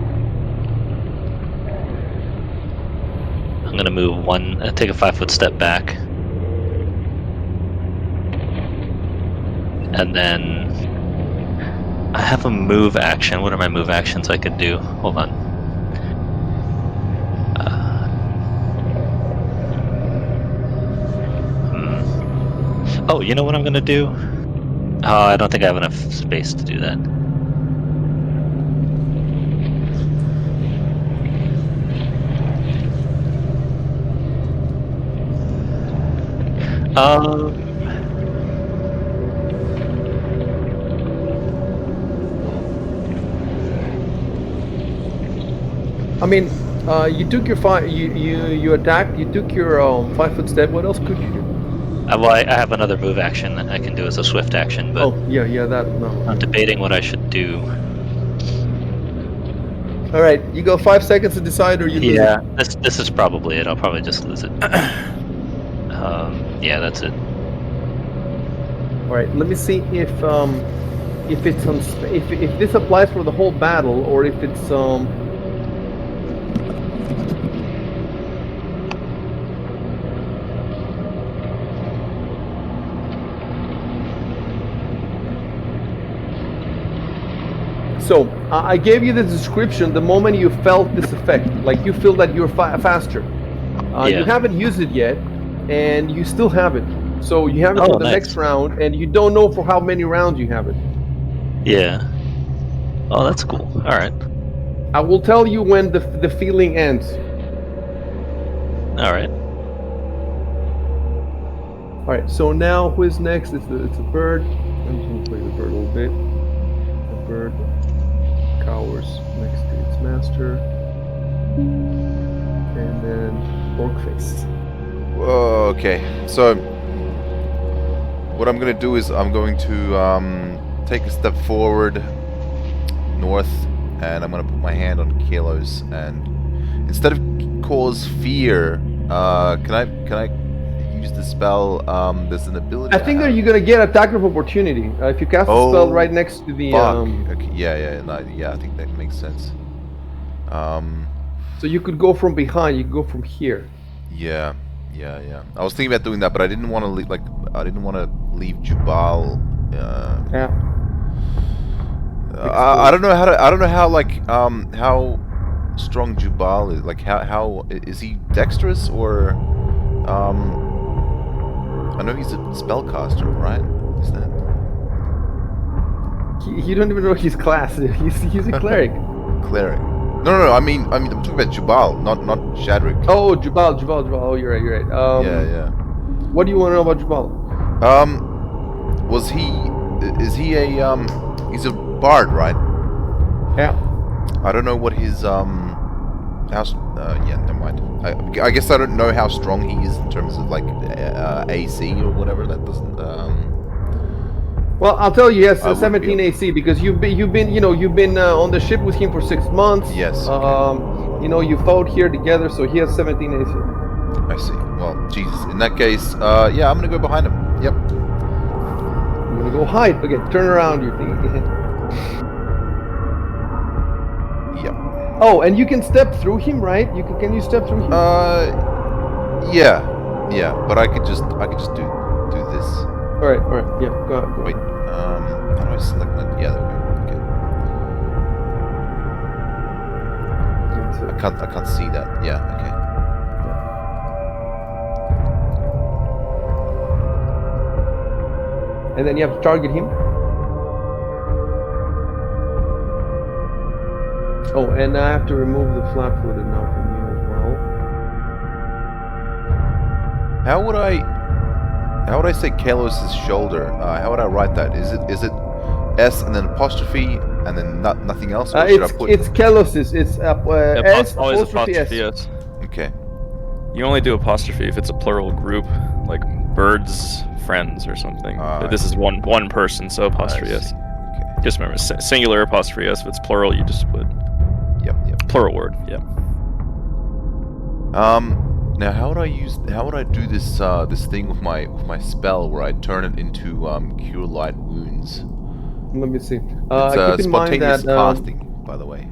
I'm gonna move take a 5-foot step back, and then I have a move action. What are my move actions I could do? Hold on. Oh, you know what I'm gonna do? Oh, I don't think I have enough space to do that. I mean, you took your you attacked. You took your 5-foot step. What else could you do? Well, I have another move action that I can do as a swift action, but yeah, that no. I'm debating what I should do. All right, you go 5 seconds to decide, or you lose Yeah, it. this is probably it. I'll probably just lose it. Yeah, that's it. All right, let me see if it's if this applies for the whole battle, or if it's So, I gave you the description the moment you felt this effect. Like, you feel that you're faster. You haven't used it yet, and you still have it. So, you have it for the next round, and you don't know for how many rounds you have it. Yeah. Oh, that's cool. Alright. I will tell you when the feeling ends. Alright. Alright, so now who is next? It's a bird. I'm just going to play the bird a little bit. The bird cowers next to its master. And then orc face. Okay, so what I'm going to do is I'm going to take a step forward north, and I'm going to put my hand on Kalos, and instead of cause fear, can I use the spell? There's an ability. I think that you're gonna get attack of opportunity if you cast the spell right next to the. Okay. Yeah. I think that makes sense. So you could go from behind. You could go from here. Yeah. I was thinking about doing that, but I didn't want to leave. I didn't want to leave Jubal. Yeah. I don't know how strong Jubal is. Like how is he dexterous or I know he's a spellcaster, right? Is that? You don't even know his class. He's a cleric. Cleric. No. I mean, I'm talking about Jubal, not Shadrick. Oh, Jubal. Oh, you're right. Yeah. What do you want to know about Jubal? Is he a he's a bard, right? Yeah. I don't know what his yeah, never mind. I guess I don't know how strong he is in terms of like AC or whatever. That doesn't. Well, I'll tell you, yes, 17 AC because you've been on the ship with him for 6 months. Yes. You fought here together, so he has 17 AC. I see. Well, Jesus. In that case, yeah, I'm gonna go behind him. Yep. I'm gonna go hide. Okay, turn around. You're thinking. Yep. Oh, and you can step through him, right? Can you step through him? Yeah. But I could just do this. All right. Yeah, go ahead. Wait. How do I select my? Yeah, there we go. Okay. I can't see that. Yeah. Okay. And then you have to target him. Oh, and I have to remove the flat-footed now from you as well. How would I say Kalos' shoulder? How would I write that? Is it S and then apostrophe and then nothing else? Or should I put... It's Kalos'. It's S always apostrophe S. yes. Okay. You only do apostrophe if it's a plural group. like birds friends or something. Ah, This is one person, so apostrophe I s. see. Okay. Just remember singular apostrophe s. If it's plural, you just put Yep. plural word. Yeah. Now how would I do this this thing with my spell where I turn it into cure light wounds? Let me see. It's Keep in mind spontaneous that casting, by the way.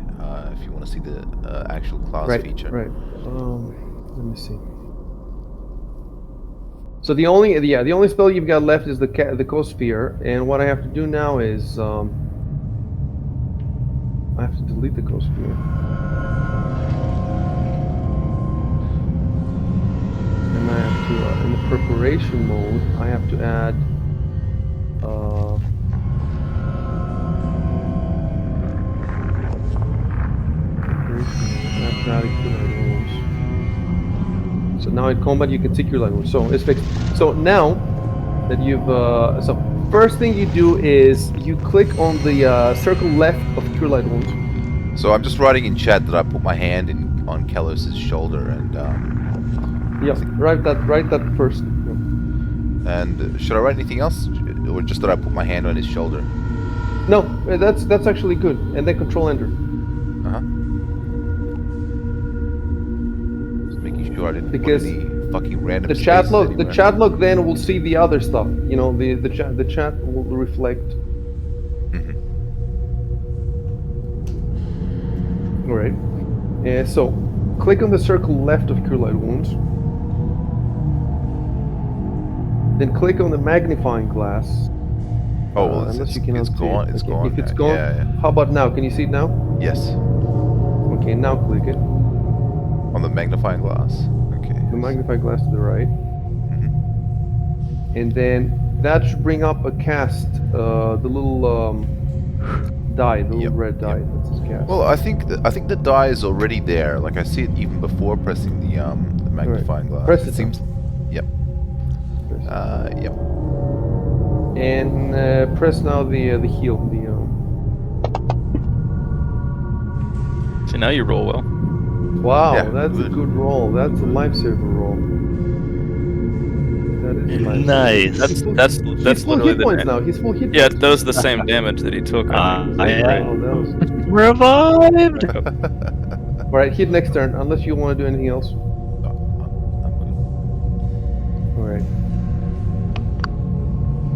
If you want to see the actual class feature. right. Let me see. So the only spell you've got left is the Cosphere, and what I have to do now is I have to delete the Cosphere, and I have to in the preparation mode I have to add So now in combat you can see cure light wounds. So it's fixed. So now that you've so first thing you do is you click on the circle left of cure light wounds. So I'm just writing in chat that I put my hand on Kelos's shoulder and Yeah, write that first. and should I write anything else, or just that I put my hand on his shoulder? No, that's actually good. And then control enter. Just making sure I didn't Because put any fucking random The chat spaces log anywhere. then will see the other stuff. You know, the chat will reflect. All right. So click on the circle left of cure light wounds. Then click on the magnifying glass. Oh, well, unless you cannot it's see gone. it. It's Okay, gone. if it's now. gone, Yeah. how about now? Can you see it now? Yes. Okay, now click it. On the magnifying glass. Okay. The magnifying glass to the right. And then that should bring up a cast, the little die, the little red die. That says cast. Well, I think the die is already there. Like I see it even before pressing the magnifying glass. Press it it seems. Yep. Yep. And press now the heal. See, now you roll well. Wow, Yeah, that's a good roll. That's a lifesaver roll. That is a lifesaver. Nice. That's full literally hit points now. He's full hit Yeah, points. that was the same damage that he took. I think. Yeah. Oh, that was... Revived. All right, hit next turn. Unless you want to do anything else. All right.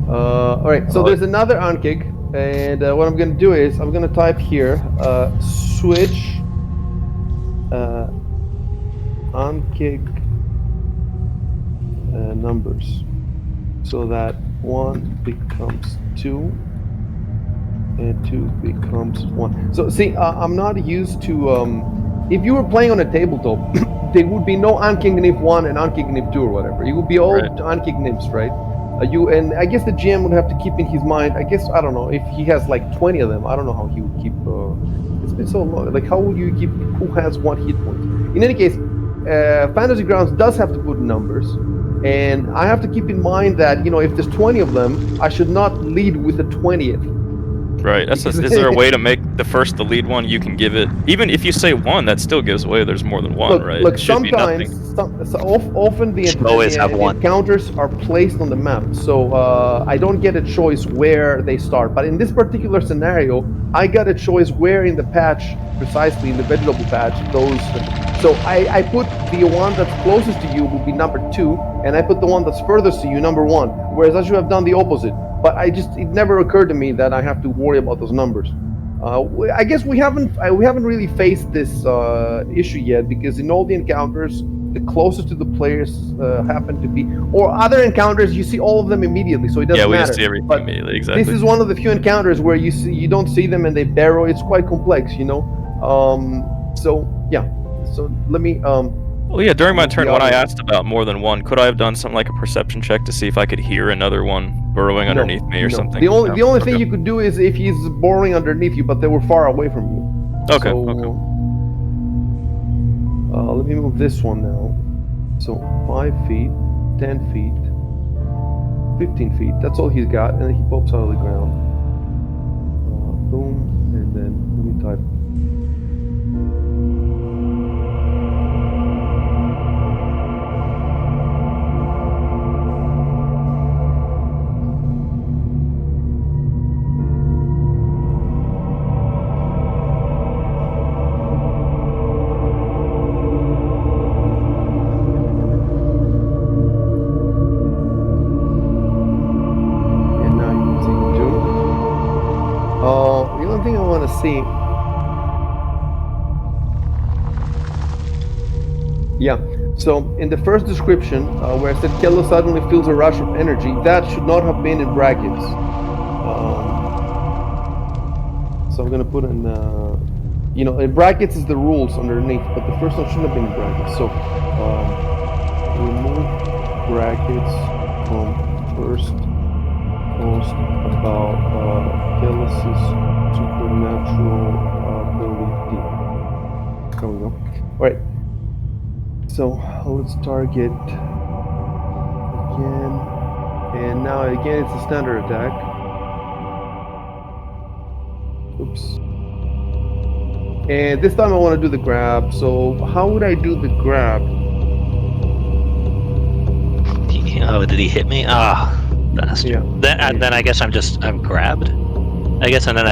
All right. So there's another on-kick, and what I'm gonna do is I'm gonna type here switch on-kick numbers, so that 1 becomes 2 and 2 becomes 1. So see, I'm not used to if you were playing on a tabletop, there would be no on-kick nib 1 and on-kick nib 2 or whatever. It would be all on-kick nibs, right? And I guess the GM would have to keep in his mind. I guess I don't know if he has like 20 of them. I don't know how he would keep. It's been so long. Like, how would you keep who has what hit point? In any case, Fantasy Grounds does have to put numbers, and I have to keep in mind that, you know, if there's 20 of them, I should not lead with the 20th. Right. Is there a way to make the lead one? You can give it, even if you say 1, that still gives away there's more than 1, right? Look, It should be sometimes, often the always have one. encounters are placed on the map, so I don't get a choice where they start. But in this particular scenario, I got a choice where in the patch, precisely in the vegetable patch, those. So I put the one that's closest to you will be number 2, and I put the one that's furthest to you number 1. Whereas I should have done the opposite. But it never occurred to me that I have to worry about those numbers. I guess we haven't really faced this issue yet, because in all the encounters, the closest to the players happen to be, or other encounters, you see all of them immediately, so it doesn't matter. Yeah, we just see everything immediately. Exactly. This is one of the few encounters where you don't see them and they burrow. It's quite complex, you know. So yeah. So let me. Well, yeah. During my turn, when I asked about more than 1, could I have done something like a perception check to see if I could hear another one burrowing underneath me or something? The only thing you could do is if he's burrowing underneath you, but they were far away from you. Okay. So, let me move this one now. So 5 feet, 10 feet, 15 feet. That's all he's got, and then he pops out of the ground. Boom, and then let me type. see. Yeah. So in the first description, where I said Kello suddenly feels a rush of energy, that should not have been in brackets. So I'm gonna put in, in brackets is the rules underneath, but the first one shouldn't have been in brackets. So remove brackets from first post about Kello's supernatural ability. There we go. All right. So let's target again, and now again it's a standard attack. Oops. And this time I want to do the grab. So how would I do the grab? Oh, did he hit me? Ah, bastard. Yeah. Then I guess I'm grabbed. I guess, and then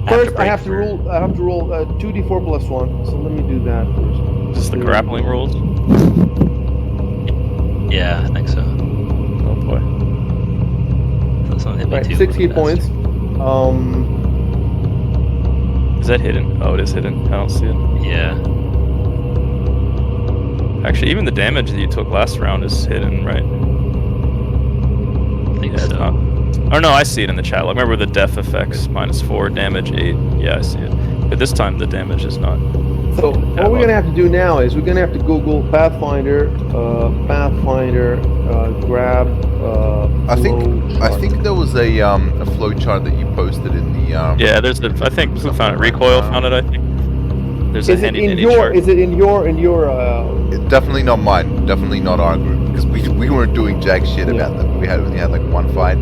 first I have to roll 2d4 plus 1. So let me do that first. Is this the grappling rules? Yeah, I think so. Oh boy. Right, 6 key points. Is that hidden? Oh, it is hidden. I don't see it. Yeah. Actually, even the damage that you took last round is hidden, right? I think Yeah, it's so. not. Oh no, I see it in the chat. Like, remember the death effects, -4, damage 8. Yeah, I see it. But this time the damage is not. So what we're gonna have to do now is we're gonna have to Google Pathfinder, grab. I think there was a flow chart that you posted in the. Yeah, there's the. I think who found it? Recoil found it. I think. There's Is a it handy in dandy your? chart. Is it in your? Definitely not mine. Definitely not our group because we weren't doing jack shit about them. We only had like 1 fight,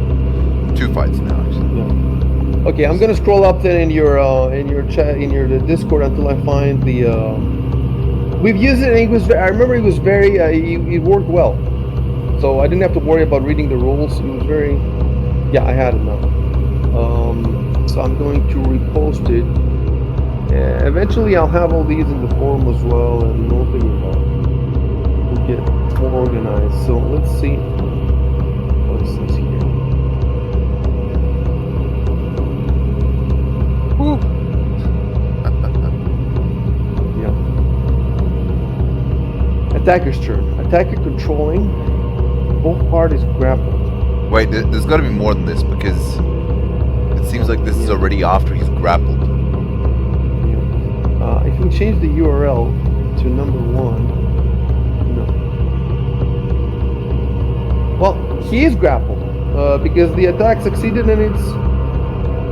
2 fights now actually. Yeah. Okay, I'm gonna scroll up then in your chat the Discord until I find the. We've used it and it was. I remember it was very. It worked well, so I didn't have to worry about reading the rules. It was very. Yeah, I had it now. So I'm going to repost it. Eventually, I'll have all these in the forum as well, and we'll figure it out. We'll get more organized. So let's see. What's this here? Woo. Yeah. Attacker's turn. Attacker controlling. Both parties grappled. Wait, there's got to be more than this because it seems like this is already after he's grappled. If we change the URL to number 1, no. Well, he is grappled because the attack succeeded and it's. I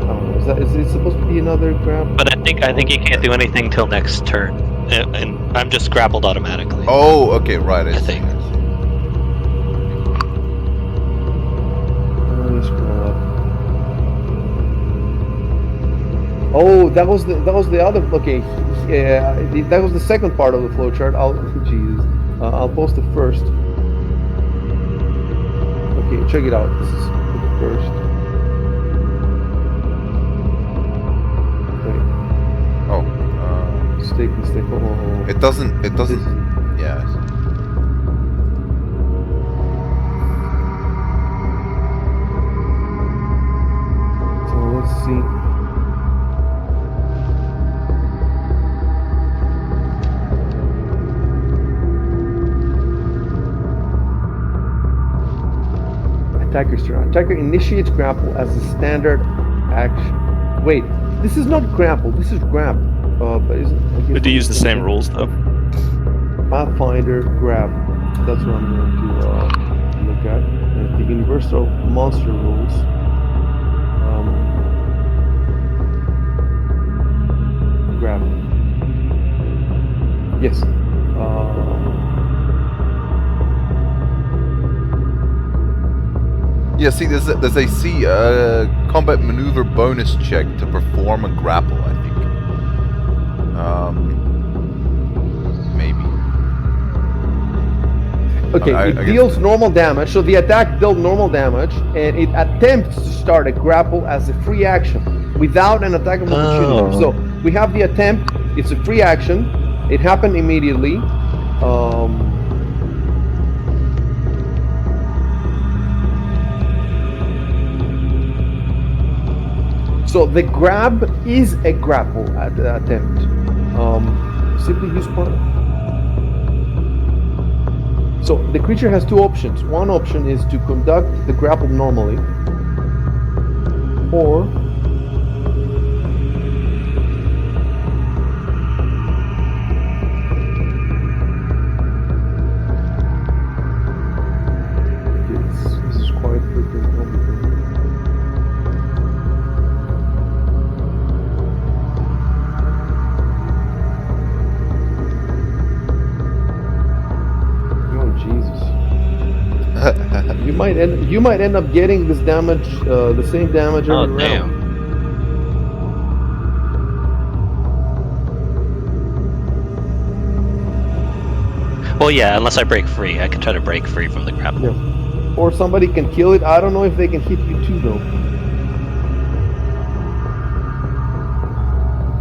don't know. Is it supposed to be another grab? But I think he can't do anything till next turn, and I'm just grappled automatically. Oh, okay, right. I think. Let me scroll up. Oh, that was the other. Okay, yeah, that was the second part of the flowchart. I'll post it first. Okay, check it out. This is the first. Wait. Oh. Mistake. Oh. It doesn't. Yeah. So let's see. Attacker's turn. Attacker initiates grapple as a standard action. Wait, this is not grapple. This is grab. But isn't? But do you use the same rules though? Pathfinder grab. That's what I'm going to look at. The universal monster rules. Grab. Yes. Yeah, see, there's a combat maneuver bonus check to perform a grapple, I think. Maybe. Okay, it deals normal damage, so the attack dealt normal damage, and it attempts to start a grapple as a free action without an attack of opportunity. So we have the attempt, it's a free action, it happened immediately. So the grab is a grapple attempt. Simply use part. So the creature has two options. One option is to conduct the grapple normally, or this is quite freaking complicated. Oh Jesus! You might end up getting this damage, the same damage every round. Damn. Well, yeah, unless I break free. I can try to break free from the grapple. Yeah. Or somebody can kill it. I don't know if they can hit you too, though.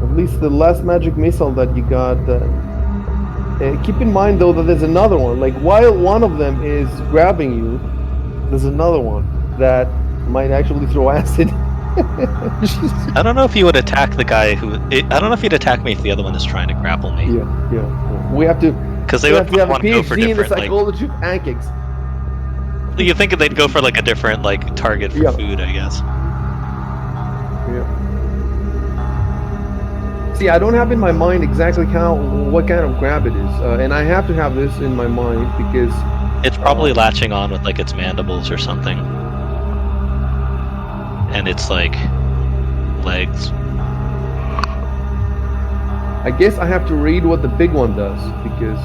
At least the last magic missile that you got. Keep in mind, though, that there's another one. Like, while one of them is grabbing you, there's another one that might actually throw acid. I don't know if you would attack the guy who. I don't know if you'd attack me if the other one is trying to grapple me. Yeah. We have to. Because they we would have to have a want to go for PhD in the different. psychology of pancakes. You think they'd go for like a different like target for food, I guess. Yeah. See, I don't have in my mind exactly what kind of grab it is, and I have to have this in my mind because it's probably latching on with like its mandibles or something, and it's like legs. I guess I have to read what the big one does because.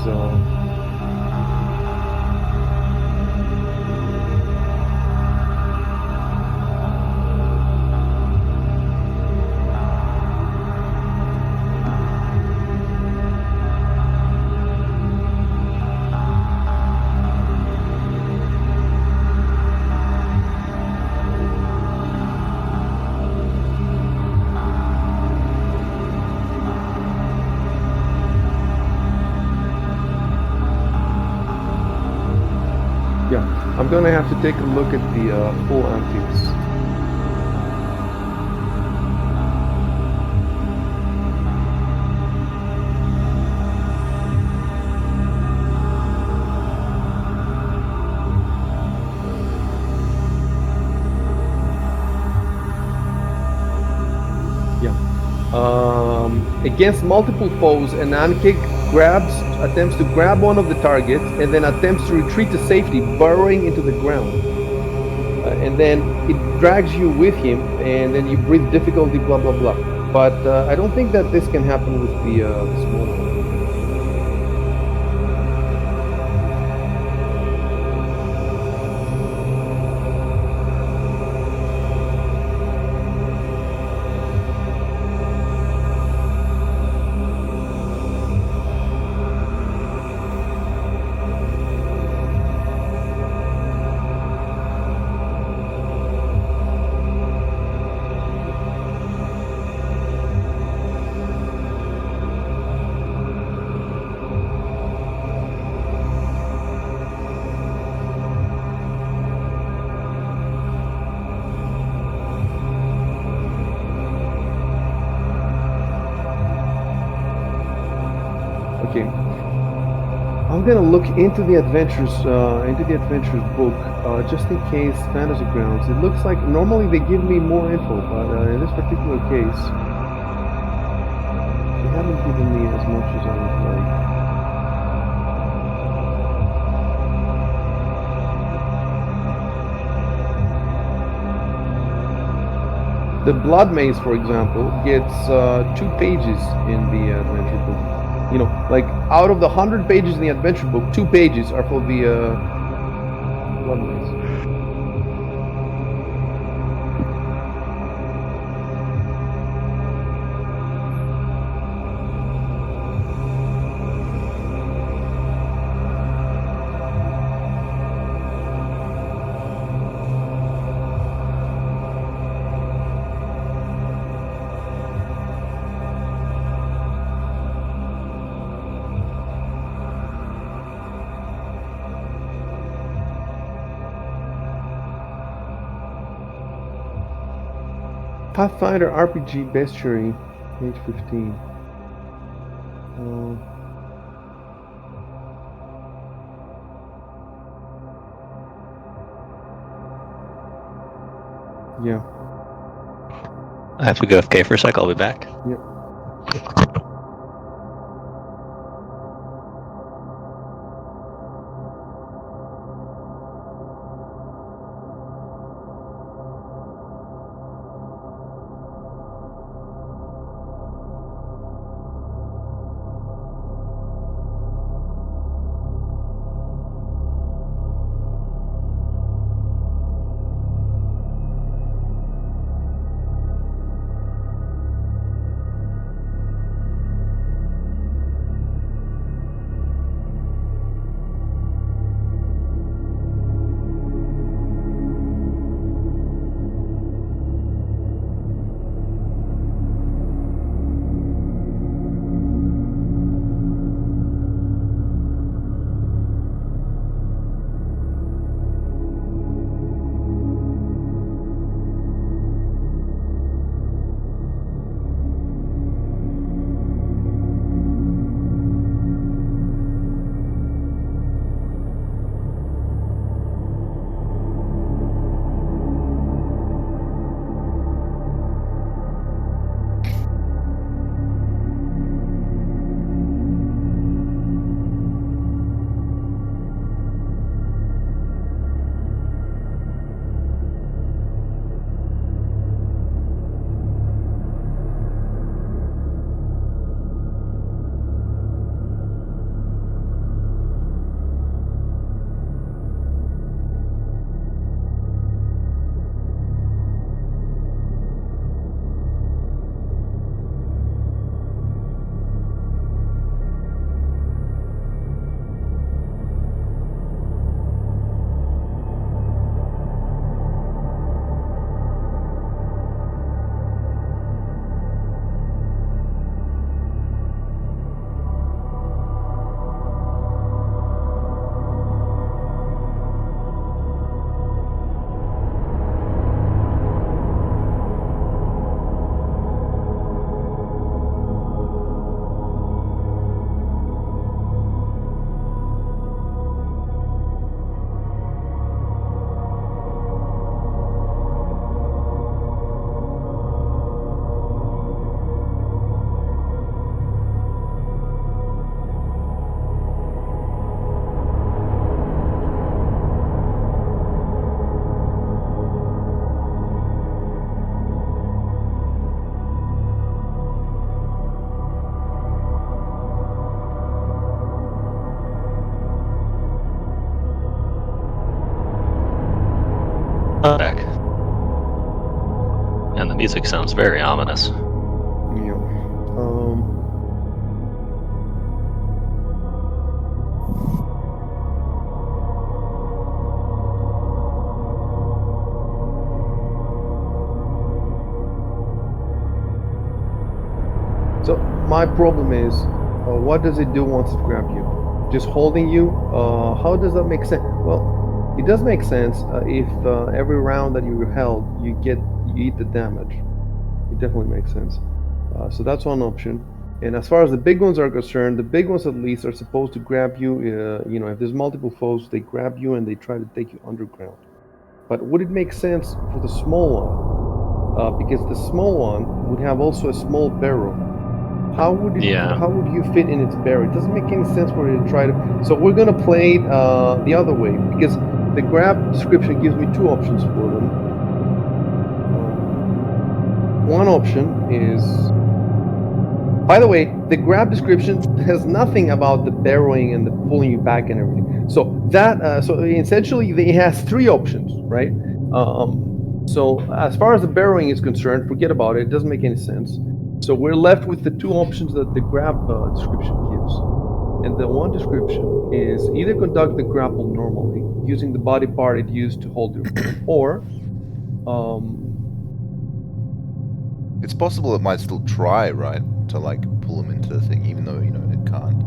I'm gonna have to take a look at the full antiques. Against multiple foes, an Ankick attempts to grab one of the targets and then attempts to retreat to safety, burrowing into the ground. And then it drags you with him, and then you breathe difficulty, blah blah blah. But I don't think that this can happen with the small one. Okay, I'm gonna look into the adventures book just in case Fantasy Grounds. It looks like normally they give me more info, but in this particular case, they haven't given me as much as I would like. The Blood Maze, for example, gets 2 pages in the adventure book. You know, like out of the 100 pages in the adventure book, 2 pages are for the Blood Maze. Pathfinder RPG bestiary, page 15. Yeah. I have to go AFK for a sec. I'll be back. Yep. Back. And the music sounds very ominous. Yeah. So my problem is, what does it do once it grabs you? Just holding you? How does that make sense? Well, it does make sense if every round that you held, you eat the damage. It definitely makes sense. So that's one option. And as far as the big ones are concerned, the big ones at least are supposed to grab you. If there's multiple foes, they grab you and they try to take you underground. But would it make sense for the small one? Because the small one would have also a small barrel. How would you fit in its barrel? It doesn't make any sense for it to try to. So we're gonna play it the other way, because the grab description gives me two options for them. One option is, by the way, the grab description has nothing about the barreling and the pulling you back and everything. So that so essentially it has three options, right? So as far as the barreling is concerned, forget about it. It doesn't make any sense. So we're left with the two options that the grab description gives. And the one description is either conduct the grapple normally, using the body part it used to hold your opponent, or It's possible it might still try, right, to like pull him into the thing, even though it can't.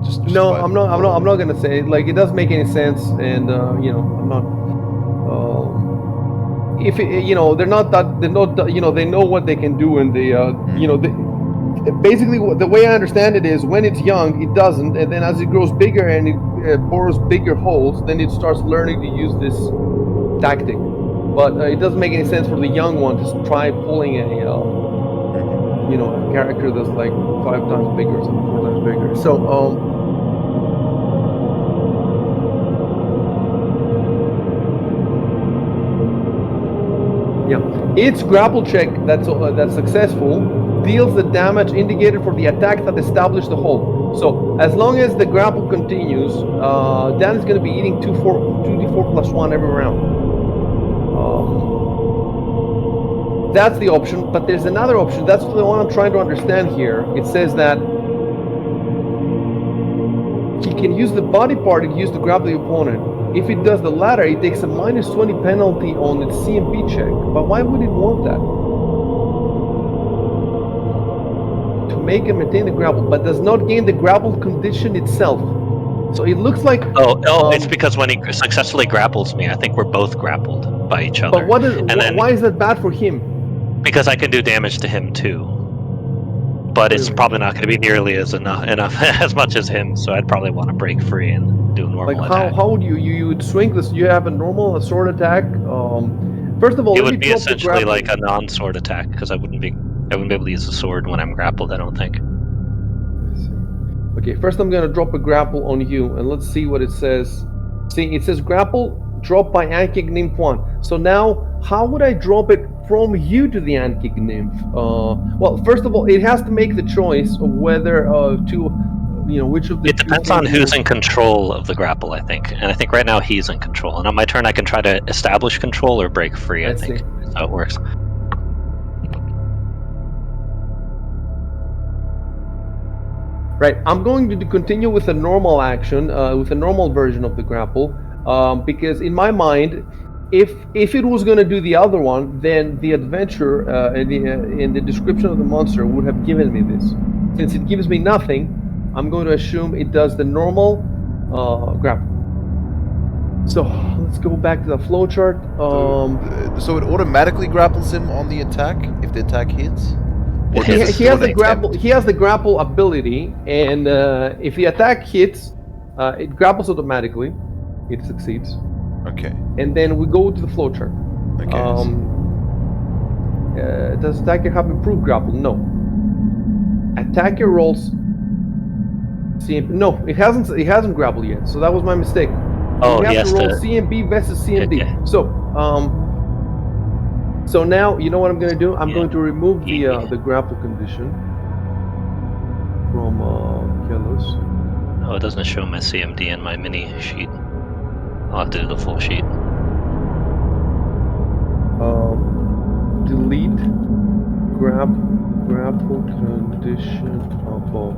Just no, by I'm not gonna say it. Like, it doesn't make any sense, and I'm not. if they're not they know what they can do, and basically the way I understand it is when it's young it doesn't, and then as it grows bigger and it bores bigger holes, then it starts learning to use this tactic. But it doesn't make any sense for the young one to try pulling a character that's like 5 times bigger or something, 4 times bigger. So its grapple check that's successful deals the damage indicated for the attack that established the hole. So as long as the grapple continues, Dan is going to be eating 2d4 plus 1 every round. That's the option, but there's another option. That's the one I'm trying to understand here. It says that he can use the body part and use to grab the opponent. If it does the latter, it takes a -20 penalty on its CMP check. But why would it want that? To make and maintain the grapple, but does not gain the grapple condition itself. So it looks like... it's because when he successfully grapples me, I think we're both grappled by each other. But why is that bad for him? Because I can do damage to him too. But it's probably not going to be nearly as enough as much as him, so I'd probably want to break free and do a normal attack. How would you would swing this? You have a sword attack. First of all, it would be essentially like a non-sword attack, because I wouldn't be able to use the sword when I'm grappled, I don't think. Okay, first I'm going to drop a grapple on you, and let's see what it says. See, it says grapple drop by Ankig Nymph 1. So now, how would I drop it from you to the Ankig Nymph? Well, first of all, it has to make the choice of whether which of the... It depends on who's in control of the grapple, I think. And I think right now he's in control. And on my turn, I can try to establish control or break free, I think. That's how it works. Right, I'm going to continue with a normal action, with a normal version of the grapple, because in my mind, if it was going to do the other one, then the adventure in the description of the monster would have given me this. Since it gives me nothing, I'm going to assume it does the normal grapple. So let's go back to the flowchart. So it automatically grapples him on the attack if the attack hits? He has the grapple. He has the grapple ability, and if the attack hits, it grapples automatically. It succeeds. Okay. And then we go to the flowchart. Okay. Does attacker have improved grapple? No. Attacker rolls. CMP. No, it hasn't. It hasn't grappled yet. So that was my mistake. Oh, he has to roll CMB versus CMD. Okay. So now, you know what I'm going to do? I'm going to remove the grapple condition from Kelos. Oh, it doesn't show my CMD in my mini sheet. I'll have to do the full sheet. Delete grapple condition above.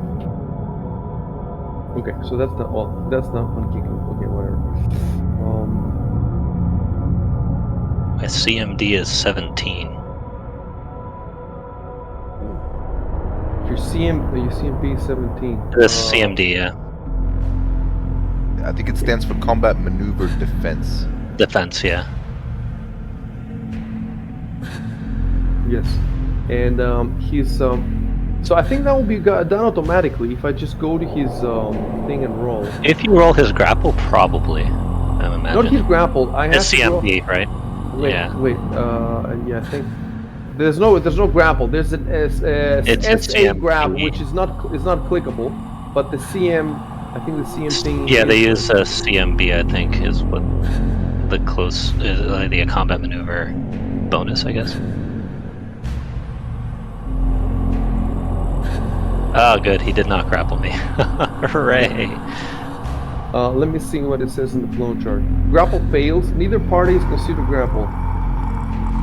Okay, so that's not all. That's not unkicking. Okay, whatever. My CMD is 17. Your CMB is 17. This CMD, yeah. I think it stands for Combat Maneuver Defense. Defense, yeah. Yes, and he's so I think that will be done automatically if I just go to his thing and roll. If you roll his grapple, probably. I'm imagining. Not his grapple. I have his CMD, right? Wait, yeah. Wait. Yeah, I think there's no grapple. There's an SA grab, which is not clickable, but the CM. I think the CM thing. Yeah, they use CMB. I think is what the the combat maneuver bonus, I guess. Oh, good. He did not grapple me. Hooray! Let me see what it says in the flowchart. Grapple fails. Neither party is considered grapple.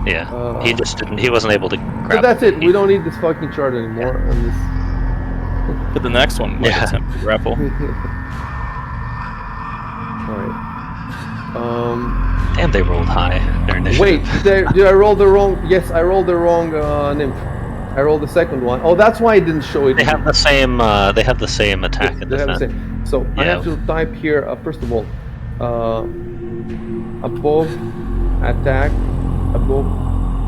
Yeah, he just didn't. He wasn't able to grapple. So that's it. We don't need this fucking chart anymore. Yeah. But the next one might attempt to grapple. Alright. Damn, they rolled high. Wait, did I roll the wrong? Yes, I rolled the wrong nymph. I rolled the second one. Oh, that's why I didn't show it. They have the same. They have the same attack. They have the same. So I have to type here. First of all, above attack above,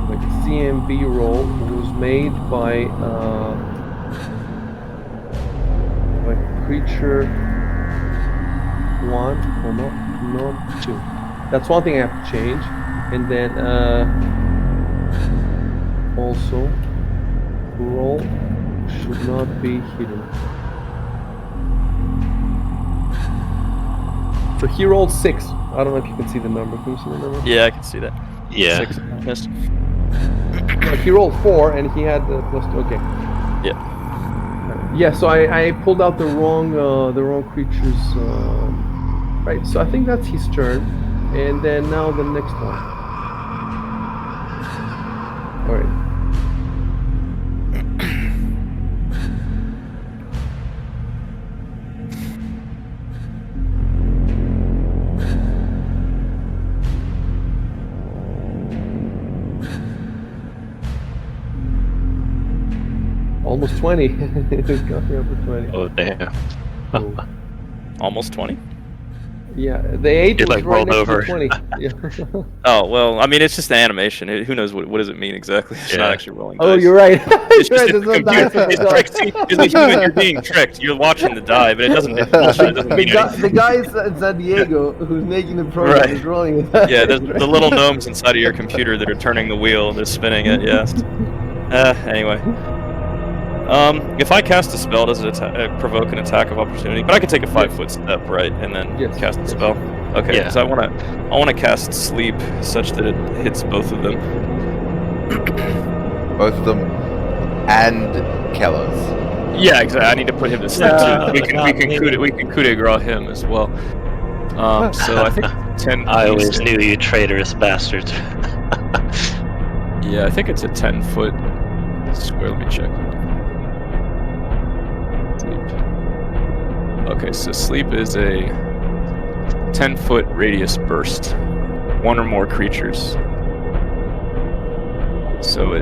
like CMB roll was made by creature 1, not 2. That's one thing I have to change, and then also roll should not be hidden. So he rolled 6. I don't know if you can see the number. Can you see the number? Yeah, I can see that. Yeah. 6 missed. No, he rolled 4 and he had +2. Okay. Yeah. Yeah. So I pulled out the wrong creatures. Right. So I think that's his turn, and then now the next one. All right. Almost 20. It's got me up to 20. Oh damn. Oh. Almost 20? Yeah, the 8 It, was like, right rolled next over. to 20. Yeah. Oh, well, I mean, it's just the animation. Who knows what does it mean exactly? It's Yeah. not actually rolling Oh, dice. you're right. It's You're just right. a computer. It's tricksy. As a human, you're being tricked. You're watching the die, but it doesn't. It's bullshit. It doesn't mean anything. The guy in San Diego who's making the program Right. is rolling it. Yeah, there's the little gnomes inside of your computer that are turning the wheel. They're spinning it. Yes. Anyway. If I cast a spell, does it provoke an attack of opportunity? But I can take a 5-foot step, right, and then Yes. cast the spell. Okay, Yeah. because I want to cast sleep such that it hits both of them. Both of them and Keller's. Yeah, exactly. I need to put him to sleep Yeah. too. We can coup de grace him as well. So I think 10. I always knew you traitorous bastards. Yeah, I think it's a 10-foot square. Let me check. Sleep. Okay, so sleep is a 10-foot radius burst. One or more creatures. So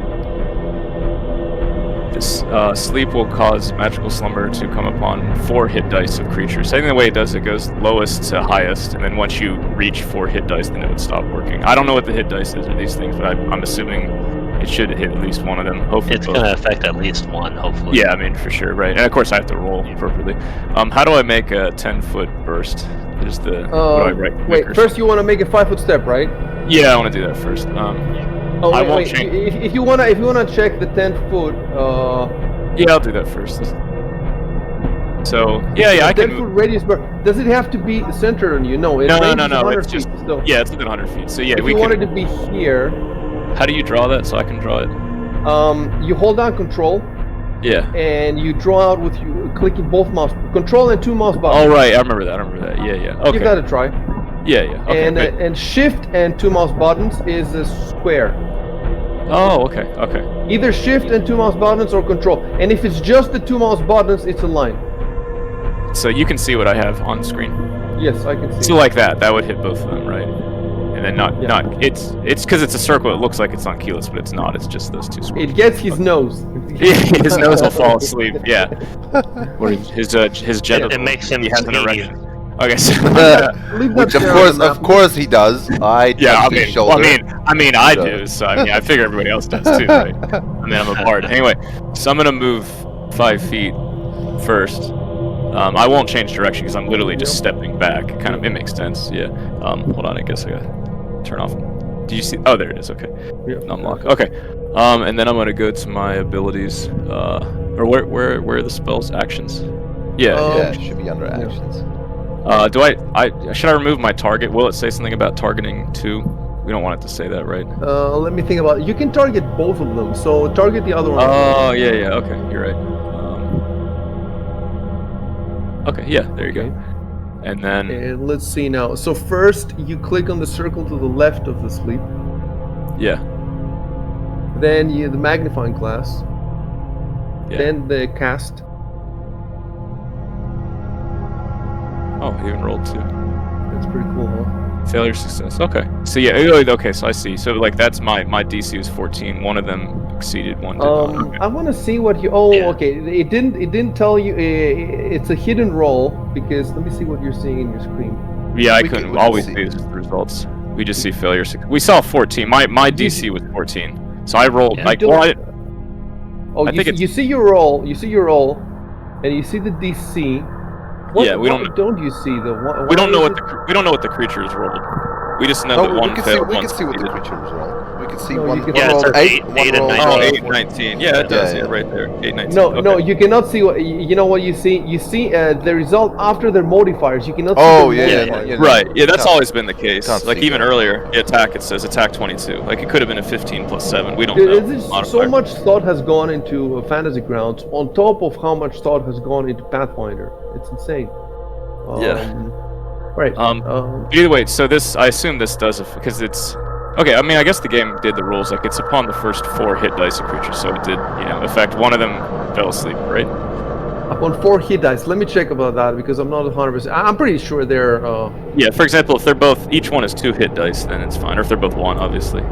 sleep will cause magical slumber to come upon 4 hit dice of creatures. I think the way it does it goes lowest to highest, and then once you reach 4 hit dice, then it would stop working. I don't know what the hit dice is or these things, but I'm assuming it should hit at least one of them. Hopefully, It's both. gonna affect at least one, hopefully. Yeah, I mean for sure, right? And of course, I have to roll appropriately. How do I make a 10-foot burst? Is the what do I right? Wait, first you want to make a 5-foot step, right? Yeah, I want to do that first. Oh, I wait, won't wait. change. If you wanna check the 10-foot, Yeah, I'll do that first. So yeah, I can. 10-foot radius bar. Does it have to be centered on you? No, it No, ranges 100 it's just feet. So yeah, it's within 100 feet. So yeah, if we you can. wanted to be here, How do you draw that so I can draw it? you hold down Control Yeah. and you draw out with you clicking both mouse Control and 2 mouse buttons. All right, I remember that. Yeah. Okay. Give that a try. Yeah. Okay. And great. and Shift and 2 mouse buttons is a square. Oh, okay. Either Shift and 2 mouse buttons or Control. And if it's just the 2 mouse buttons, it's a line. So you can see what I have on screen. Yes, I can see. So like that would hit both of them, right? And then not it's because it's a circle. It looks like it's on keyless, but it's not. It's just those 2 squares. It gets his nose. His nose will fall asleep. Yeah. Or his genital. It makes him He has an sneeze. erection. Okay. So Leave that Which there on the map. of course he does. I yeah, touched his shoulder. I do. So I figure everybody else does too. Right? I mean, I'm a bard. Anyway, so I'm gonna move 5 feet first. I won't change direction because I'm literally just stepping back. It makes sense. Yeah. Hold on. I guess I gotta turn off. Do you see? Oh, there it is. Okay. Yeah. Unlock. Okay. And then I'm gonna go to my abilities. Or where are the spells? Actions. Yeah. Yeah, it should be under actions. Should I remove my target? Will it say something about targeting 2? We don't want it to say that, right? Let me think about it. You can target both of them, so target the other one. Oh, yeah. Okay, you're right. Okay, yeah, there you go. And then And let's see now. So first, you click on the circle to the left of the sleep. yeah. Then the magnifying glass. Yeah. Then the cast. Oh, he even rolled 2. That's pretty cool, huh? Failure, success. Okay. So yeah. Okay. So I see. So like that's my DC was 14. One of them exceeded. One did not. Okay. I want to see what you. Oh, Yeah. okay. It didn't tell you. It's a hidden roll because let me see what you're seeing in your screen. Yeah, I we couldn't can always see. see the results. We just see failure. We saw 14. My DC was 14. So I rolled. Yeah. Like, Oh, I think you see your roll. You see your roll, and you see the DC. What, Yeah, we what don't- don't you see the? we don't know why what is it- we don't know what the creatures rolled. We just know No, that we one can see. failed. We one can see what the succeeded. creature was rolled. We can see No, one. you can- One Yeah, it rolled says 8. eight- One eight and rolled 19. Oh, 4. 8/19. Yeah, it does. Yeah, Yeah, yeah. right there. 8/19. No, okay. no, you cannot see what you know. What you see the result after their modifiers. You cannot. Oh, see yeah, their yeah, modifiers. yeah. Right. Yeah, that's Can't- always been the case. can't Like see even that. earlier, the attack it says attack 22. Like it could have been a 15 plus 7. We don't Dude, know. this is so Modifier. much thought has gone into Fantasy Grounds on top of how much thought has gone into Pathfinder. It's insane. Yeah. Right. Either way, so this I assume this does because it's okay. I mean, I guess the game did the rules like it's upon the first 4 hit dice of creatures, so it did affect one of them fell asleep, right? Upon 4 hit dice. Let me check about that because I'm not 100%. I'm pretty sure they're. Yeah. For example, if they're both each one is 2 hit dice, then it's fine. Or if they're both 1, obviously.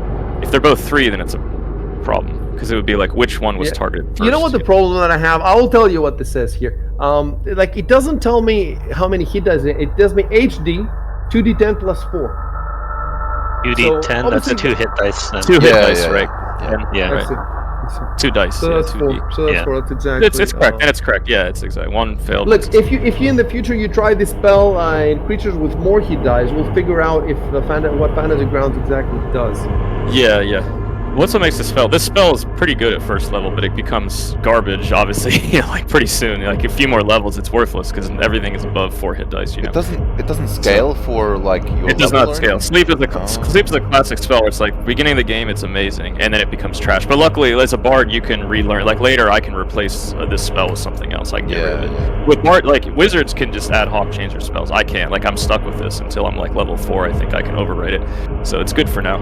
If they're both 3, then it's a problem because it would be like which one was Yeah. targeted first. You know what the problem that I have? I will tell you what this says here. Like it doesn't tell me how many hit dice. It tells me HD 2d10 plus 4. 2d10, So, that's obviously- 2 hit dice. Then. 2 hit Yeah, dice, yeah, right? yeah. And, Yeah. right. That's it. 2 dice. So yeah, that's 2d. 4. So that's Yeah. 4. That's exactly. It's correct, and it's correct. Yeah, it's exact. One failed. Look, if you in the future you try this spell in creatures with more hit dice, we'll figure out if what Fantasy Grounds exactly does. Yeah, yeah. What's what makes this spell? This spell is pretty good at first level, but it becomes garbage, obviously, like pretty soon. Like a few more levels, it's worthless because everything is above 4 hit dice. You know. It doesn't scale for like your. It does level not or scale. anything? Sleep is Oh. sleep is a classic spell. Where it's like beginning of the game, it's amazing, and then it becomes trash. But luckily, as a bard, you can relearn. Like later, I can replace this spell with something else. I can get rid of it. Yeah. With bard, like wizards can just ad hoc change their spells. I can't. Like I'm stuck with this until I'm like level 4. I think I can overwrite it. So it's good for now.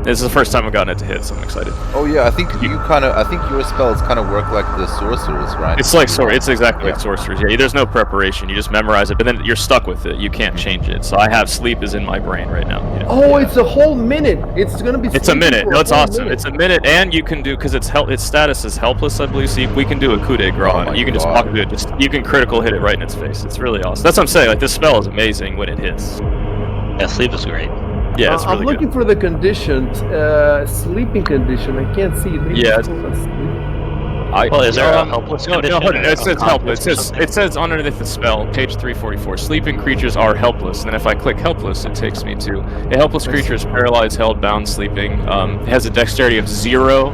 This is the first time I've gotten it to hit, so I'm excited. Oh yeah, I think I think your spells kind of work like the sorcerers, right? It's like it's exactly like Yeah. sorcerers. Yeah, there's no preparation. You just memorize it, but then you're stuck with it. You can't change it. So I have sleep is in my brain right now. You know? Oh, it's a whole minute. It's gonna be. It's a sleeping minute. for No, a it's whole awesome. minute. It's a minute, and you can do because its status is helpless, I believe. So we can do a coup de grace Oh on my it. You can just God. walk through it. You can critical hit it right in its face. It's really awesome. That's what I'm saying. Like this spell is amazing when it hits. Yeah, sleep is great. Yeah, it's really I'm looking good. for the conditions. Sleeping condition. I can't see it. Maybe Yeah, it's called a sleep. Well, is there a helpless No, condition? hold on. or It says a helpless. confidence or It says underneath the spell, page 344. Sleeping creatures are helpless. And then if I click helpless, it takes me to a helpless creature is paralyzed, held, bound, sleeping. It has a dexterity of 0.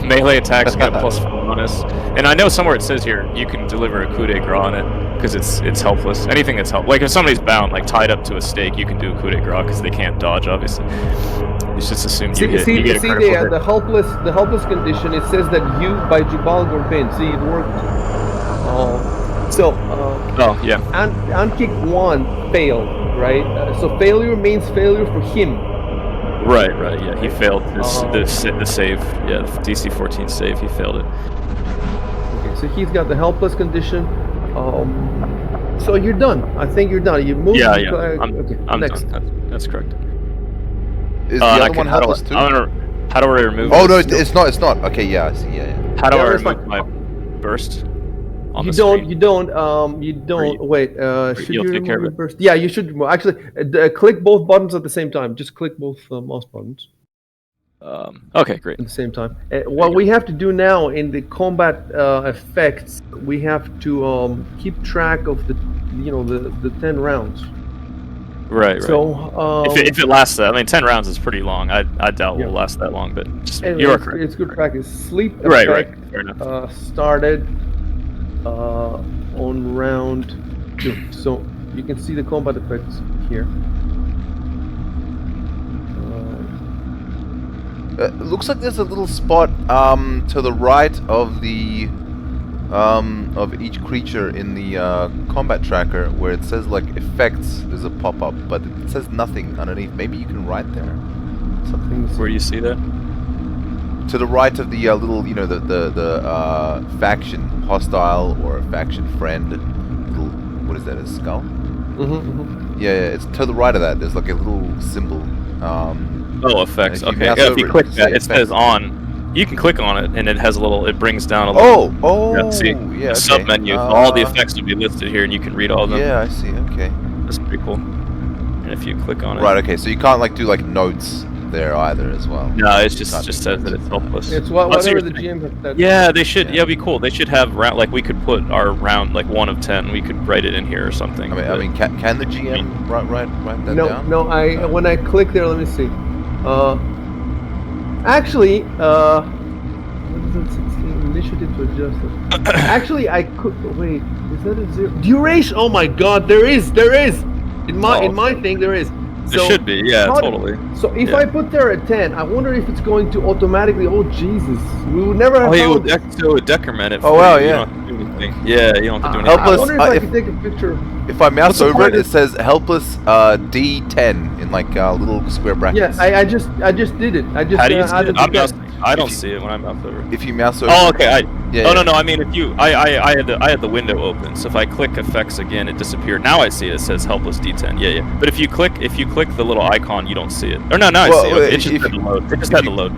Melee attacks get a +4 bonus. And I know somewhere it says here you can deliver a coup de grace on it because it's helpless. Anything that's helpless, like if somebody's bound, like tied up to a stake, you can do a coup de grace because they can't dodge. Obviously, it's just assumed you hit. You get a critical hit. the helpless condition. It says that you by Jubal Gorbin. See, it worked. Oh yeah. Unkick 1 failed, right? So failure means failure for him. Right. Yeah, he failed the save. Yeah, the DC 14 save. He failed it. Okay, so he's got the helpless condition. So you're done. I think you're done. You moved. Yeah. Okay. I'm next. done. That's correct. Is the other one helpless too? How do I remove? Oh no, this? it's not. It's not. Okay, yeah, I see. Yeah. How do Yeah, I it's remove fine. my burst? On You the don't. screen? You don't. Wait. Should you'll you take care remove of your burst? Yeah, you should. Actually, click both buttons at the same time. Just click both mouse buttons Okay, great. at the same time. What we have to do now in the combat effects, we have to keep track of the 10 rounds. Right. So If it lasts that, I mean, 10 rounds is pretty long. I doubt Yeah. will last that long, but just, anyway, you are correct. it's good practice. Sleep Right. effect Fair enough. started on round 2. So you can see the combat effects here. It looks like there's a little spot to the right of the of each creature in the combat tracker where it says like effects. There's a pop-up, but it says nothing underneath. Maybe you can write there something. Where do you see that? To the right of the little, the faction hostile or faction friend. Little, what is that? A skull? Yeah, it's to the right of that. There's like a little symbol. Oh, effects. if you Okay. mouse Yeah, if over you it, click it'll that, say it says effects. on. You can click on it, and it has a little. It brings down a little. Oh, see, yeah. sub menu. All the effects will be listed here, and you can read all of them. Yeah, I see. Okay. That's pretty cool. And if you click on it, Right. Okay. So you can't like do like notes there either as well. no, it's You just can't just do says that notes. it's helpless. It's Oh, so whatever you're the saying- GM has said. Yeah, they should. Yeah. Yeah, it'd be cool. They should have round like we could put our round like 1 of 10. We could write it in here or something. I mean, can the GM write that No, down? no. When I click there, let me see. Actually, what does it say? Initiative to adjust it. Actually, I could wait. Is that a 0? Duration? Oh my God, there is. In my thing, there is. There should be. Yeah, totally. So if Yeah. I put there a 10, I wonder if it's going to automatically. Oh Jesus, we would never have Oh, it found would, this. so it would decrement it. Oh, for wow, you. You yeah. don't have to do anything. Yeah, you don't have to do anything. I Helpless, wonder if I if- could take a picture. If I mouse What's the over point it, it is- says helpless D10 in like little square brackets. Yeah, I just did it. I just How do you see added it? the I'm guess. I don't see it when I mouse over. If you mouse over. Oh, okay. Yeah, No. I mean, if you, I had the window open, so if I click effects again, it disappeared. Now I see it. It says helpless D10. Yeah. But if you click the little icon, you don't see it. Or no, I Well, see it. Okay, it just if had to you- load. It just if had to you- load.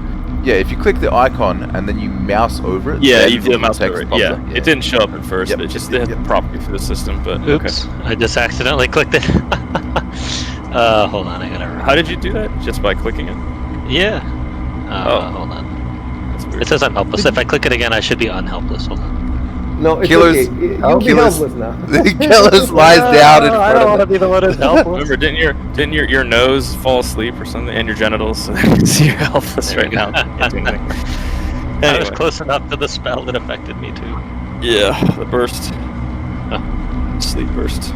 Yeah, if you click the icon and then you mouse over it. Yeah, then you the did little mouse text over it. pops Yeah. up, It didn't show up at first. Yep, It just yep, had yep. the property for the system. But Oops, I just accidentally clicked it. Hold on, I gotta. okay. How did you do that? Just by clicking it? Yeah. Oh. Hold on. That's weird. It says I'm helpless. If I click it again, I should be unhelpless. Hold on. No, it's Killers- okay. You'll be Killers- helpless now. The killers lies down in I front don't of want to it. be the one who's helpless. Remember, didn't your nose fall asleep or something, and your genitals? So you're helpless right now. Can't do anything. I was Anyway. close enough to the spell that affected me too. Yeah, the burst. Sleep burst.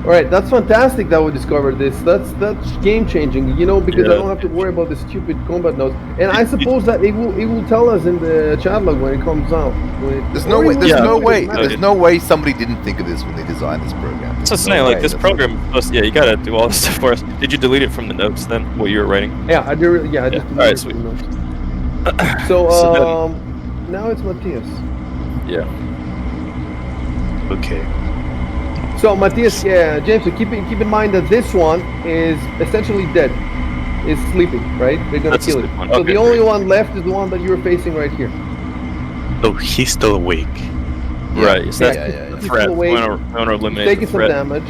All right, that's fantastic that we discovered this. That's game changing, you know, because I Yeah. don't have to worry about the stupid combat notes. And I suppose that it will tell us in the chat log when it comes out. There's no way. Yeah. There's no way somebody didn't think of this when they designed this program. So There's saying no like way. this That's program. Yeah, you gotta do all this stuff for us. Did you delete it from the notes then? What you were writing? Yeah, I do. Yeah, I just. Yeah, alright, deleted the notes. So So now it's Matthias. Yeah. Okay. So Matthias, yeah, James, so keep in mind that this one is essentially dead. Is sleeping, right? They're gonna That's a kill it. sleep one. So Okay, the only great. one left is the one that you're facing right here. Oh, he's still awake. Yeah. Right. So that's Yeah, the He's threat. still We awake. want to He's eliminate taking the some threat. damage.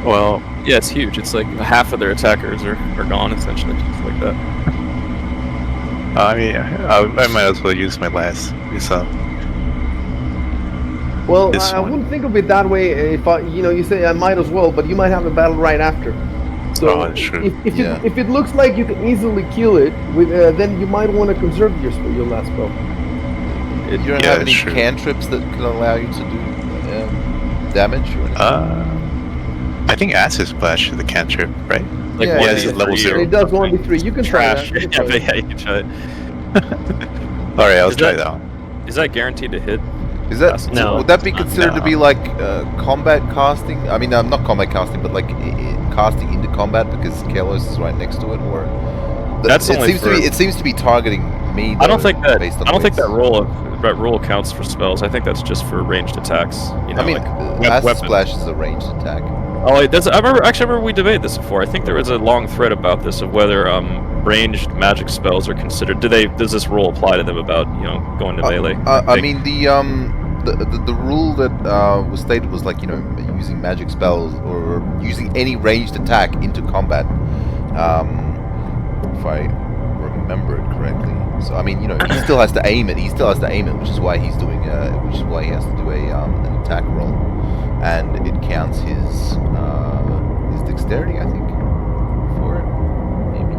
Well, Yeah, it's huge. It's like half of their attackers are gone essentially, just like that. I mean, I might as well use my last. Well, This I one. wouldn't think of it that way. If you say I might as well, but you might have a battle right after. So Oh, that's true. Yeah. if it looks like you can easily kill it, with then you might want to conserve your last spell. You don't Yeah, have any that's true. cantrips that can allow you to do damage or anything? I think Acid Splash is the cantrip, right? Like Yeah, one yeah, is yeah. level three. 0. It does 1v3. You can try Trash. that. You Yeah, can try but that. yeah, you can try it. All right, I'll Is try that- that one. Is that guaranteed to hit? Is that No, would that be it's not. considered to be like combat casting? I mean, not combat casting, but like casting into combat because Kalos is right next to it, or That's it only seems for- to be. It seems to be targeting me. I don't though, think that. based on I don't think weights. that rule counts for spells. I think that's just for ranged attacks. You know, I mean, like Acid weapons. Splash is a ranged attack. Oh, it does. I remember we debated this before. I think there was a long thread about this of whether ranged magic spells are considered. Does this rule apply to them about going to melee? I mean, the rule that was stated was like using magic spells or using any ranged attack into combat. If I remember it correctly. So I mean, he still has to aim it. He still has to aim it, which is why he's doing. Which is why he has to do an attack roll, and it counts his dexterity, I think, for it. Maybe.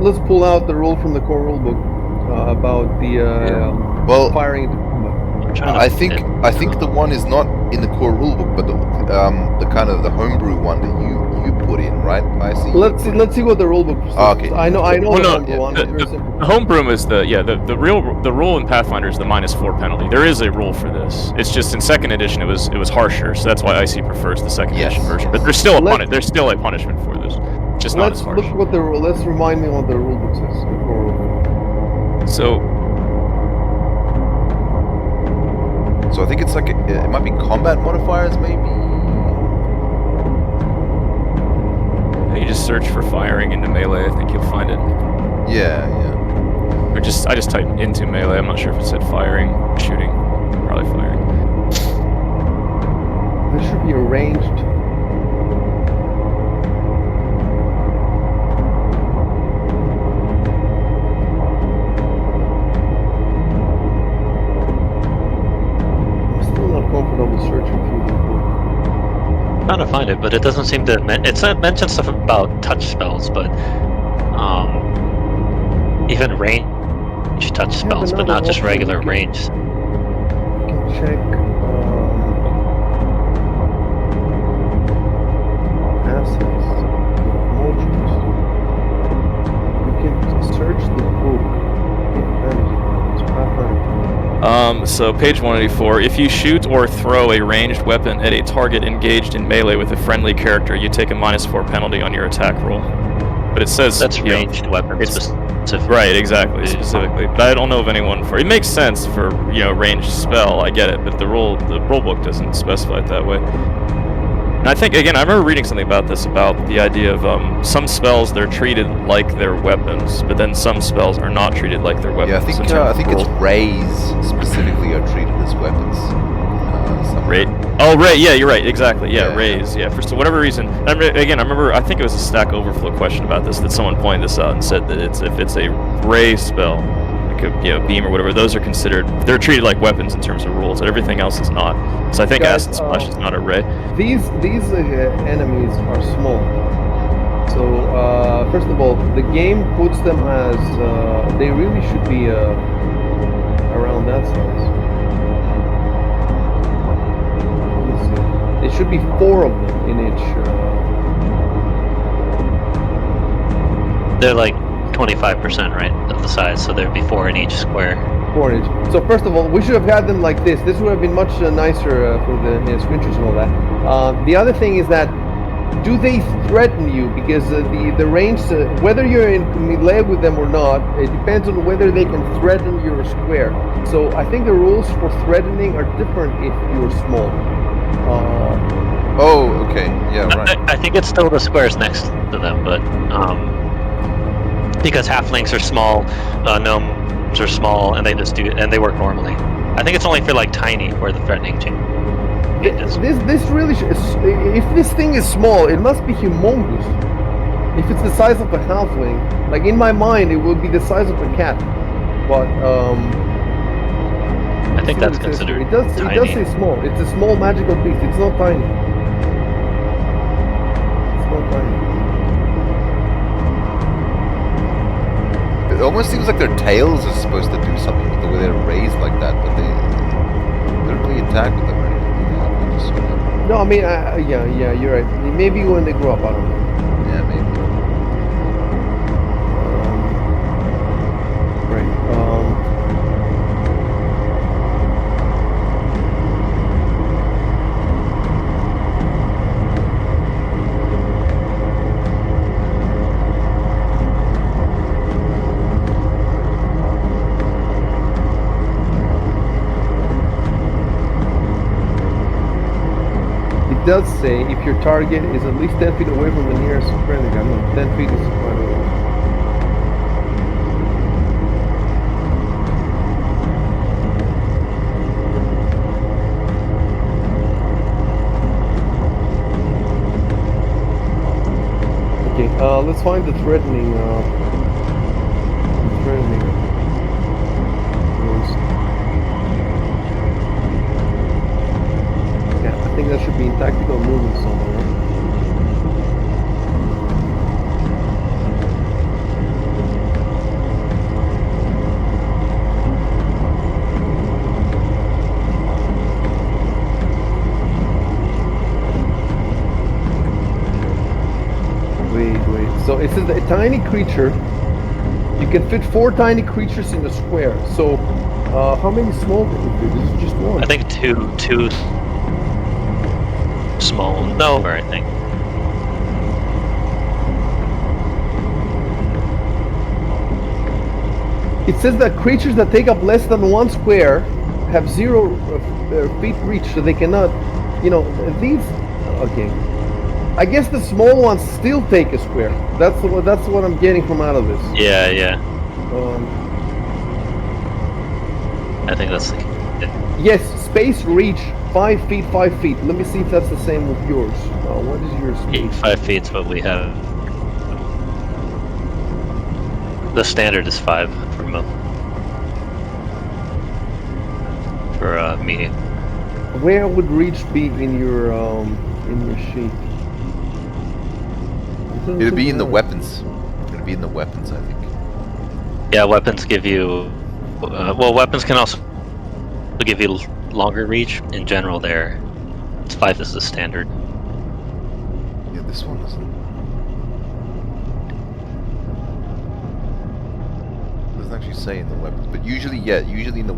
Let's pull out the rule from the core rulebook about the Well, firing into combat. I'm trying to I find think it. I think the one is not in the core rulebook, but the kind of the homebrew one that you put in, right? I see. Let's see what the rulebook says. Oh, okay. I know Well, the no, homebrew one. It's very simple. The homebrew is the rule in Pathfinder is the -4 penalty. There is a rule for this. It's just in second edition it was harsher, so that's why IC prefers the second Yes, edition version. yes. But there's still Let's- there's still a punishment for this. Just not Let's as harsh. look what the rule. Let's remind me what the rulebook says. The core rulebook. So So I think it's like it might be combat modifiers, maybe. you just search for firing into melee. I think you'll find it. Yeah, yeah. Or I just typed into melee. I'm not sure if it said firing, shooting, probably firing. This should be arranged. I'm still not comfortable searching through the book. Trying to find it, but it doesn't seem to. It's mentioned stuff about touch spells, but even range touch spells, but not just regular range. You can check assets, modules. You can search the book. It's Pathfinder. So page 184. If you shoot or throw a ranged weapon at a target engaged in melee with a friendly character, you take a -4 penalty on your attack roll. But it says That's ranged weapons specifically. Right, exactly, specifically. But I don't know of anyone for. It makes sense for ranged spell. I get it, but the rule book doesn't specify it that way. And I think again, I remember reading something about this, about the idea of some spells they're treated like they're weapons, but then some spells are not treated like they're weapons. Yeah, I think it's rays specifically are treated as weapons. Right. Oh, right. Yeah, you're right. Exactly. Yeah, Yeah, rays. Yeah. For whatever reason. I remember. I think it was a Stack Overflow question about this that someone pointed this out and said that if it's a ray spell, like a beam or whatever, those are considered. They're treated like weapons in terms of rules, and everything else is not. So I think Guys, Acid Splash is not a ray. These enemies are small. So first of all, the game puts them as they really should be around that size. Let's see. It should be 4 of them in each. They're like 25%, right, of the size, so there'd be 4 in each square. 4 inch. So first of all, we should have had them like this. This would have been much nicer for the screenshoters and all that. The other thing is that, do they threaten you? Because the range, whether you're in melee with them or not, it depends on whether they can threaten your square. So I think the rules for threatening are different if you're small. Oh, okay. Yeah, right. I think it's still the squares next to them, but because halflings are small, gnomes are small, and they they work normally. I think it's only for like tiny where the threatening changes. This really if this thing is small, it must be humongous. If it's the size of a halfling, like in my mind, it would be the size of a cat. But I think that's considered It does say small. It's a small magical beast. It's not tiny. It's not tiny. It almost seems like their tails are supposed to do something with the way they're raised like that, but they don't really attack with them or anything. They just sort of, No, I mean, yeah, you're right. Maybe when they grow up, I don't know. yeah, maybe. Right. It does say if your target is at least 10 feet away from the nearest friendly guy. No, 10 feet is quite away. Okay, let's find the threatening rules. Yeah, I think that should be in tactical movement somewhere. Wait. So it says that a tiny creature. You can fit 4 tiny creatures in a square. So, how many small can you fit? This is just one. I think two small. No, I think. It says that creatures that take up less than 1 square have 0 feet reach, so they cannot, these. Okay. I guess the small ones still take a square. That's what I'm getting from out of this. Yeah. I think that's the. Yes, space reach 5 feet, 5 feet. Let me see if that's the same with yours. What is your space? 5 feet's what we have. The standard is 5 for medium. Where would reach be in your sheet? It'll be in the weapons. It'll be in the weapons, I think. Yeah, weapons give you. Well, weapons can also give you longer reach. In general, there, 5 is the standard. Yeah, this one doesn't actually say in the weapons, but usually, yeah, usually in the.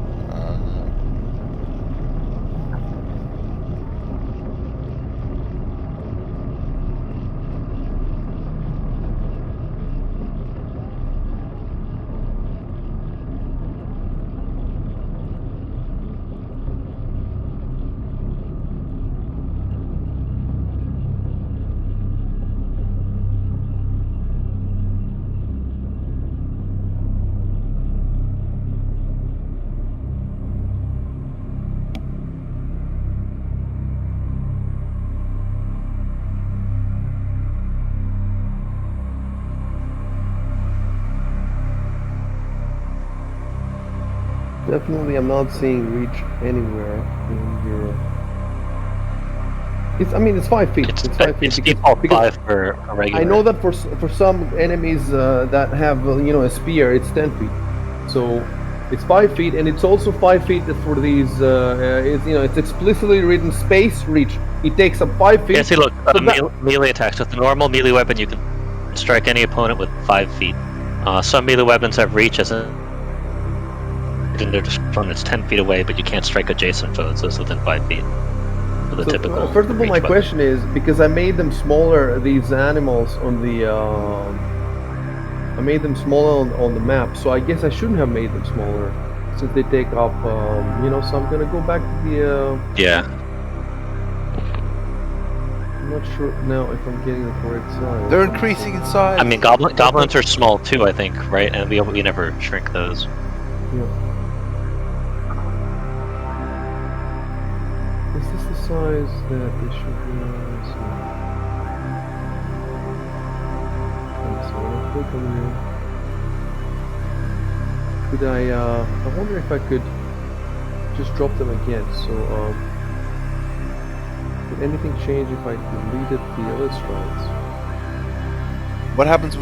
Definitely, I'm not seeing reach anywhere in your. I mean, it's 5 feet. It's 5 feet. It's default 5 for a regular. I know that for some enemies that have a spear, it's 10 feet. So it's 5 feet, and it's also 5 feet for these. It's explicitly written space reach. It takes up 5 feet. Yeah, see, look, melee attacks. With the normal melee weapon, you can strike any opponent with 5 feet. Some melee weapons have reach as a. Their opponent's 10 feet away, but you can't strike adjacent foes. So it's within 5 feet. The typical first of all, my question is, because I made them smaller, these animals on the I made them smaller on the map, so I guess I shouldn't have made them smaller since they take up so I'm gonna go back to the yeah, I'm not sure now if I'm getting the correct size. They're increasing in size. I mean goblins are small too, I think, right? And we never shrink those. Yeah. Is this the size that it should be? So when I click on here, could I wonder if I could just drop them again. So would anything change if I deleted the illustrations? What happened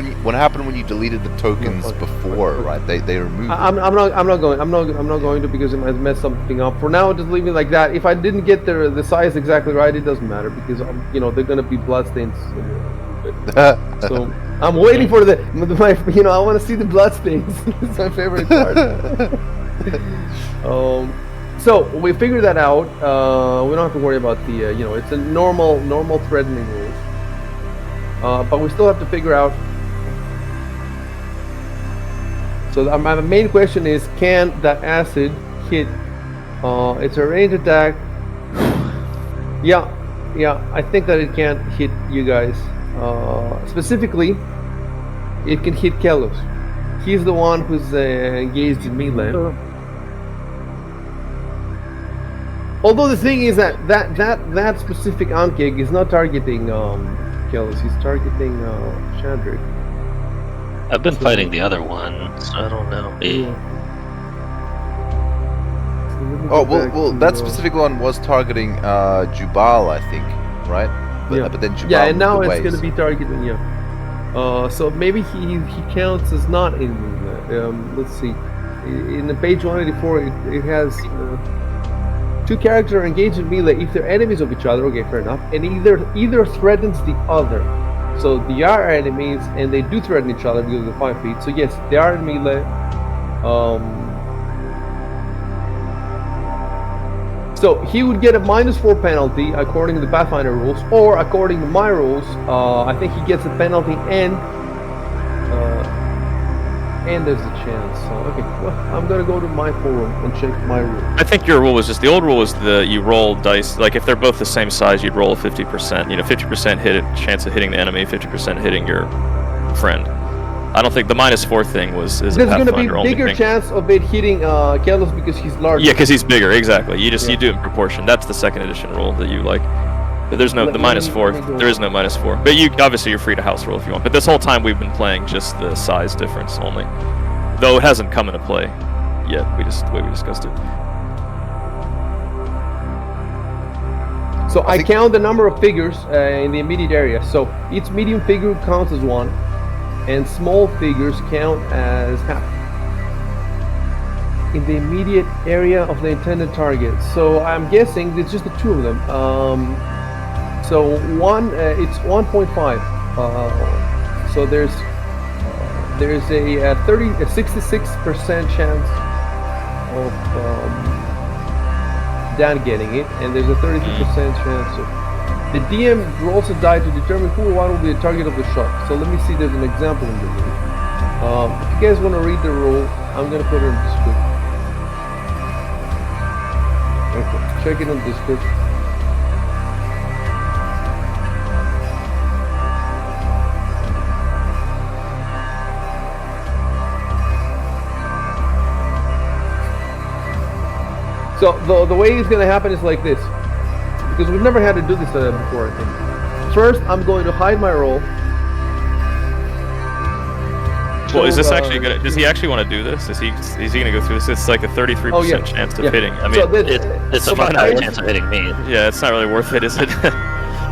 when you deleted the tokens before, right? They removed. I'm not going to, because it might mess something up. For now, just leave it like that. If I didn't get the size exactly right, it doesn't matter, because they're gonna be bloodstains. So I'm waiting for I want to see the bloodstains. It's my favorite part. So we figured that out. We don't have to worry about the it's a normal threatening rules. But we still have to figure out. So my main question is, can that acid hit? It's a ranged attack. Yeah, I think that it can hit you guys. Specifically, it can hit Kelos. He's the one who's engaged in melee. Although the thing is that specific Ankig is not targeting Kelos, he's targeting Chandrik. I've been fighting the other one, so I don't know. Oh well, that specific one was targeting Jubal, I think, right? But then Jubal and now it's going to be targeting so maybe he counts as not in let's see. In the page 184, it has 2 characters are engaged in melee if they're enemies of each other. Okay, fair enough. And either threatens the other. So they are enemies, and they do threaten each other because of the 5 feet. So yes, they are in melee. So he would get a -4 penalty according to the Pathfinder rules, or according to my rules, I think he gets a penalty and there's a chance. So, okay, well, I'm gonna go to my forum and check my rule. I think your rule was just, the old rule was you roll dice, like if they're both the same size, you'd roll a 50%, 50% chance of hitting the enemy, 50% hitting your friend. I don't think the -4 thing is a There's going to be Pathfinder only bigger thing. chance of it hitting Kelos because he's larger. Yeah, because he's bigger. Exactly. You Yeah. do it in proportion. That's the second edition rule that you like. But there's no Let the me- -4. let me go. There is no -4. But you obviously you're free to house roll if you want. But this whole time we've been playing just the size difference only, though it hasn't come into play yet. We discussed it. So I count the number of figures in the immediate area. So each medium figure counts as 1, and small figures count as half. In the immediate area of the intended target. So I'm guessing it's just the 2 of them. So one, it's 1.5. So there's a 66% chance of Dan getting it, and there's a 33% chance of. The DM rolls a die to determine who or what will be the target of the shot. So let me see. There's an example in the rule. If you guys want to read the rule, I'm gonna put it in the description. Okay, check it in the description. So the way it's going to happen is like this, because we've never had to do this before, I think. First, I'm going to hide my roll. Well, is this So, actually gonna? Does he actually want to do this? Is he gonna go through this? It's like a 33% Oh, yeah. chance of Yeah. hitting. I So mean, It's a so much my higher dice- chance of hitting me. yeah, it's not really worth it, is it?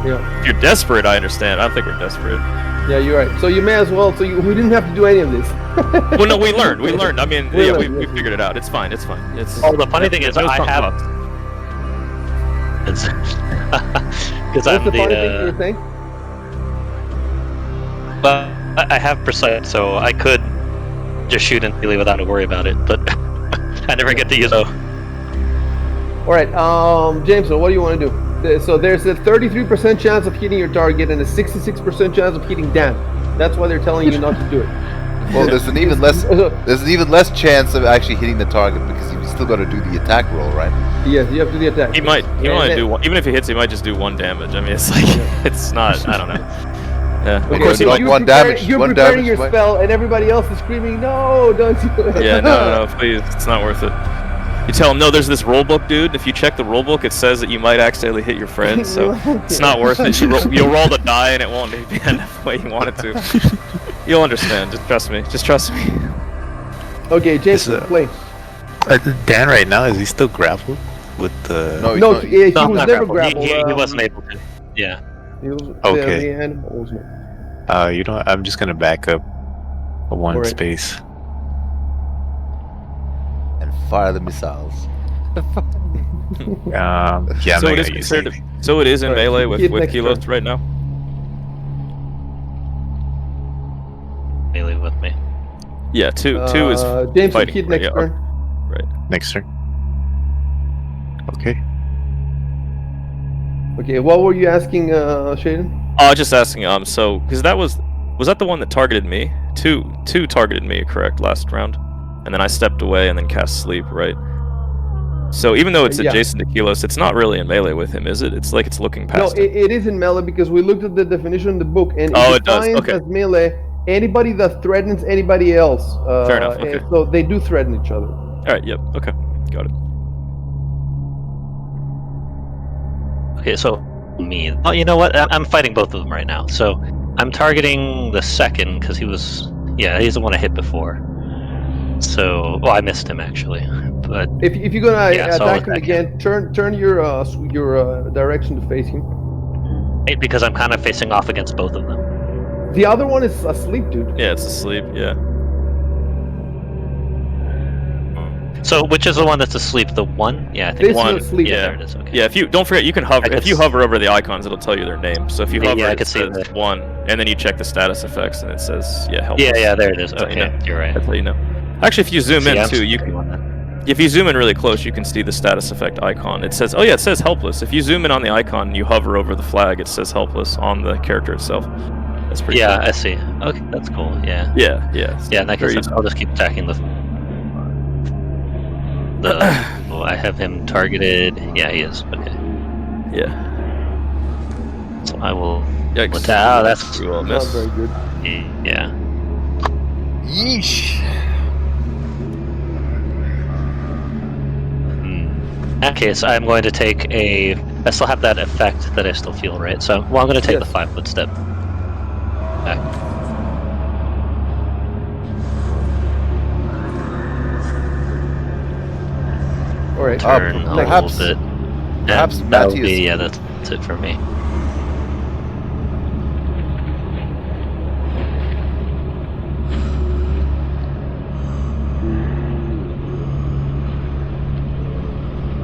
Yeah, If you're desperate, I understand. I don't think we're desperate. yeah, you're right. So you may as well. So we didn't have to do any of this. Well, no, we learned. We learned. I mean, We yeah, learned, we yeah. figured it out. It's fine. It's fine. It's. Oh, the funny thing is, no I sunk have. costs. It's because What's I'm the funny thing you the. were saying? But I have precise, so I could just shoot instantly without to worry about it. But I never get to use it. All right, James. So what do you want to do? So there's a 33% chance of hitting your target and a 66% chance of hitting Dan. That's why they're telling you not to do it. Well, there's an even less chance of actually hitting the target because you've still got to do the attack roll, right? Yes, you have to do the attack. He might And only then- do one. Even if he hits, he might just do 1 damage. I mean, it's like it's not. I don't know. Yeah. Okay, Of course, he so might. you're one preparing- damage- You're one preparing damage your might- spell, and everybody else is screaming, "No, don't do it!" Yeah, no, please. It's not worth it. You tell him, no, there's this rule book, dude. If you check the rule book, it says that you might accidentally hit your friend, so it's not worth it. You'll roll the die, and it won't end up the way you want it to. You'll understand. Just trust me. Just trust me. Okay, James, Is, play. Dan right now, is he still grappled with the... No, he's No, not. he No, was not never grappled. grappled. He wasn't able to. Yeah. He was, Okay. The animal was not. You know what, I'm just gonna back up a 1 Alright. space. And fire the missiles. Yeah, I'm So not it gonna is use considered. anything. So it is in Alright, melee with hit next Kilos turn. right now. Melee with me. Yeah, two is James, fighting. hit right, next yeah, turn. Right. Next turn. Okay. Okay, what were you asking, Shaden? Just asking. So because that was that the one that targeted me? Two targeted me, correct? Last round, and then I stepped away and then cast sleep, right? So even though it's Yeah. adjacent to Kilos, it's not really in melee with him, is it? It's like it's looking No, past him. it is in melee because we looked at the definition in the book, and Oh, it it does, defines okay. as melee anybody that threatens anybody else. Fair enough, and okay. So they do threaten each other. All right. Yep. Okay. Got it. Okay, so me. Oh, you know what? I'm fighting both of them right now. So I'm targeting the second because he's the one I hit before. So, well, I missed him actually, but If you're gonna Yeah, so I'll attack him attack again, turn your direction to face him. because I'm kind of facing off against both of them. The other one is asleep, dude. Yeah, it's asleep. Yeah. So, which is the one that's asleep? The one? Yeah, I think This it's one, is asleep. yeah. There it is. Okay. Yeah. If you don't forget, you can hover. I could If you s- hover over the icons, it'll tell you their name. So if you Yeah, hover, I it could see says that. 1, and then you check the status effects, and it says help. Yeah, there it is. That's how you Okay, know. you're right. That's how you know. Actually, if you zoom See, in I'm too, you skipping can. one then. If you zoom in really close, you can see the status effect icon. It says, it says helpless. If you zoom in on the icon and you hover over the flag, it says helpless on the character itself. That's pretty Yeah, cool. I see. Okay, that's cool. Yeah. Yeah. Yeah, in that Very case, easy. I'll just keep attacking the. Oh, I have him targeted. Yeah, he is. Okay. Yeah. So I will. Yikes. Attack. Oh, that's You will Not miss. very good. yeah. Yeesh. In that case, I'm going to take a. I still have that effect that I still feel, right? So, well, I'm going to take the Yes. 5-foot step back. All right. Turn a perhaps- little bit. perhaps And that will Matthias- be, yeah, that's it for me.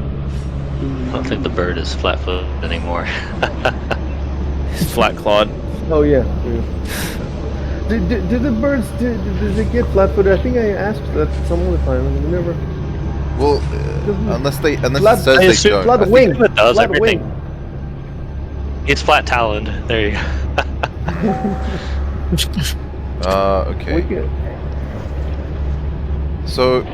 I don't think the bird is flat-footed anymore. Flat clawed. Oh yeah. Do the birds does it get flat-footed? I think I asked that some other time and we never. Well, unless Flat- it says I they assume don't. flat I think- wing. it does Flat everything. wing. It's flat-taloned. There you go. Okay. We can, So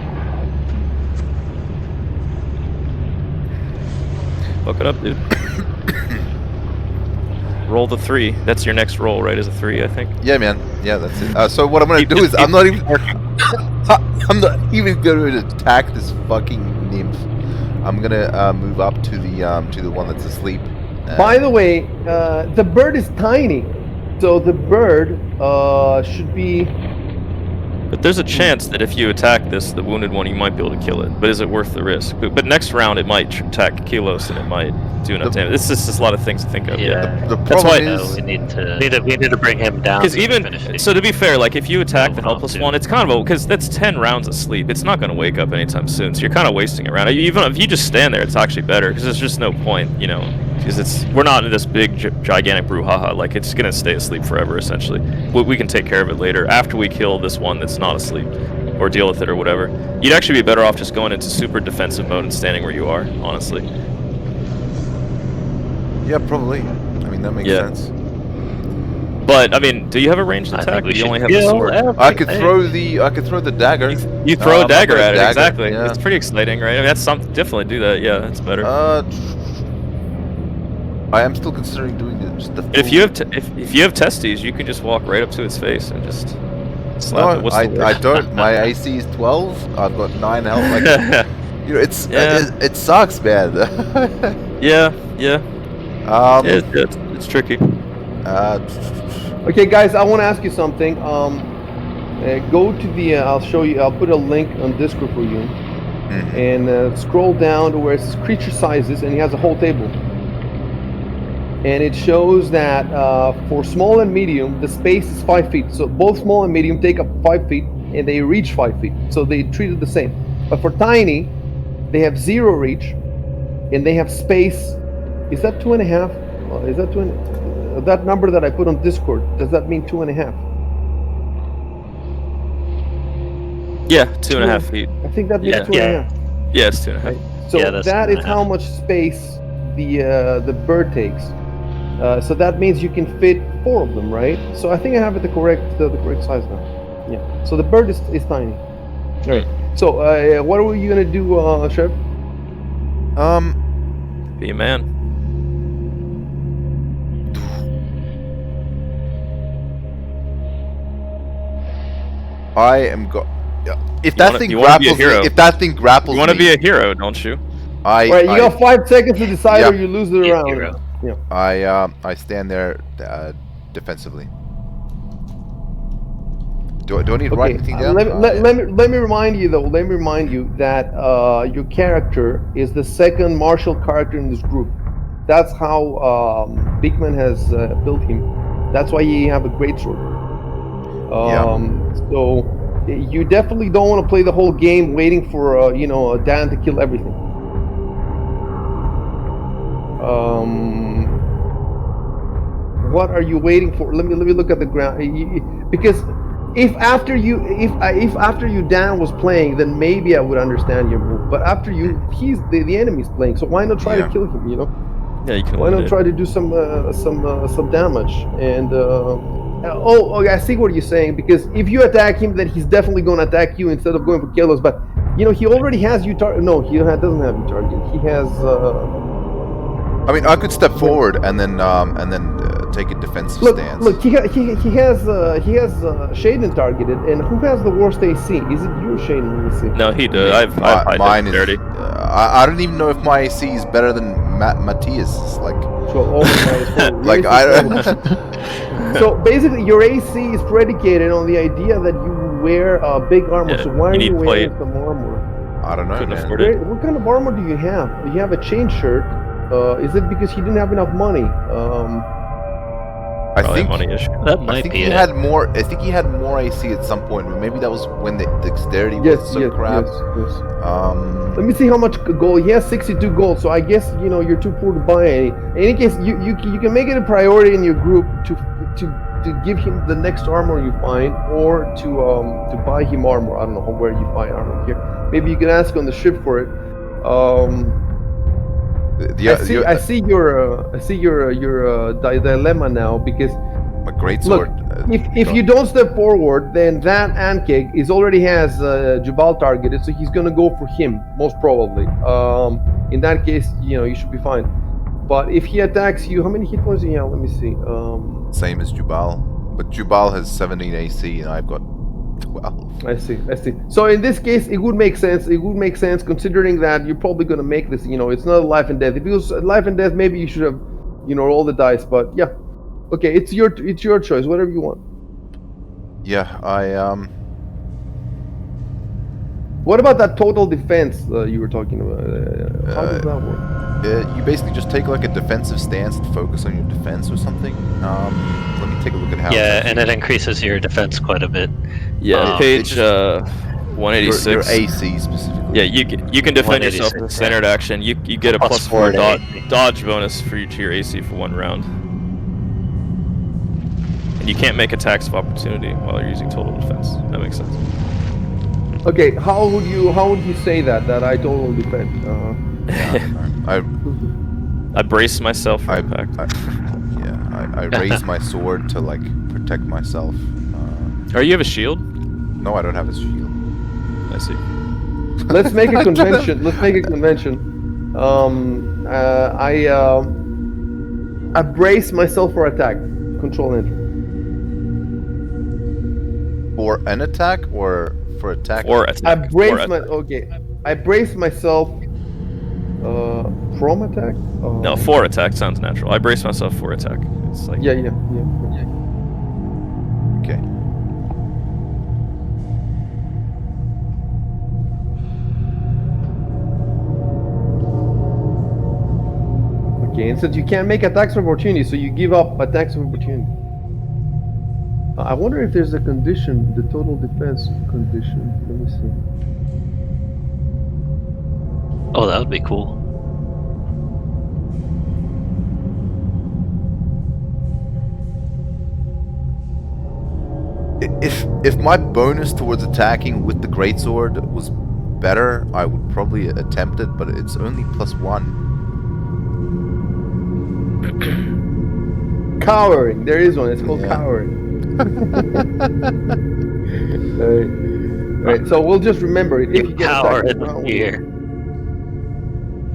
Look it up, dude. Roll the 3. That's your next roll, right? Is a 3, I think. yeah, man. Yeah, that's it. So what I'm gonna do is I'm not even going to attack this fucking nymph. I'm gonna move up to the one that's asleep. by the way, the bird is tiny, so the bird should be. But there's a chance that if you attack this, the wounded one, you might be able to kill it. But is it worth the risk? But next round, it might attack Kilos, and it might do enough damage. It's just a lot of things to think of. Yeah. the That's why- problem So is we need to bring him down. Because so we can even finish so, to be fair, like if you attack the Moving on helpless to- one, it's kind of because that's 10 rounds of sleep. It's not going to wake up anytime soon, so you're kind of wasting a round. Even if you just stand there, it's actually better because there's just no point, you know. Because we're not in this big gigantic brouhaha. Like it's going to stay asleep forever essentially. We can take care of it later after we kill this one that's not asleep, or deal with it or whatever. You'd actually be better off just going into super defensive mode and standing where you are. Honestly. yeah, probably. I mean that makes Yeah. sense. But I mean, do you have a ranged I attack? think we You should only have the kill sword. I could throw the dagger. You throw a I'll dagger put a at it, dagger, exactly. yeah. It's pretty exciting, right? I mean, that's something. Definitely do that. Yeah, that's better. I am still considering doing just the. If you have if you have testes, you can just walk right up to its face and just slap it. No, What's the word? I don't. My AC is 12. I've got 9 health. Like, you know, it's Yeah. it sucks, man. Yeah, yeah. It's tricky. Okay, guys, I want to ask you something. Go to the. I'll show you. I'll put a link on Discord for you, and scroll down to where it says creature sizes, and he has a whole table. And it shows that for small and medium, the space is 5 feet. So both small and medium take up 5 feet, and they reach 5 feet. So they treat it the same. But for tiny, they have 0 reach, and they have space. Is that 2.5? Is that 2? That number that I put on Discord, does that mean 2.5? Yeah, 2.5 feet. I think that means Yeah. 2.5. Yeah, it's 2.5. So Yeah, that's that is 2.5. how much space the bird takes. So that means you can fit 4 of them, right? So I think I have it the correct size now. Yeah. So the bird is tiny. All right. So what were you gonna do, Chev? Be a man. I am go. If You that wanna- thing you wanna be a grapples me, hero. if that thing grapples You want to me, be a hero, don't you? I All right, you got 5 seconds to decide, Yeah. or you lose the Be a round. hero. Yeah. I stand there defensively. Do I need to write anything down? Let me remind you though. Let me remind you that your character is the second martial character in this group. That's how Beekman has built him. That's why you have a great sword. So you definitely don't want to play the whole game waiting for Dan to kill everything. What are you waiting for? Let me look at the ground, because if after you Dan was playing, then maybe I would understand your move. But after you, he's the enemy's playing, so why not try to kill him? You know, Yeah, you can. why limit not it. try to do some damage? And I see what you're saying, because if you attack him, then he's definitely going to attack you instead of going for kills. But he already has you target. No, he doesn't have you target. He has. I mean, I could step forward and then take a defensive Look, stance. look, he has Shaden targeted, and who has the worst AC? Is it you, Shaden? Let me see. No, he did. I've high Mine is. dexterity. I don't even know if my AC is better than Matthias. Like, So, oh my God, like So basically, your AC is predicated on the idea that you wear big armor. Yeah, so why you are you need wearing plate. some armor? I don't know, Couldn't man. afford it. What kind of armor do you have? You have a chain shirt. Is it because he didn't have enough money? I Probably a think money issue. That I might think be he it. had more. I think he had more AC at some point, but maybe that was when the dexterity Yes, was so yes, crap. yes. Let Um, me see how much gold. He has 62 gold, so I guess you're too poor to buy any. In any case, you can make it a priority in your group to give him the next armor you find, or to buy him armor. I don't know where you buy armor here. Maybe you can ask on the ship for it. I see your dilemma now, because a great look, sword. if you don't step forward, then that Ankeg already has Jubal targeted, so he's gonna go for him most probably. In that case, you should be fine. But if he attacks you, how many hit points do you have? Let me see. Same as Jubal, but Jubal has 17 AC and I've got 12. I see. So in this case, it would make sense. It would make sense considering that you're probably gonna make this. It's not a life and death. If it was life and death, maybe you should have, roll the dice. But yeah, okay, it's your choice. Whatever you want. Yeah, What about that total defense you were talking about? How does that work? you basically just take like a defensive stance and focus on your defense or something. Let me take a look at how. Yeah, and it increases your defense quite a bit. Yeah, page your 186. AC specifically. Yeah, you can defend yourself with a 186, standard action. You get a Plus +4 4 to AC. dodge bonus to your AC for 1 round. And you can't make attacks of opportunity while you're using total defense. That makes sense. Okay, how would you say that I total defend? I brace myself for impact. I raise my sword to like protect myself. Or you have a shield? No, I don't have a shield. I see. Let's make a convention. I brace myself for attack. Control enter. For an attack or for attack? Or attack. I brace myself. From attack? No, for attack sounds natural. I brace myself for attack. It's like Yeah. Okay. Okay, and since you can't make attacks of opportunity, so you give up attacks of opportunity. I wonder if there's a condition, the total defense condition. Let me see. Oh, that would be cool. If my bonus towards attacking with the greatsword was better, I would probably attempt it, but it's only +1. Cowering. There is one. It's called cowering. Alright. So we'll just remember it. If you get Power attacked, in the fear.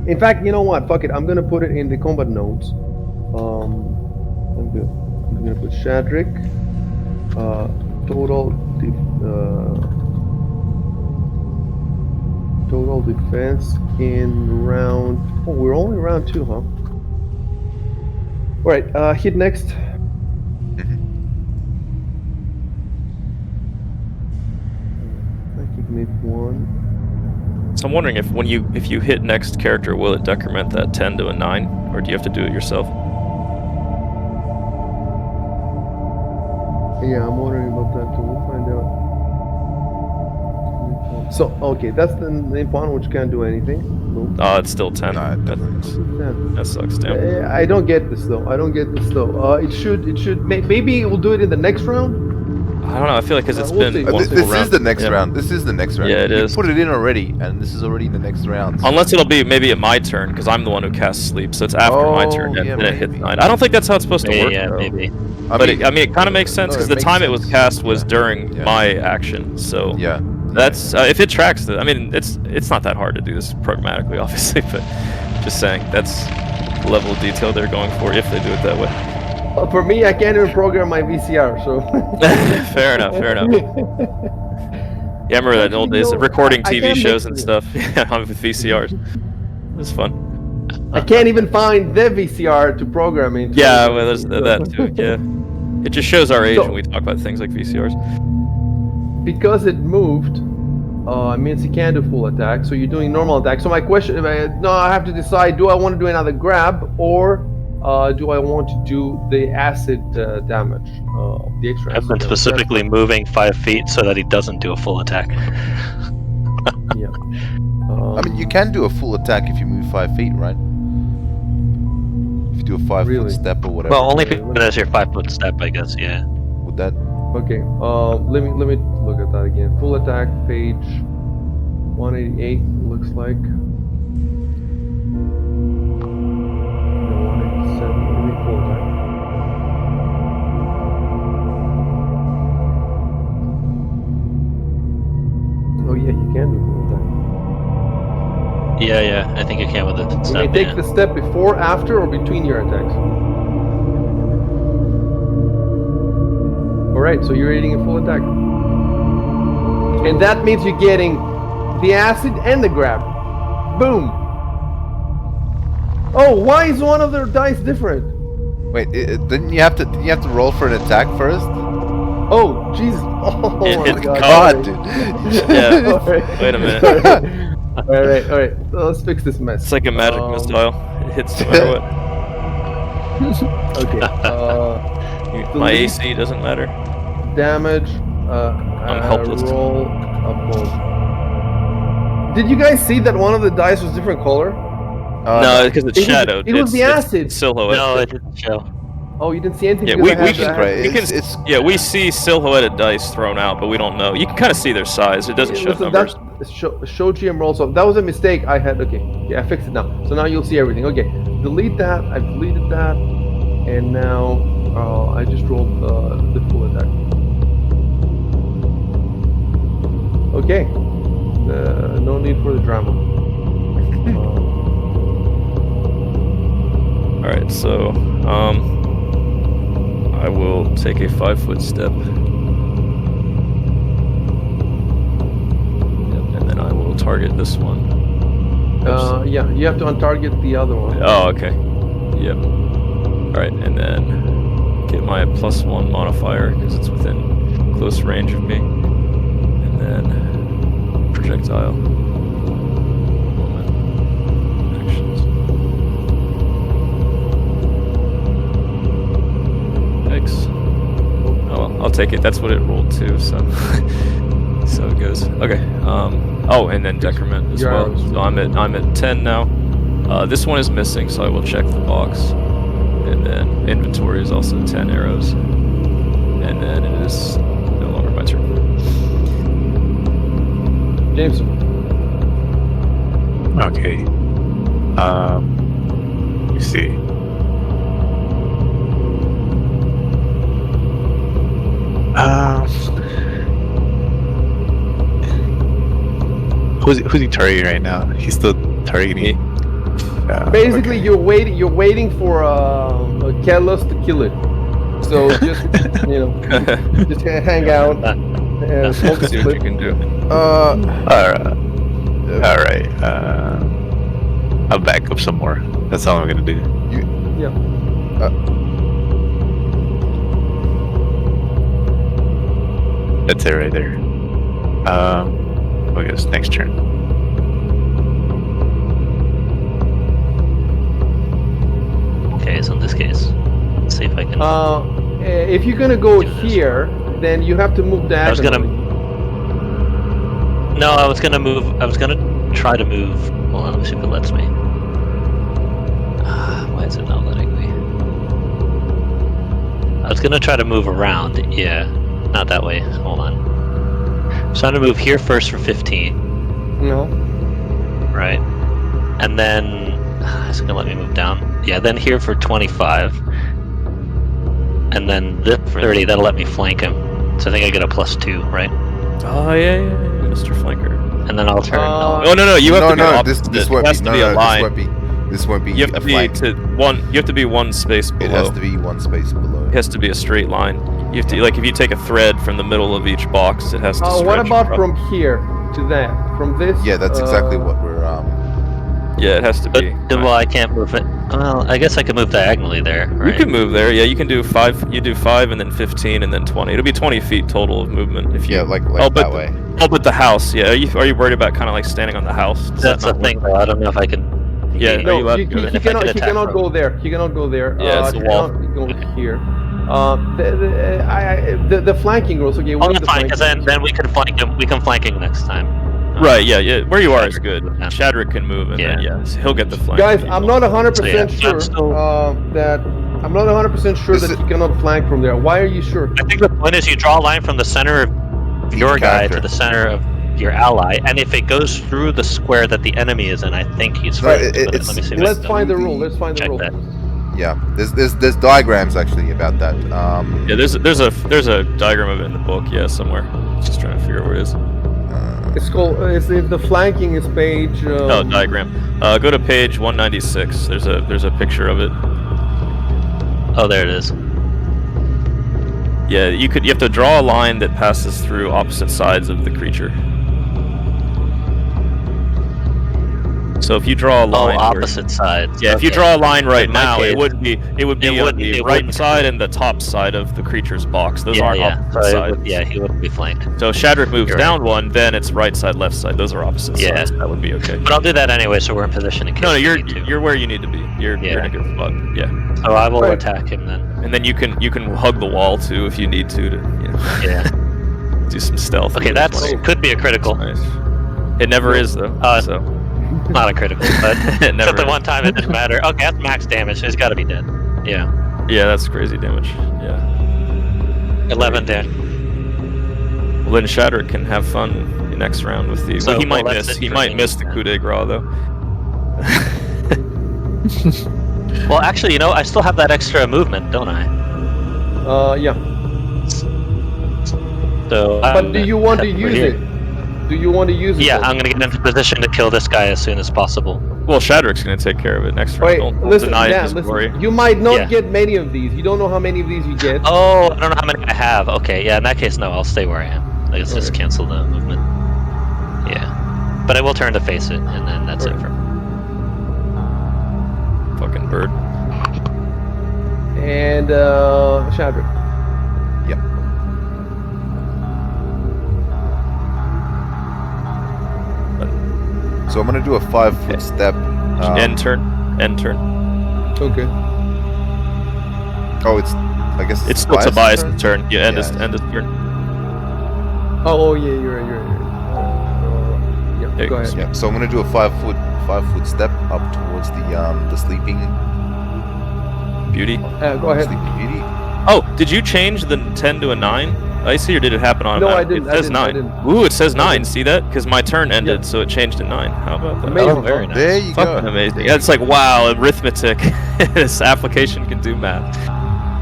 In fact, you know what? Fuck it. I'm gonna put it in the combat notes. I'm gonna put Shadrick. Total defense in round. Oh, we're only round 2, huh? All right. Hit next. I can make 1. So I'm wondering if you hit next character, will it decrement that 10 to a 9, or do you have to do it yourself? Yeah, I'm wondering about that too. We'll find out. So, okay, that's the Nippon, which can't do anything. Nope. It's still 10. No, it doesn't. That sucks, damn. I don't get this though. It should. Maybe we'll do it in the next round. I don't know. I feel like because it's we'll been see. one This full This round. is the next Yeah. round. This is the next round. Yeah, it you is. put it in already, and this is already the next round. So Unless it'll be maybe at my turn, because I'm the one who casts sleep, so it's after my turn, and yeah, then it hits maybe. 9. I don't think that's how it's supposed to work. Yeah, though. maybe. But it kind of makes sense no, because it the makes time it was sense. cast was Yeah. during Yeah. my action. So Yeah. that's if it tracks. I mean, it's not that hard to do this programmatically, obviously, but just saying that's the level of detail they're going for if they do it that way. For me, I can't even program my VCR, so. Fair enough. Yeah, I remember that in the old days, recording I TV can't shows make and it. stuff. Yeah, with VCRs. It was fun. I can't even find the VCR to program into. Yeah, well, there's that too. Yeah, it just shows our age when we talk about things like VCRs. Because it moved, it means you can't do full attack, so you're doing normal attack. So my question, no, I have to decide: do I want to do another grab, or do I want to do the acid damage, the extra? I've been specifically moving 5 feet so that he doesn't do a full attack. Yeah. I mean, you can do a full attack if you move 5 feet, right? If you do a 5 Really? foot step or whatever. Well, only if it is your 5 foot step, I guess. Yeah. Would that? Okay. Let me look at that again. Full attack page 188 looks like. No, 187. Let me full attack. Oh yeah, you can do full attack. Yeah. I think you can with the You step. may take the step before, after, or between your attacks. Alright, so you're eating a full attack. And that means you're getting the acid and the grab. Boom! Oh, why is one of their dice different? Wait, didn't you have to roll for an attack first? Oh, Jesus. Oh my God, dude. Yeah. Alright. Wait a minute. Alright. So let's fix this mess. It's like a magic missile. It hits no matter what. Okay. My AC doesn't matter. Damage. I'm helpless. Roll a bolt. Did you guys see that one of the dice was different color? No, because it's shadowed. It was the acid. It's silhouette. No, it didn't show. Oh, you didn't see anything? Yeah, because we I had can. that- Right. We can. It's- Yeah, we see silhouetted dice thrown out, but we don't know. You can kind of see their size. It doesn't show Listen, numbers. show GM rolls. So that was a mistake I had. Okay, yeah, I fixed it now. So now you'll see everything. Okay, delete that. I've deleted that, and now I just rolled the full attack. Okay, no need for the drama. All right, so I will take a 5 foot step, and then I will target this one. Yeah, you have to untarget the other one. Oh, okay. Yep. All right, and then get my +1 modifier because it's within close range of me, and then projectile. Moment. Actions. X. Oh well, I'll take it. That's what it rolled too, so so it goes. Okay. Oh, and then decrement as well. So I'm at 10 now. This one is missing, so I will check the box. And then inventory is also 10 arrows. And then it is no longer my turn. James. Okay. Let me see. Who's he targeting right now? He's still targeting. Basically, okay. you're waiting for Kelos to kill it. So just just hang out and smoke a See what you split. can do. All right. I'll back up some more. That's all I'm gonna do. Yeah. That's it right there. I guess next turn. Okay, so in this case, let's see if I can. If you're gonna go here, then you have to move diagonally. No, I was gonna move. I was gonna try to move. Hold on, let me see if it lets me. Why is it not letting me? I was gonna try to move around. Yeah, not that way. Hold on. I'm trying to move here first for 15. No. Right. And then it's gonna let me move down. Yeah, then here for 25. And then this for 30, that'll let me flank him. So I think I get a +2, right? Oh yeah, Mr. Flanker. And then I'll turn. Oh no, you have to be no, opposite. this It won't has be. to No, be a no, line. this won't be. This won't be You have a to be flank. You have to be one space below. It has to be one space below. It has to be a straight line. You have to like if you take a thread from the middle of each box, it has to. What stretch about across. from here to that? From this? Yeah, that's exactly what we're. Yeah, it has to But, be. well, I can't move it. Well, I guess I could move diagonally there, right? You can move there. Yeah, you can do 5. You do 5 and then 15 and then 20. It'll be 20 feet total of movement if you. Yeah, like but that way. But the house. Yeah. Are you worried about kind of like standing on the house? Does That's that the not thing, work? though. I don't know if I can. Yeah. Are you No, allowed he to go there? If I could cannot. He attack cannot from- go there. He cannot go there. Yeah, it's he a wall. cannot go here. The flanking rules. Okay, Oh, what are that's the fine, because flanking then we can flank him. We can flanking next time. Right. Yeah. Where you are is Shadrick good. can move now. Shadrick can move, and then he'll get the flank. Guys, I'm not 100% So, yeah, sure I'm still- that I'm not 100% sure This that is- he cannot flank from there. Why are you sure? I think the point is you draw a line from the center of your guy character. to the center of your ally, and if it goes through the square that the enemy is in, I think he's No, right. it's- Let me see. Let's if I find the the- rule. Let's find the check rule. that. Yeah, there's diagrams actually about that. Yeah. There's a diagram of it in the book. Yeah, somewhere. Just trying to figure out where it is. It's called. If the flanking is page. Oh, diagram. Go to page 196. There's a picture of it. Oh, there it is. Yeah, you have to draw a line that passes through opposite sides of the creature. So if you draw a Oh, line, opposite sides. yeah, if you Okay. draw a line right In my now, case, it would be it on wouldn't- the it right wouldn't- side and the top side of the creature's box. Those Yeah, aren't yeah. opposite So it sides. would, yeah, he would be flanked. So Shadrick moves You're down one, then it's right side, left side. Those are opposite Yeah. sides. That would be okay. But I'll do that anyway, so we're in position in case. No, we you're need to. you're where you need to be. You're in Yeah. a good spot. Yeah, So I will Right. attack him then. and then you can hug the wall too if you need to Yeah. do some stealth. Okay, That's that's could be a critical. nice. It never is though. So Not a critical, but it never except the is. one time it didn't matter. Okay, that's max damage. It's got to be dead. Yeah. Yeah, that's crazy damage. Yeah. 11 damage. Well, then Shadrick can have fun next round with the. So, well, he might well, that's miss. it He for might me, miss the then. coup de grace though. Well, actually, I still have that extra movement, don't I? Yeah. So. But do you want to we're use here. it? Do you want to use it? Yeah, though? I'm gonna get into position to kill this guy as soon as possible. Well, Shadrick's gonna take care of it next round. Wait, Don't listen, deny Dan, his glory. listen. You might not Yeah. get many of these. You don't know how many of these you get. Oh, I don't know how many I have. Okay, yeah, in that case, no, I'll stay where I am. Let's just Okay. cancel the movement. Yeah. But I will turn to face it, and then that's it Alright. for me. Fucking bird. And Shadrick. Yep. So I'm gonna do a 5-foot step. End turn. End turn. Okay. Oh, I guess It's still Tobias' Tobias' turn. Yeah, end Yeah. his turn. Oh yeah, you're right. Yeah, There go you ahead. Yeah. So I'm gonna do a 5-foot step up towards the sleeping Beauty. Go ahead. sleeping beauty. Oh, did you change the 10 to a 9? I see, or did it happen on? No, I didn't, It says I 9. didn't. Ooh, it says 9. didn't. See that? Because my turn ended, Yeah. so it changed to 9. How about that? Amazing. Oh, very nice. There you Fucking go. amazing. Yeah, it's like, wow, arithmetic. This application can do math.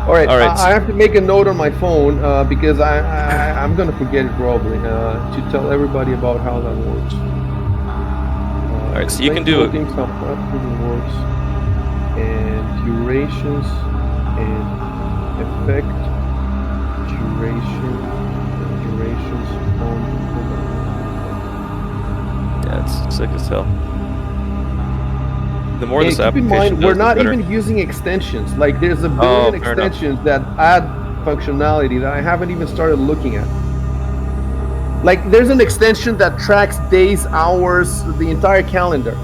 All right. All right. I have to make a note on my phone because I'm gonna forget it probably to tell everybody about how that works. All right, so you can do it. Works and durations and effect durations on. Yeah, it's sick as hell. The more And this keep in application mind, does, we're the not better. even using extensions. Like, there's a Oh, billion fair enough. extensions that add functionality that I haven't even started looking at. Like, there's an extension that tracks days, hours, the entire calendar.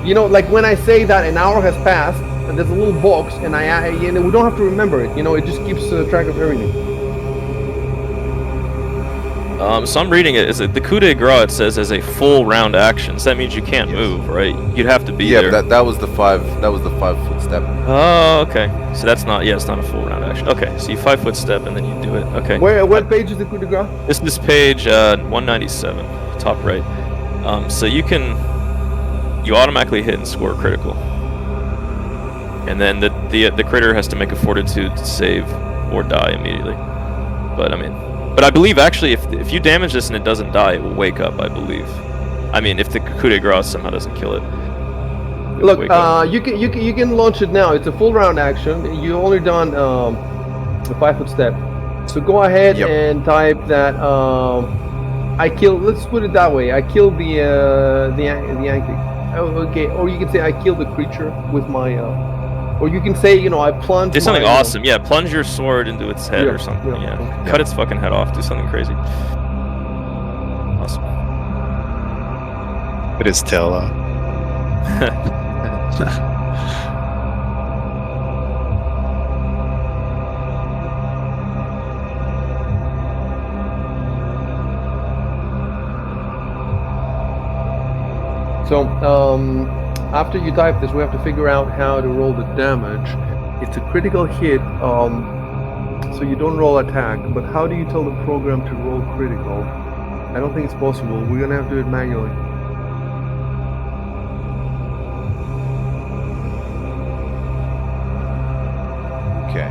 You know, like when I say that an hour has passed, and there's a little box, and we don't have to remember it. You know, it just keeps track of everything. So I'm reading it. Is it the coup de grace? It says as a full round action. So that means you can't move, right? You'd have to be Yeah, there. that was the 5-foot step. Oh, okay. So that's not. Yeah, it's not a full round action. Okay, so you 5-foot step and then you do it. Okay. What page is the coup de grace? This is page 197, top right. So you automatically hit and score critical, and then the critter has to make a fortitude save or die immediately. But I believe actually if you damage this and it doesn't die, it will wake up. I believe. I mean, if the coup de grace somehow doesn't kill it. Look, Wake up. you can launch it now. It's a full round action. You only done a 5-foot step. So go ahead Yep. and type that. I killed. Let's put it that way. I killed the Yankee. Oh, okay. Or you can say I killed the creature with my. Or you can say, you know, I plunged. Do something my, awesome. Yeah, plunge your sword into its head Yeah, or something. yeah, Yeah. okay. Cut its fucking head off. Do something crazy. Awesome. Put his tail off. So, after you type this, we have to figure out how to roll the damage. It's a critical hit, so you don't roll attack, but how do you tell the program to roll critical? I don't think it's possible. We're gonna have to do it manually. Okay.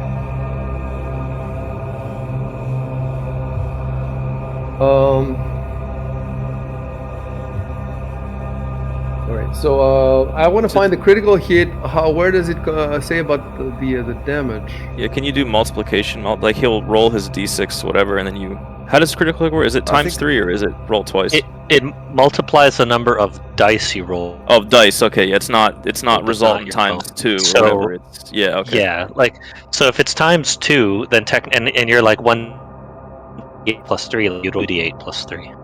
All right. So I want to find the critical hit. Where does it say about the damage? Yeah, can you do multiplication? Like he'll roll his d6, whatever, and then you. How does critical work? Is it times think- 3 or is it roll twice? It multiplies the number of dice you roll. Oh, dice. Okay, yeah, it's not It's resultant not your times phone. 2 So- or whatever. It's okay. Yeah, like so if it's times 2, then and you're like 1d8 plus 3, you'd roll 2d8 plus 3. And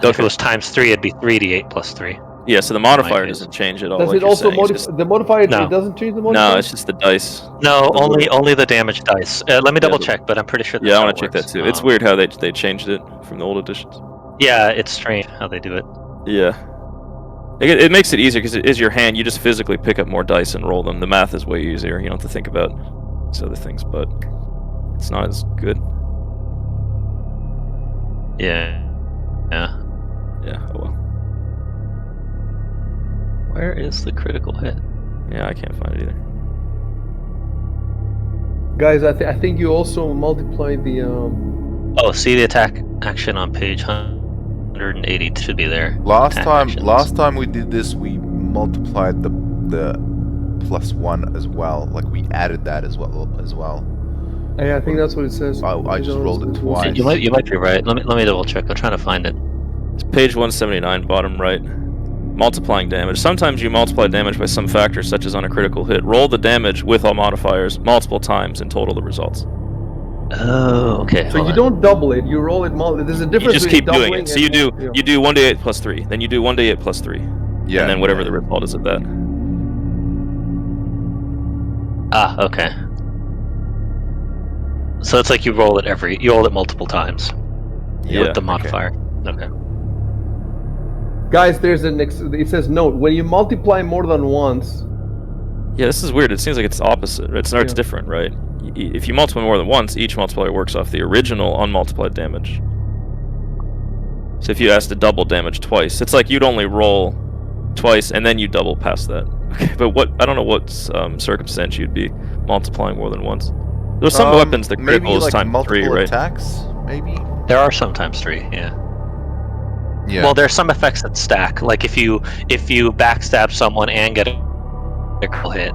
if Okay. it was times 3, it'd be 3d8 plus 3. Yeah, so the modifier case. doesn't change at all. Does like it you're also saying. It's just- the modifier? No. It doesn't change the modifier. No, it's just the dice. No, The only the damage dice. Let me double the- check, but I'm pretty sure that's Yeah, I how want it to check that works. too. It's weird how they changed it from the old editions. Yeah, it's strange how they do it. Yeah. It makes it easier because it is your hand. You just physically pick up more dice and roll them. The math is way easier. You don't have to think about these other things, but it's not as good. Yeah. Yeah. Yeah, oh well. Where is the critical hit? Yeah, I can't find it either. Guys, I think you also multiply the. Oh, see the attack action on page 180 should be there. Last Attack actions. time we did this, we multiplied the +1 as well. Like we added that as well. Yeah, I think that's what it says. I just rolled it twice. You might be right. Let me double check. I'm trying to find it. It's page 179, bottom right. Multiplying damage. Sometimes you multiply damage by some factor, such as on a critical hit. Roll the damage with all modifiers multiple times and total the results. Oh, okay. So you don't double it. You roll it. There's a difference. You just between keep doing doubling it. So you do and- you do 1d8 plus 3, then you do 1d8 plus 3, Yeah. and then whatever the result is of that. Ah, okay. So it's like you roll it multiple times. Yeah, With the modifier. Okay. Guys, there's an it says note when you multiply more than once. Yeah, this is weird. It seems like it's opposite. It's Yeah. different, right? If you multiply more than once, each multiplier works off the original unmultiplied damage. So if you asked to double damage twice, it's like you'd only roll twice and then you double past that. Okay, but I don't know what circumstance you'd be multiplying more than once. There's some weapons that maybe critical is like times multiple 3, right? attacks, maybe. There are sometimes 3, yeah. Yeah. Well, there's some effects that stack. Like if you backstab someone and get a critical hit,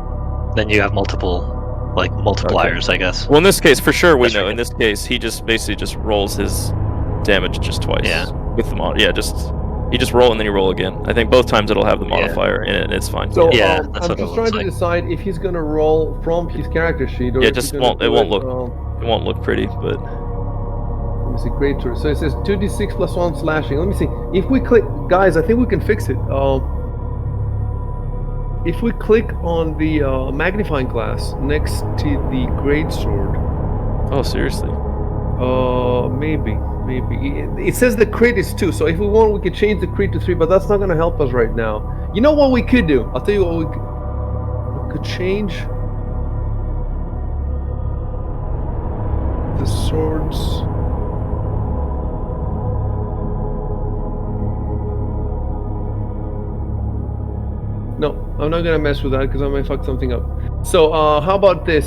then you have multiple multipliers, I guess. Well, in this case, for sure, we That's know. right. In this case, he just basically just rolls his damage just twice. Yeah. With the mod. Yeah, you just roll and then you roll again. I think both times it'll have the modifier in it, and it's fine. So Yeah, I'm that's what it just looks trying to like. decide if he's gonna roll from his character sheet or Yeah, if just he's gonna won't- it do won't look- um, It won't look pretty, but Let me see, great tour. So it says 2d6 plus 1 slashing. Let me see. If we click, guys, I think we can fix it. If we click on the magnifying glass next to the greatsword, oh, seriously? maybe. It says the crit is 2, so if we want, we could change the crit to 3, but that's not going to help us right now. You know what we could do? I'll tell you what we could change the swords. No, I'm not gonna mess with that because I might fuck something up. So, how about this?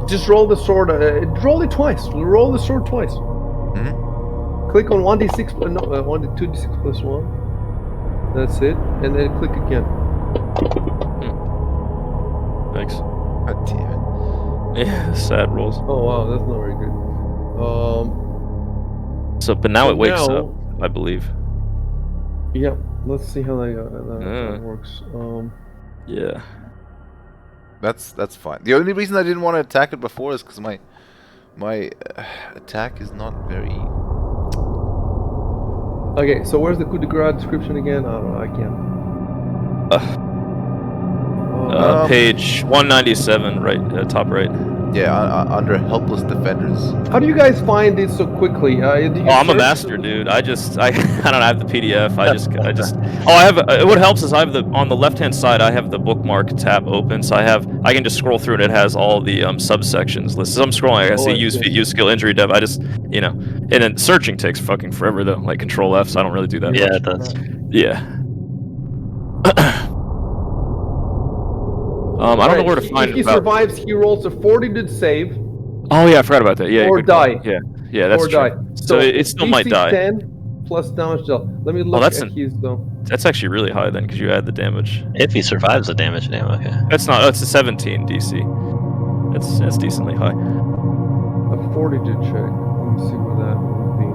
Just roll the sword. Roll it twice. Roll the sword twice. Mhm. Click on 1d6. No, 2d6 plus 1. That's it, and then click again. Thanks. God damn it. Yeah, sad rolls. Oh wow, that's not very good. So, but now So it wakes now- up, I believe. Yeah, let's see how that works. Yeah. That's fine. The only reason I didn't want to attack it before is because my attack is not very. Okay, so where's the coup de grace description again? I don't know, I can't. Page 197, right, top right. Yeah, under helpless defenders. How do you guys find it so quickly? Do you Oh, I'm a search master, the- dude. I don't have the PDF. I just. Oh, I have. What helps is I have on the left-hand side. I have the bookmark tab open, so I can just scroll through and it has all the subsections listed. So I'm scrolling. I see I use see. use skill injury dev. I just and then searching takes fucking forever though. Like Control F, so I don't really do that. Yeah, much. it does. Yeah. I don't know where to find If he about. survives, he rolls a 40 save Oh yeah, I forgot about that. Yeah, or good call. die. Yeah, that's or true. die. So it still might DC die. 10 plus damage dealt. Let me look that's at his though. That's actually really high then, because you add the damage. If he survives the damage, damn, okay. That's not. That's a 17 DC. That's decently high. A 40 to check. Let me see where that would be.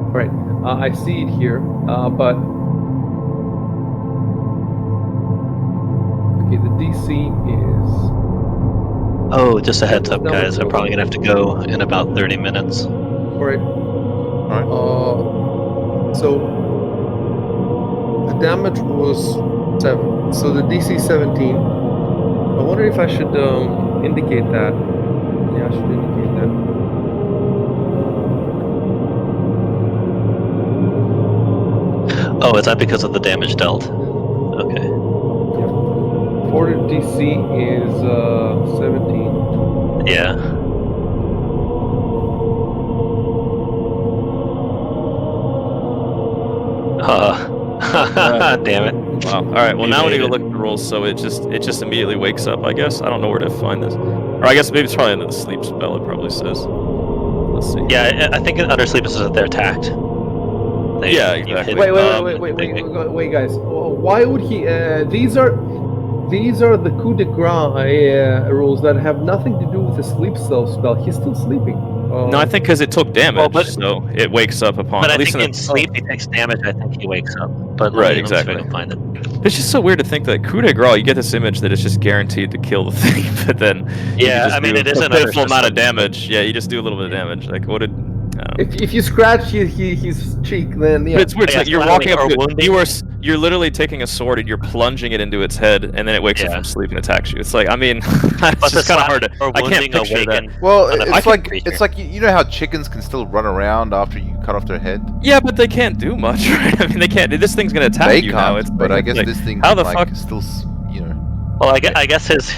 All right, I see it here, but okay, the DC is. Oh, just a heads up, guys. I'm probably gonna have to go in about 30 minutes. All right. Alright. So the damage was 7. So the DC 17. I wonder if I should indicate that. Yeah, I should indicate that. Oh, is that because of the damage dealt? Okay. For the DC is 17. Yeah. Damn it. Wow. All right. Well, You now we need made to it. look at the rolls. So it just immediately wakes up. I guess I don't know where to find this. Or I guess maybe it's probably under the sleep spell. It probably says. Let's see. Yeah, I think under sleep is that they're attacked. Yeah, you exactly. hit- Wait, guys. Why would he? These are the coup de grace rules that have nothing to do with the sleep spell. He's still sleeping. No, I think because it took damage, Well, but- so it wakes up upon. But I at least think in in sleep he takes damage. I think he wakes up. But Right, let me see if I exactly. can find it. It's just so weird to think that coup de grace, you get this image that it's just guaranteed to kill the thing, but then you Yeah, just I mean, do it a isn't pitiful under amount of system. damage. Yeah, you just do a little bit of damage. Like what did? I don't know. If you scratch his cheek, then yeah. But it's weird. It's Yeah, like you're smiling walking up or to it. wounding. You're literally taking a sword and you're plunging it into its head, and then it wakes up Yeah. from sleep and attacks you. It's like, I mean, But it's the just kind of slash hard to. or I can't wounding picture that. awaken. Well, on a it's viking like creature. you know how chickens can still run around after you cut off their head. Yeah, but they can't do much, right? I mean, they can't. This thing's gonna attack They you can't, now. It's but like- I guess like, this thing how can, the like, fuck? still, you know. Well, I guess his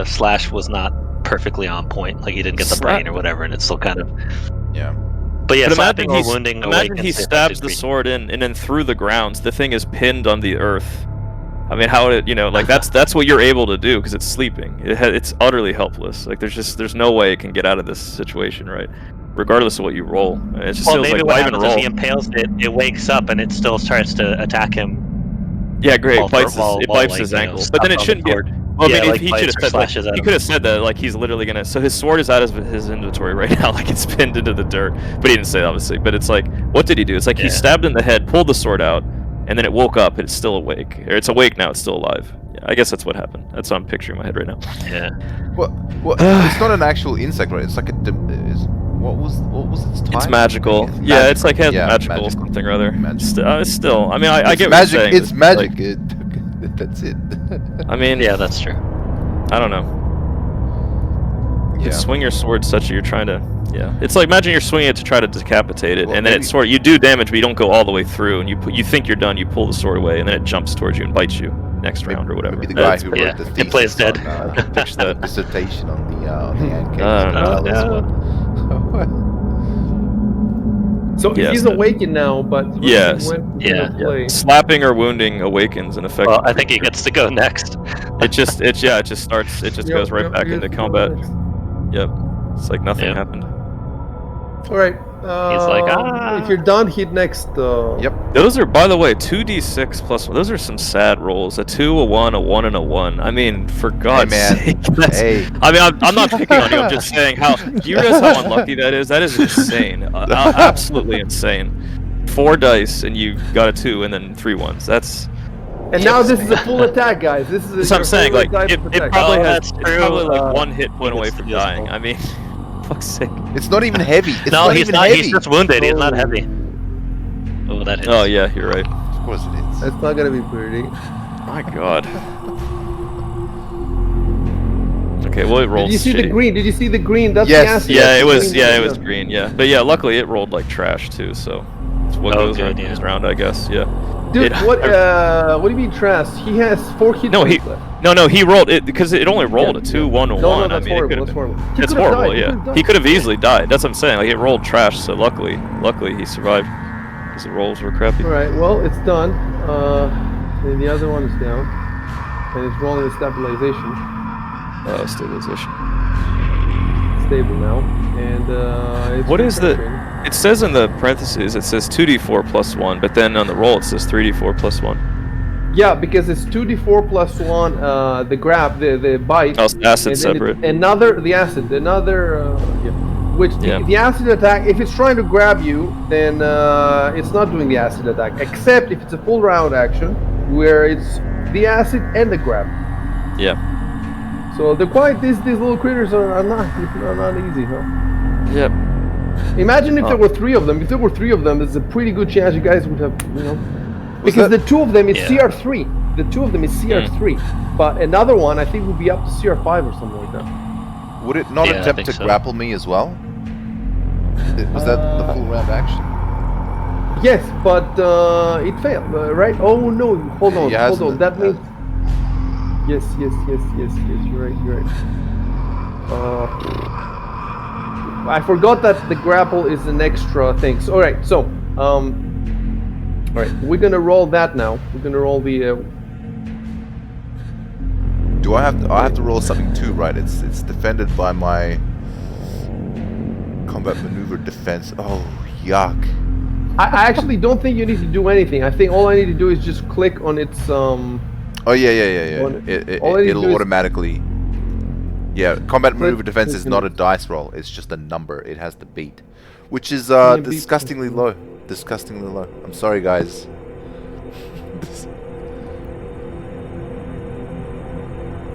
slash was not perfectly on point. Like he didn't get the brain or whatever, and it's still kind of. Yeah. But yeah, But slapping or wounding. imagine awakens he the stabs affected the creature. sword in, and then through the grounds, the thing is pinned on the earth. I mean, how would it? Like that's what you're able to do because it's sleeping. It's utterly helpless. Like there's no way it can get out of this situation, right? Regardless of what you roll, it's just Well, feels maybe like what why even happens if roll? he impales it, it wakes up and it still starts to attack him. Yeah, great. While- Bites while- it while, bites like, his you know, ankle, but then it stuck on shouldn't the be. cord. Well, Yeah, I mean, like he bites should have or said like, slashes at he him. could have said that like he's literally gonna. So his sword is out of his inventory right now, like it's pinned into the dirt. But he didn't say that, obviously. But it's like, what did he do? It's like he Yeah. stabbed in the head, pulled the sword out, and then it woke up. It's still awake, or it's awake now. It's still alive. Yeah, I guess that's what happened. That's what I'm picturing in my head right now. Yeah. Well, it's not an actual insect, right? It's like what was its type? It's magical. It's Yeah, it's like has yeah, magical something or other. Magical. It's still. I mean, I It's get magic. what you're saying. It's but, magic. like, That's it. I mean, Yeah, that's true. I don't know. You Yeah. swing your sword such that you're trying to. Yeah, it's like imagine you're swinging it to try to decapitate it, Well, and then maybe- it sort you do damage, but you don't go all the way through, and you think you're done, you pull the sword away, and then it jumps towards you and bites you next round or whatever. Maybe the guy That's who pretty- yeah. wrote the It thesis plays dead. on, Picture that. dissertation on the pancakes. I don't know. So Yes, he's that- awakened now, but Yes. when Yeah. play. Slapping or wounding awakens an effect. Well, I think he gets to go next. It just starts. It just goes right back into combat. Yep. It's like nothing Yeah. happened. All right. He's like, If you're done, hit next. Yep. Those are, by the way, 2d6 plus 1. Those are some sad rolls. A 2, a 1, a 1, and a 1. I mean, for God's man. sake. That's, Hey. I mean, I'm not picking on you. I'm just saying how. Do you realize how unlucky that is? That is insane. Absolutely insane. 4 dice and you got a 2 and then 3 ones. That's. And now this is a full attack, guys. This is. That's what I'm saying. Like, it probably that's it's true. probably like 1 hit point away it's from useful. dying. I mean, fuck's sake. It's not even heavy. It's No, he's even not. heavy. He's just wounded. He's not heavy. Oh, that hits. Oh yeah, you're right. Of course it is. That's not gonna be pretty. My God. Okay, well it rolled. Did you see the shitty. green? Did you see the green? That's Yes, the acid. Yeah, That's it the was. green. Yeah, it was green. Yeah, but yeah, luckily it rolled like trash too. So it's what Oh, goes good, around yeah. goes around, I guess. Yeah. Dude, It- what do you mean trash? He has 4 hit No, points left. No, he rolled it because it only rolled Yeah, a 2, 1, and No, 1. no, I that's mean, it horrible. could That's have. horrible. It's could've horrible. died, Yeah, could've he died. could have easily died. That's what I'm saying. Like it rolled trash, so luckily he survived because the rolls were crappy. All right, well, it's done. And the other one is down, and it's rolling a stabilization. Stabilization. Stable now, and it's What is the? refreshing. It says in the parentheses, it says 2d4 plus 1, but then on the roll it says 3d4 plus 1. Yeah, because it's 2d4 plus 1. The grab, the bite. Oh, it's acid and then separate. the acid, yeah. Which Yeah. the acid attack, if it's trying to grab you, then it's not doing the acid attack, except if it's a full round action, where it's the acid and the grab. Yeah. So these little critters are not easy, huh? Yep. Imagine if Oh. there were 3 of them. If there were 3 of them, there's a pretty good chance you guys would have, because that- the 2 of them is Yeah. CR3. The 2 of them is CR3, but another one I think would be up to CR5 or something like that. Would it not Yeah, I attempt think to so. grapple me as well? Was that the full round action? Yes, but it failed, right? Oh no! Hold on, Yeah, hold on. hasn't That it? means yes. You're right. I forgot that the grapple is an extra thing. So, all right, all right, we're gonna roll that now. We're gonna roll the. Do I have to roll something too, right? It's defended by my combat maneuver defense. Oh, yuck. I actually don't think you need to do anything. I think all I need to do is just click on its Oh yeah. all I need to It'll do is- automatically. Yeah, combat maneuver defense is click not a on it. dice roll. It's just a number. It has the beat, which is Yeah, beat. disgustingly low. Disgustingly low. I'm sorry, guys.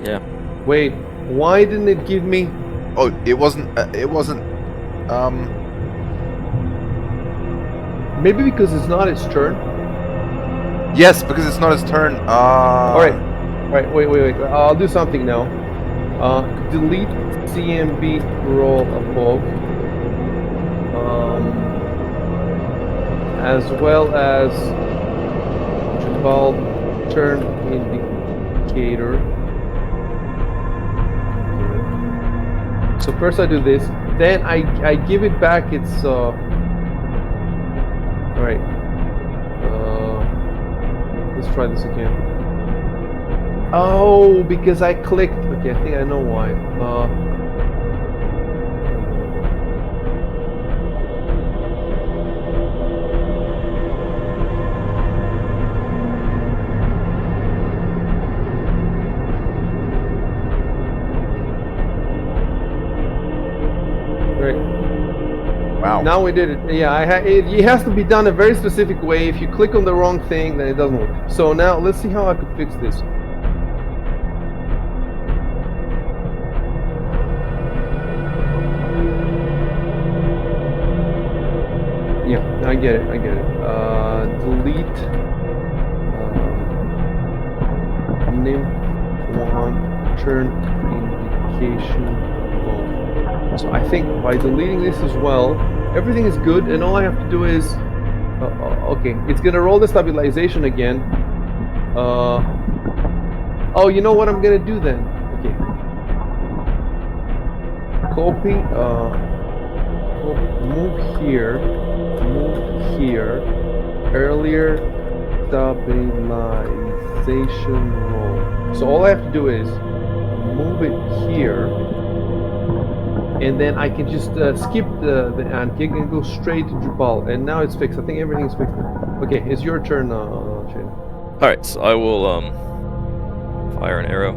Yeah. Wait, why didn't it give me? Oh, it wasn't. Maybe because it's not its turn. Yes, because it's not his turn. All right, wait. I'll do something now. Delete CMB roll above, as well as what's it called, turn indicator. So first I do this, then I give it back its. All right. Let's try this again. Oh, because I clicked. Okay, I think I know why. Right. Wow. Now we did it. Yeah, it has to be done a very specific way. If you click on the wrong thing, then it doesn't work. So now let's see how I could fix this. Yeah, I get it. Delete name one turn indication. So I think by deleting this as well, everything is good, and all I have to do is, okay, it's gonna roll the stabilization again. Oh, you know what I'm gonna do then? Okay. Copy. Move here. Earlier stabilization roll. So all I have to do is move it here. and then I can just skip the ant gig and go straight to Jubal. And now it's fixed. I think everything's fixed. Okay, it's your turn, Shane. Alright, so I will fire an arrow.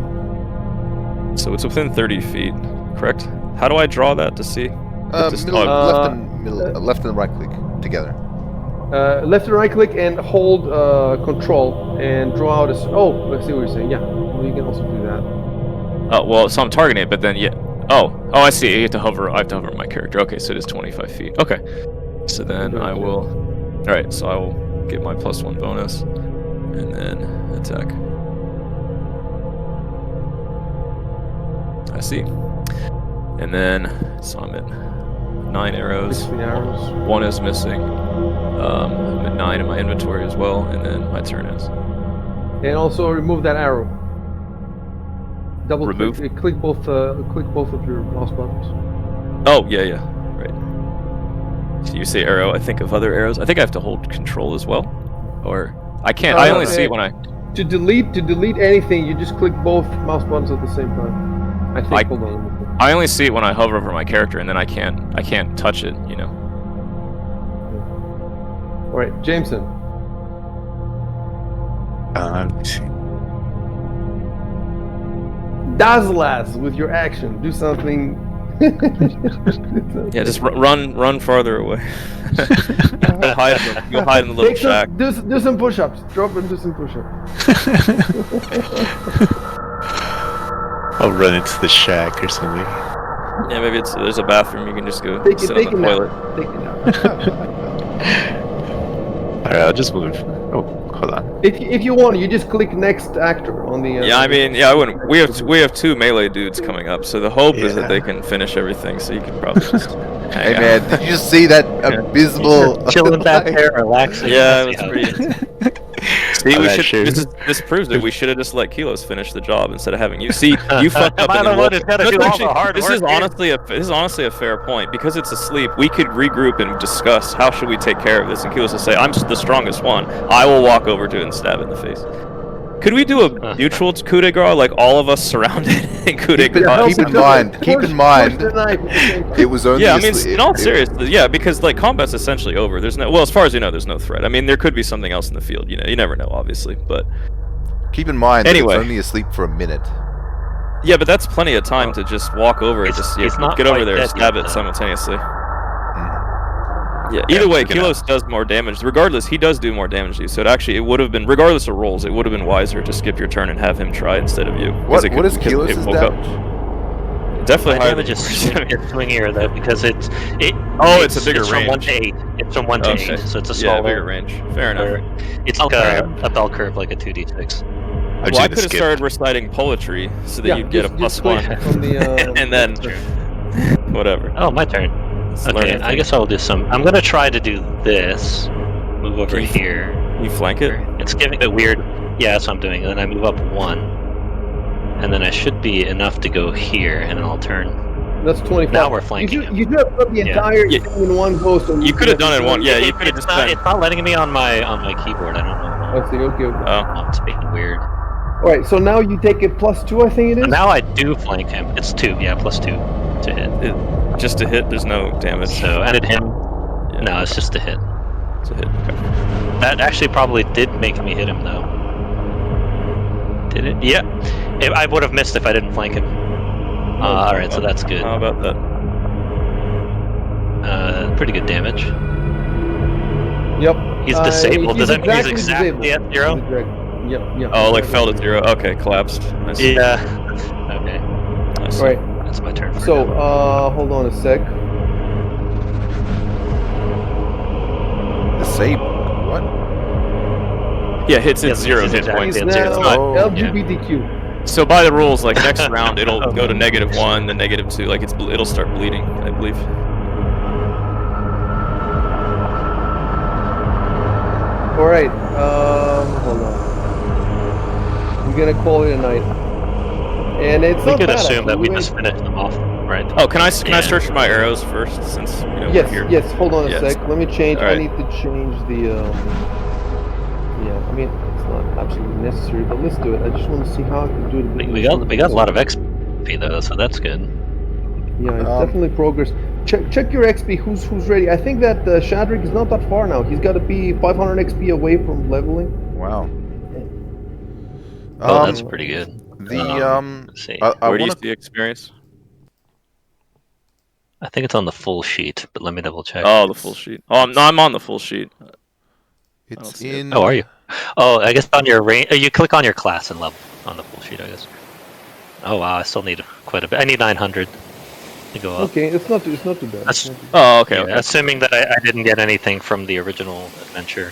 So it's within 30 feet, correct? How do I draw that to see? Left and right click together. Left and right click and hold control and draw out a... Oh, I see what you're saying. Yeah, well, you can also do that. Oh, well, so I'm targeting it, but then, yeah. Oh, I see. I have to hover my character. Okay, so it is 25 feet. Okay. So then I will... Alright, so I will get my +1 bonus. And then attack. I see. And then, so I'm at 9 arrows. 16 arrows. 1 is missing. I'm at 9 in my inventory as well, and then my turn is. And also remove that arrow. Double Remove? click both of your mouse buttons. Oh, yeah, right. So you say arrow, I think of other arrows. I think I have to hold control as well. Or, I can't, I only see it when I... To delete anything, you just click both mouse buttons at the same time. I think, hold on. I only see it when I hover over my character, and then I can't touch it, you know. Alright, Jameson. Let me see. Dazzlas with your action. Do something. Yeah, just run farther away. Go hide in the little shack. Do some push-ups. Drop and do some push-ups. I'll run into the shack or something. Yeah, maybe there's a bathroom. You can just go sit on the toilet. Take it out. Alright, I'll just move. Oh, hold on. If you want, you just click next actor on the. Yeah, I mean, I wouldn't. We have 2 melee dudes coming up, so the hope is that they can finish everything. So you can probably just. Hey man, did you just see that abysmal? Chilling back there, relaxing. Yeah, it was pretty. See, we should. Sure. This proves that we should have just let Kilos finish the job instead of having you. See, you fucked up. I'm the one who's gotta do all the hard This work is honestly a fair point because it's asleep. We could regroup and discuss how should we take care of this. And Kilos will say, "I'm the strongest one. I will walk over to it and stab it in the face." Could we do a mutual coup de grace, like all of us surrounded in coup de grace? Keep in mind, it was only. Yeah, I mean, in all seriousness, yeah, because like combat's essentially over. There's no, well, as far as you know, there's no threat. I mean, there could be something else in the field. You know, you never know, obviously, but keep in mind, anyway, it's only asleep for a minute. Yeah, but that's plenty of time to just walk over it. Just get over there, stab it simultaneously. Yeah, either way, Kilos does more damage. Regardless, he does do more damage to you. So it would have been, regardless of rolls, it would have been wiser to skip your turn and have him try instead of you. What is Kilos' damage? Definitely higher than just swingier though, because it's a bigger range. From 1 to 8. It's from 1 to 8, so it's a smaller bigger range. Fair enough. It's like a bell curve, like a 2d6. Well, I could have started reciting poetry so that you'd get a +1, and then whatever. Oh, my turn. Okay, I guess I'll do some. I'm gonna try to do this. Move over here. You flank it? It's giving a weird. Yeah, that's what I'm doing. And then I move up 1. And then I should be enough to go here, and then I'll turn. That's 25. Now we're flanking. You could have done the entire thing in one go. So you could have done it in one. Yeah, you could have just done. It's not letting me on my keyboard. I don't know. I see. Okay. Oh, it's being weird. All right. So now you take it +2. I think it is. And now I do flank him. It's 2. Yeah, +2 to hit. Just to hit. There's no damage. So and it him. Yeah. No, it's just a hit. It's a hit. Okay. That actually probably did make me hit him though. Did it? Yeah. I would have missed if I didn't flank him. Alright, so that's good. How about that? Pretty good damage. Yep. He's disabled. He's exactly at 0? Yep. Oh, like fell to 0. Okay, collapsed. Nice. Yeah. Okay. Nice. All right. That's my turn. So, hold on a sec. Disable. What? Yeah, hits at 0 hit points. He's now LGBTQ. So by the rules, like next round, it'll go to -1, then -2. Like it'll start bleeding, I believe. All right. Hold on. We're gonna call it a night. And it's we not could bad, assume that we actually. just finished them off, right? Oh, can I search for my arrows first, since we're here? Yes. Hold on a sec. Let me change. Right. I need to change the. Yeah. I mean, it's not absolutely necessary, but let's do it. I just want to see how I can do it. We got a lot of XP though, so that's good. Yeah, it's definitely progress. Check your XP. Who's ready? I think that Shadrick is not that far now. He's got to be 500 XP away from leveling. Wow. Oh, that's pretty good. Let's see. I Where do you want see experience? I think it's on the full sheet, but let me double check. Oh, the full sheet. Oh, no, I'm on the full sheet. It's see it. in. Oh, are you? Oh, I guess on your range. You click on your class and level on the full sheet, I guess. Oh wow, I still need quite a bit. I need 900 to go up. Okay, it's not too bad. That's- It's not too bad. Oh, okay, Yeah, okay. assuming that I didn't get anything from the original adventure.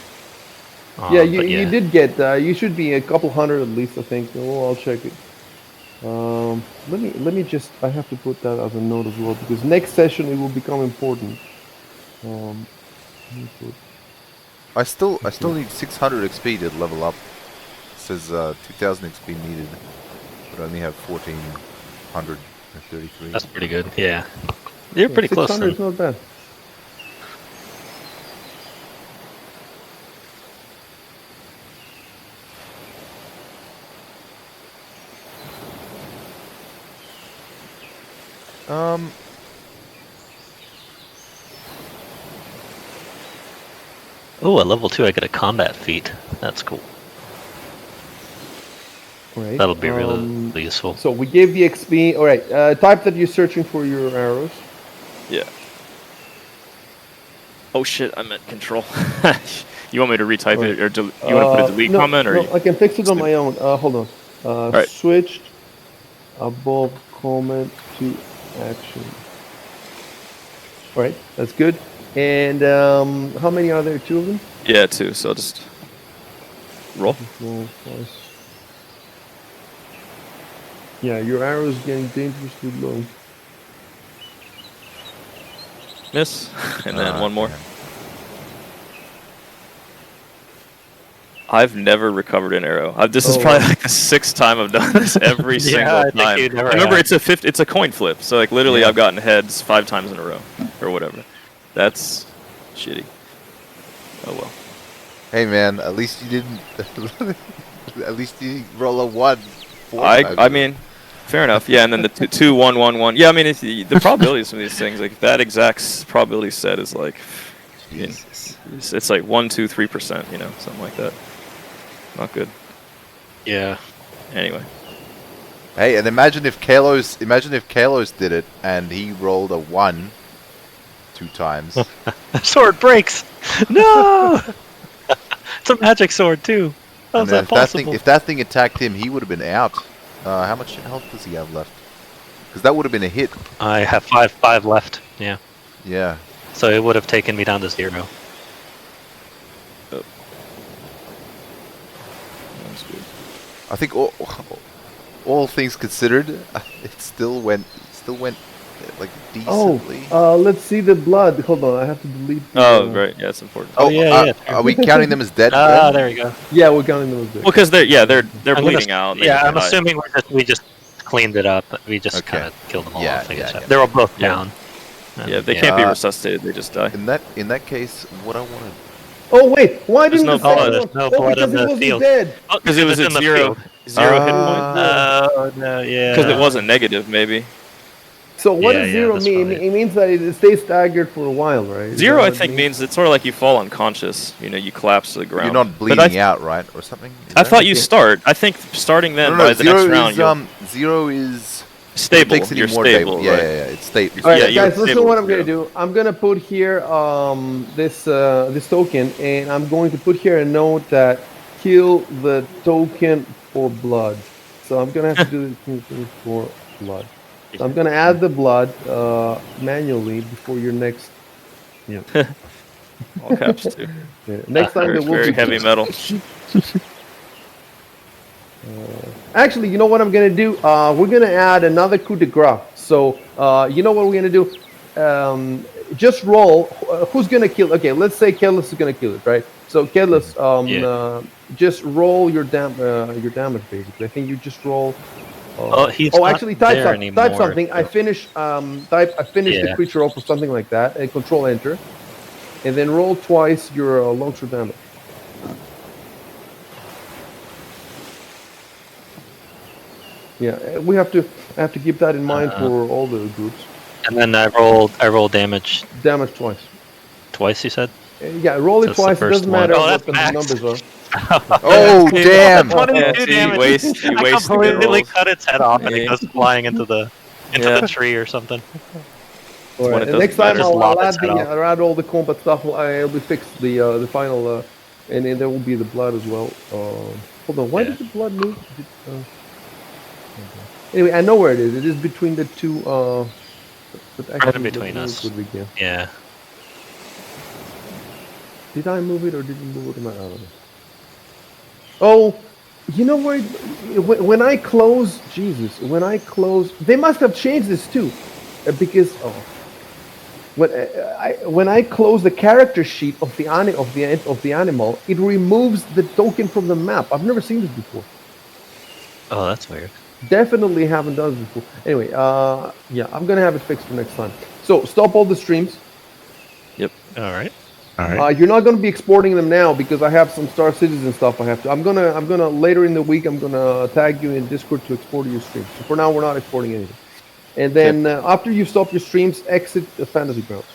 Yeah, But you did get. You should be a couple hundred at least, I think. Oh, I'll check it. Let me just. I have to put that as a note as well because next session it will become important. Let me put- I still need 600 XP to level up. It says 2000 XP needed, but I only have 1433. That's pretty good. Yeah, you're pretty close. 600 Then. is not bad. Oh, at level 2, I get a combat feat. That's cool. Right. That'll be really useful. So we gave the XP. All right. Type that you're searching for your arrows. Yeah. Oh shit, I meant control. You want me to retype it, or you want to put a delete no, comment, or? No, I can fix it on my own. Hold on. Right. Switched above comment to action. All right, that's good. And how many are there? 2 of them? Yeah, 2. So I'll just roll. Roll twice. Yeah, your arrow is getting dangerously low. Miss, and then one more. Yeah. I've never recovered an arrow. This is Oh, probably wow. like the 6th time I've done this every single I think time. you never Remember, have. it's a coin flip. So like literally, Yeah. I've gotten heads 5 times in a row, or whatever. That's shitty. Oh well. Hey man, at least you didn't. At least you roll a 1. 4 I times. mean, fair enough. Yeah, and then the 2, 1, 1, 1. Yeah, I mean, the probabilities of these things, like that exact probability set is like, you know, Jesus. it's like 1, 2, 3%. You know, something like that. Not good. Yeah. Anyway. Hey, and imagine if Kalos did it and he rolled a 1 2 times. Sword breaks. No. It's a magic sword too. How And is then that possible? if that thing attacked him, he would have been out. How much health does he have left? Because that would have been a hit. I have 5 left. Yeah. Yeah. So it would have taken me down to 0. That's good. I think all things considered, it still went like decently. Let's see the blood. Hold on, I have to delete. The, Oh, right. Yeah, it's important. Oh, yeah. Are we counting them as dead? Ah, then? there you go. Yeah, we're counting those. Well, because they're I'm bleeding gonna, out. And they Yeah, just I'm die. assuming we just cleaned it up. We just Okay. kind of killed them all Yeah, off. I guess. yeah. They're all both Yeah. down. Yeah, if they can't be Uh, resuscitated, they just die. In that case, what I want to Oh wait, why There's didn't no the blood. second There's one? no Oh, blood because on it the wasn't field. dead. Oh, Because it was in at the zero field. hit point. Oh no, yeah. Because it wasn't negative, maybe. So what Yeah, does yeah, 0 that's mean? probably It means that it stays staggered for a while, right? Is 0, that I what it think, means? means it's sort of like you fall unconscious. You know, you collapse to the ground. You're not But bleeding out, right, or something? Is I that- thought you start. I think starting then No, by the 0 next round, is you're 0 is stable. Makes it You're more stable, stable. right? Yeah, it's stable. All right, Yeah, you're guys, listen to stable what with I'm gonna do. I'm gonna put here this token, and I'm going to put here a note that kill the token for blood. So I'm gonna have to do this for blood. So I'm gonna add the blood manually before your next. Yeah. All caps too. Yeah. Next time Very, there will very be heavy metal. Actually, you know what I'm gonna do? We're gonna add another coup de grace. So you know what we're gonna do? Just roll. Who's gonna kill? Okay, let's say Kelis is gonna kill it, right? So Kelis, just roll your damage basically. I think you just roll. He's not actually, type there something. Type anymore, something. so- I finish. I finish the Yeah. creature off or something like that. And Control Enter, and then roll twice your longsword damage. Yeah, we have to keep that in mind for all the groups. And then I roll damage Damage twice. twice. You said. Yeah, roll it That's the twice. It first doesn't one. matter Oh, what that's the max. numbers are. Oh damn! 22 Yeah, so you damage. waste I the good completely rolls. cut its head off, and it Yeah. goes flying into the Yeah. tree or something. All when right. it And next doesn't time matter. Just I'll lop add its head off. I'll add all the combat stuff. It'll be fixed the final, and then there will be the blood as well. Hold on. Why Yeah. did the blood move? Anyway, I know where it is. It is between the two. But actually, between let's us. move it again. Yeah. Did I move it or didn't move it? I don't know. Oh, you know where? When I close, Jesus, when I close, they must have changed this too, because when I close the character sheet of the animal, it removes the token from the map. I've never seen this before. Oh, that's weird. Definitely haven't done this before. Anyway, yeah, I'm gonna have it fixed for next time. So stop all the streams. All right. All right. You're not going to be exporting them now because I have some Star Citizen stuff I have to. I'm gonna later in the week. I'm gonna tag you in Discord to export your streams. So for now, we're not exporting anything. And then after you stop your streams, exit the Fantasy Grounds.